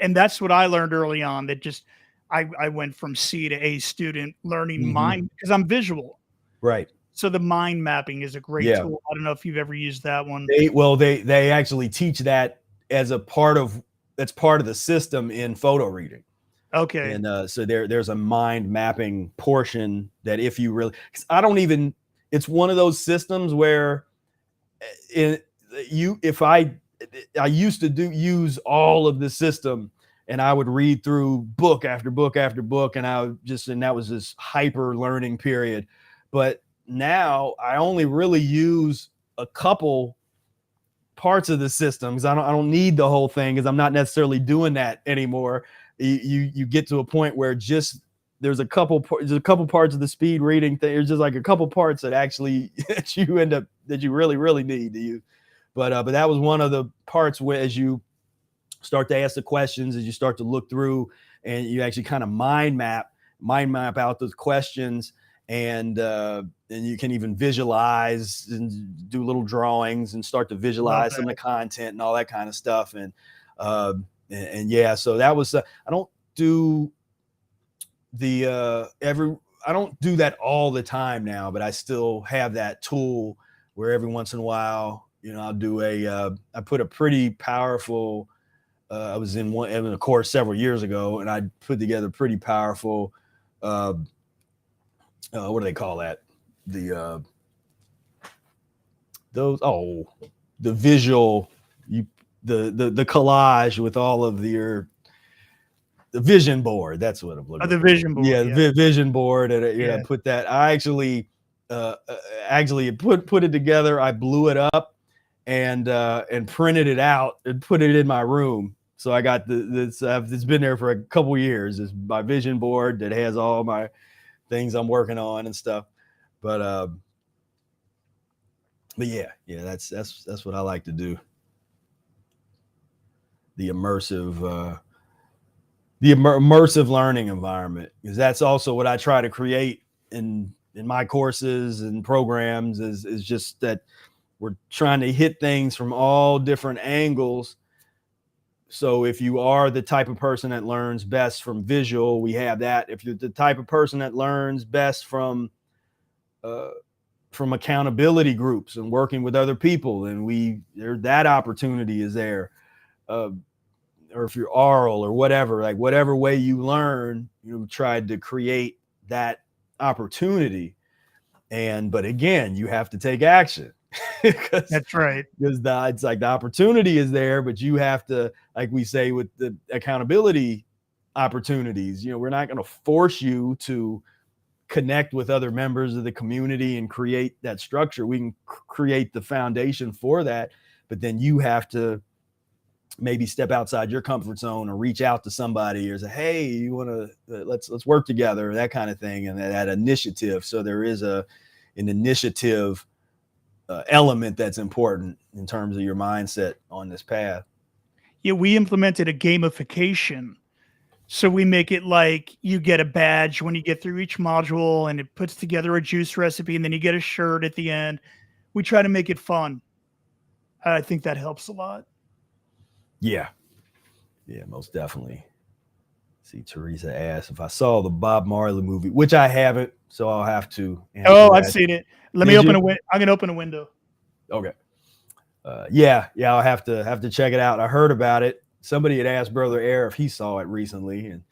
and that's what I learned early on, that just, I went from C to A student learning mind, because I'm visual. Right. So the mind mapping is a great tool. I don't know if you've ever used that one. They actually teach that as that's part of the system in photo reading. Okay. And so there's a mind mapping portion that if you really, because it's one of those systems where I used to use all of the system, and I would read through book after book after book, and that was this hyper learning period. But now I only really use a couple parts of the system, because I don't need the whole thing, because I'm not necessarily doing that anymore. You get to a point where just there's a couple parts of the speed reading thing. There's just like a couple parts that actually that you really need to use. But that was one of the parts where, as you start to ask the questions, as you start to look through, and you actually kind of mind map out those questions, and you can even visualize and do little drawings and start to visualize some of the content and all that kind of stuff. And so that was I don't do I don't do that all the time now, but I still have that tool where every once in a while, I'll do I put a pretty powerful, I was in a course several years ago, and I put together pretty powerful, what do they call that? The visual, the collage with all of the vision board. That's what I'm looking for. The vision board. The vision board. And put that. I actually put it together. I blew it up and printed it out and put it in my room. So I got it's been there for a couple years. It's my vision board that has all my things I'm working on and stuff. But that's what I like to do. The immersive learning environment, because that's also what I try to create in my courses and programs, is just that we're trying to hit things from all different angles. So if you are the type of person that learns best from visual, we have that. If you're the type of person that learns best from accountability groups and working with other people, then that opportunity is there. Or if you're oral or whatever, like whatever way you learn, tried to create that opportunity. But again, you have to take action. That's right. Because it's like the opportunity is there, but you have to, like we say with the accountability opportunities, we're not going to force you to connect with other members of the community and create that structure. We can create the foundation for that, but then you have to maybe step outside your comfort zone or reach out to somebody or say, hey, you want to, let's work together, that kind of thing. And that initiative. So there is an initiative element that's important in terms of your mindset on this path. Yeah, we implemented a gamification. So we make it like you get a badge when you get through each module, and it puts together a juice recipe, and then you get a shirt at the end. We try to make it fun. I think that helps a lot. Yeah, most definitely. See, Teresa asked if I saw the Bob Marley movie, which I haven't, so I'll have to. I've seen it. Let me Did open you? a window. I'm gonna open a window. Okay. Yeah, I'll have to check it out. I heard about it. Somebody had asked Brother Air if he saw it recently, and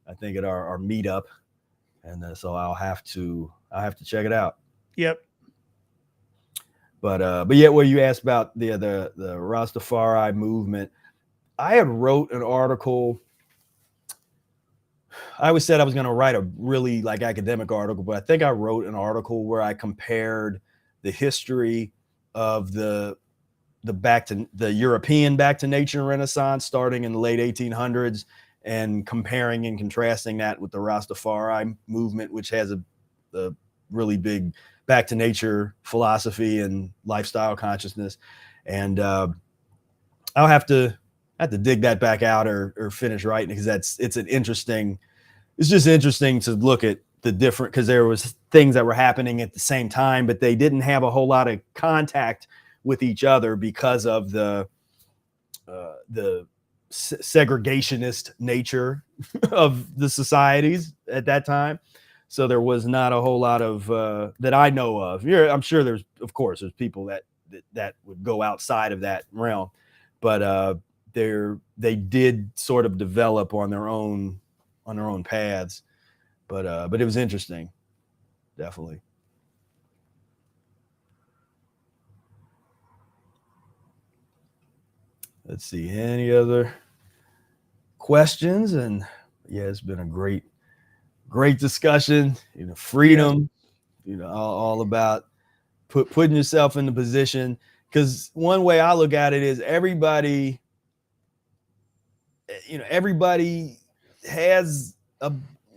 I think at our meetup, and so I'll have to check it out. Yep. But yeah, well, you asked about the Rastafari movement. I had wrote an article. I always said I was going to write a really like academic article, but I think I wrote an article where I compared the history of the European back to nature Renaissance starting in the late 1800s and comparing and contrasting that with the Rastafari movement, which has a really big back to nature philosophy and lifestyle consciousness. And I'll have to dig that back out or finish writing, because it's just interesting to look at the different, because there was things that were happening at the same time, but they didn't have a whole lot of contact with each other because of the segregationist nature of the societies at that time. So there was not a whole lot of that I know of. I'm sure there's people that would go outside of that realm, but they did sort of develop on their own paths. But it was interesting, definitely. Let's see, any other questions? And yeah, it's been a great discussion. Freedom. All about putting yourself in the position. Because one way I look at it is everybody has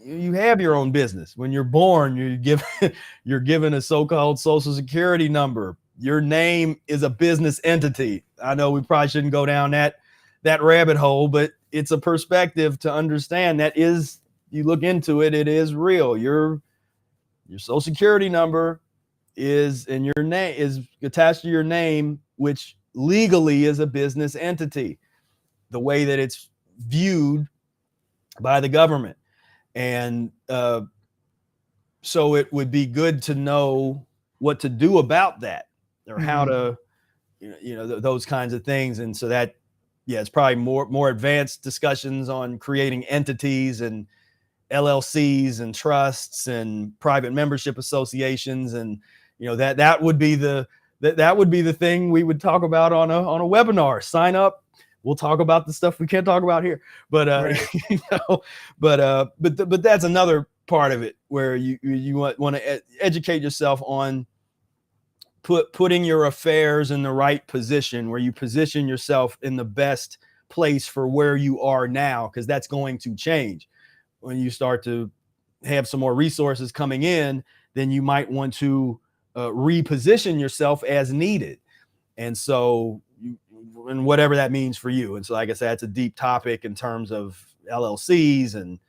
you have your own business. When you're born, you're given a so-called social security number. Your name is a business entity. I know we probably shouldn't go down that rabbit hole, but it's a perspective to understand that is, you look into it, it is real. Your social security number is, and your name is attached to your name, which legally is a business entity, the way that it's viewed by the government. And so it would be good to know what to do about that, or how to, those kinds of things. And so that, it's probably more advanced discussions on creating entities and LLCs and trusts and private membership associations. And, that would be the thing we would talk about on a webinar. Sign up. We'll talk about the stuff we can't talk about here, but right. But that's another part of it where you want to educate yourself on putting your affairs in the right position, where you position yourself in the best place for where you are now, because that's going to change. When you start to have some more resources coming in, then you might want to reposition yourself as needed. And so, and whatever that means for you. And so, like I said, it's a deep topic in terms of LLCs and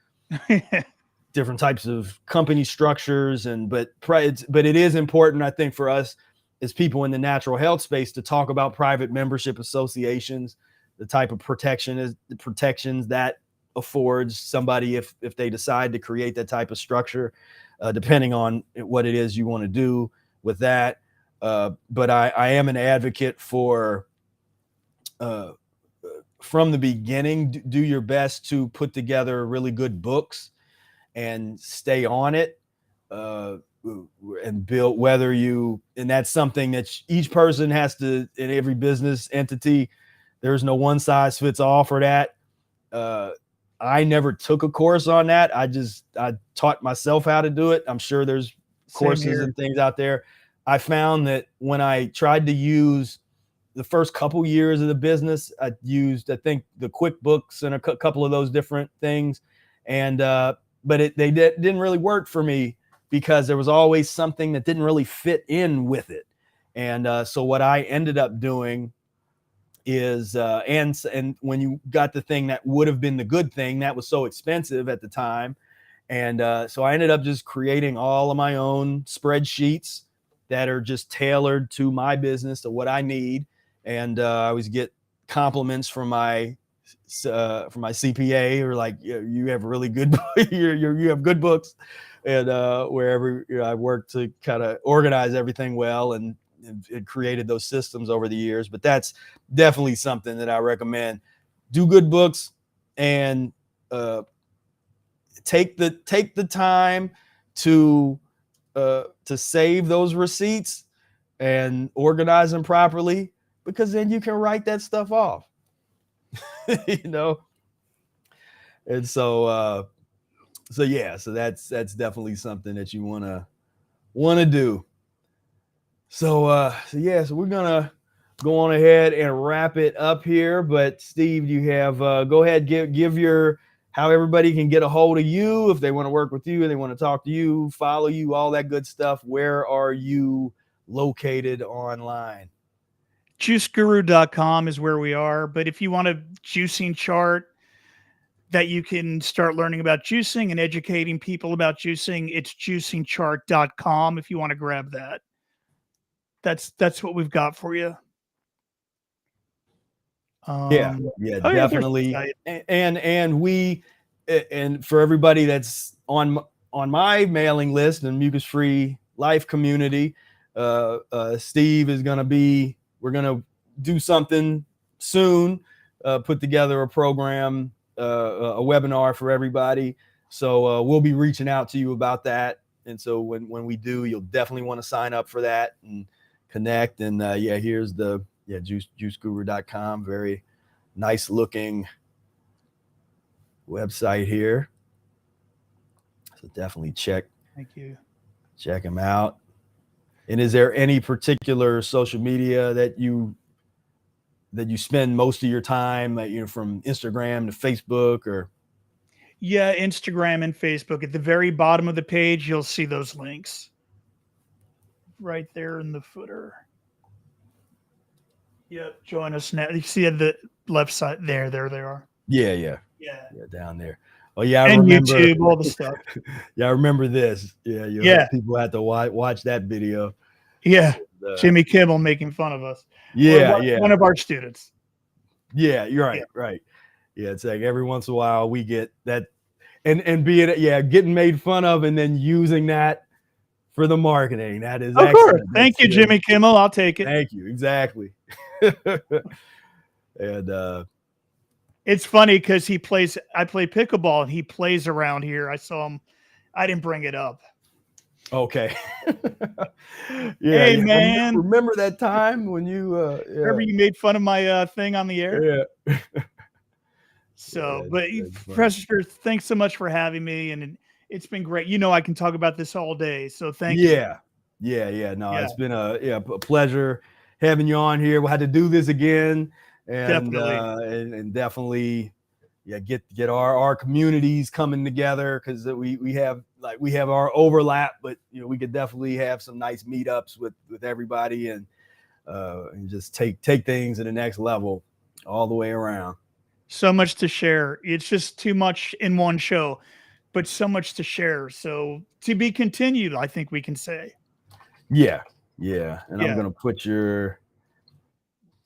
different types of company structures. But it is important, I think, for us as people in the natural health space to talk about private membership associations, the type of protections that affords somebody if they decide to create that type of structure, depending on what it is you want to do with that. But I am an advocate for, from the beginning, do your best to put together really good books and stay on it, and build, and that's something that each person has to, in every business entity, there's no one size fits all for that. I never took a course on that. I taught myself how to do it. I'm sure there's courses and things out there. I found that when I tried to use the first couple years of the business, I used, I think, the QuickBooks and a couple of those different things. And, but they didn't really work for me, because there was always something that didn't really fit in with it. And so what I ended up doing is, and when you got the thing that would have been the good thing, that was so expensive at the time. And so I ended up just creating all of my own spreadsheets that are just tailored to my business, to what I need. And I always get compliments from my for my CPA, or like, you have really good, you have good books, and wherever I worked to kind of organize everything well, and it created those systems over the years. But that's definitely something that I recommend. Do good books, and take the time to save those receipts and organize them properly, because then you can write that stuff off. And so that's definitely something that you want to do. So we're gonna go on ahead and wrap it up here. But Steve, you have go ahead, give your how everybody can get a hold of you if they want to work with you, they want to talk to you, follow you, all that good stuff. Where are you located online? Juiceguru.com is where we are. But if you want a juicing chart that you can start learning about juicing and educating people about juicing, it's juicingchart.com if you want to grab that. That's what we've got for you. Definitely. And for everybody that's on my mailing list and Mucus-free Life Community, Steve is we're gonna do something soon, put together a program, a webinar for everybody. So we'll be reaching out to you about that. And so when we do, you'll definitely want to sign up for that and connect. And here's the juiceguru.com. Very nice looking website here. So definitely check him out. And is there any particular social media that you spend most of your time, from Instagram to Facebook, or? Yeah, Instagram and Facebook. At the very bottom of the page, you'll see those links right there in the footer. Yep, join us now. You see at the left side there they are. Yeah, down there. Oh yeah, I remember YouTube, all the stuff. Yeah, I remember this. Yeah. People had to watch that video. Yeah, Jimmy Kimmel making fun of us. One of our students. Yeah, you're right. Yeah. Right. Yeah, it's like every once in a while we get that, and being getting made fun of, and then using that for the marketing. That is of course. Thank you, Jimmy Kimmel. I'll take it. Thank you. Exactly. And it's funny because I play pickleball and he plays around here. I saw him. I didn't bring it up. Okay. Hey man, remember that time when you remember you made fun of my thing on the air? Yeah. So, but Professor, thanks so much for having me, and it's been great. I can talk about this all day. So thank you. No, it's been a pleasure having you on here. We'll have to do this again, and definitely get our communities coming together, because we have our overlap, but we could definitely have some nice meetups with everybody, and just take things to the next level all the way around. So much to share. It's just too much in one show, but so much to share. So to be continued, I think we can say. Yeah. And I'm gonna put your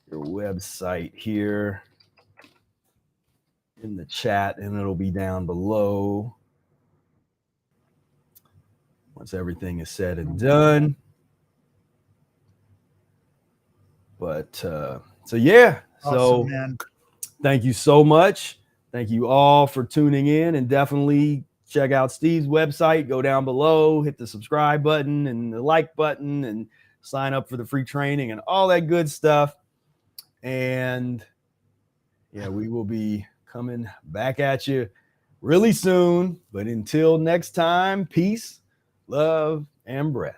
website here in the chat, and it'll be down below once everything is said and done. But Awesome, man. Thank you so much. Thank you all for tuning in, and definitely check out Steve's website. Go down below, hit the subscribe button and the like button, and sign up for the free training and all that good stuff. And we will be coming back at you really soon. But until next time, peace, love, and breath.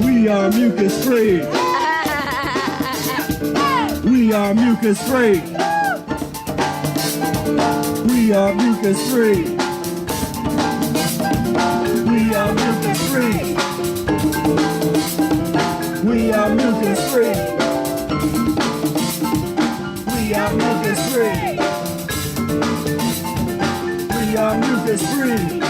We are mucus-free. We are mucus-free. We are mucus-free. We are mucus-free. We are mucus-free. We are mucus-free. We are mucus-free.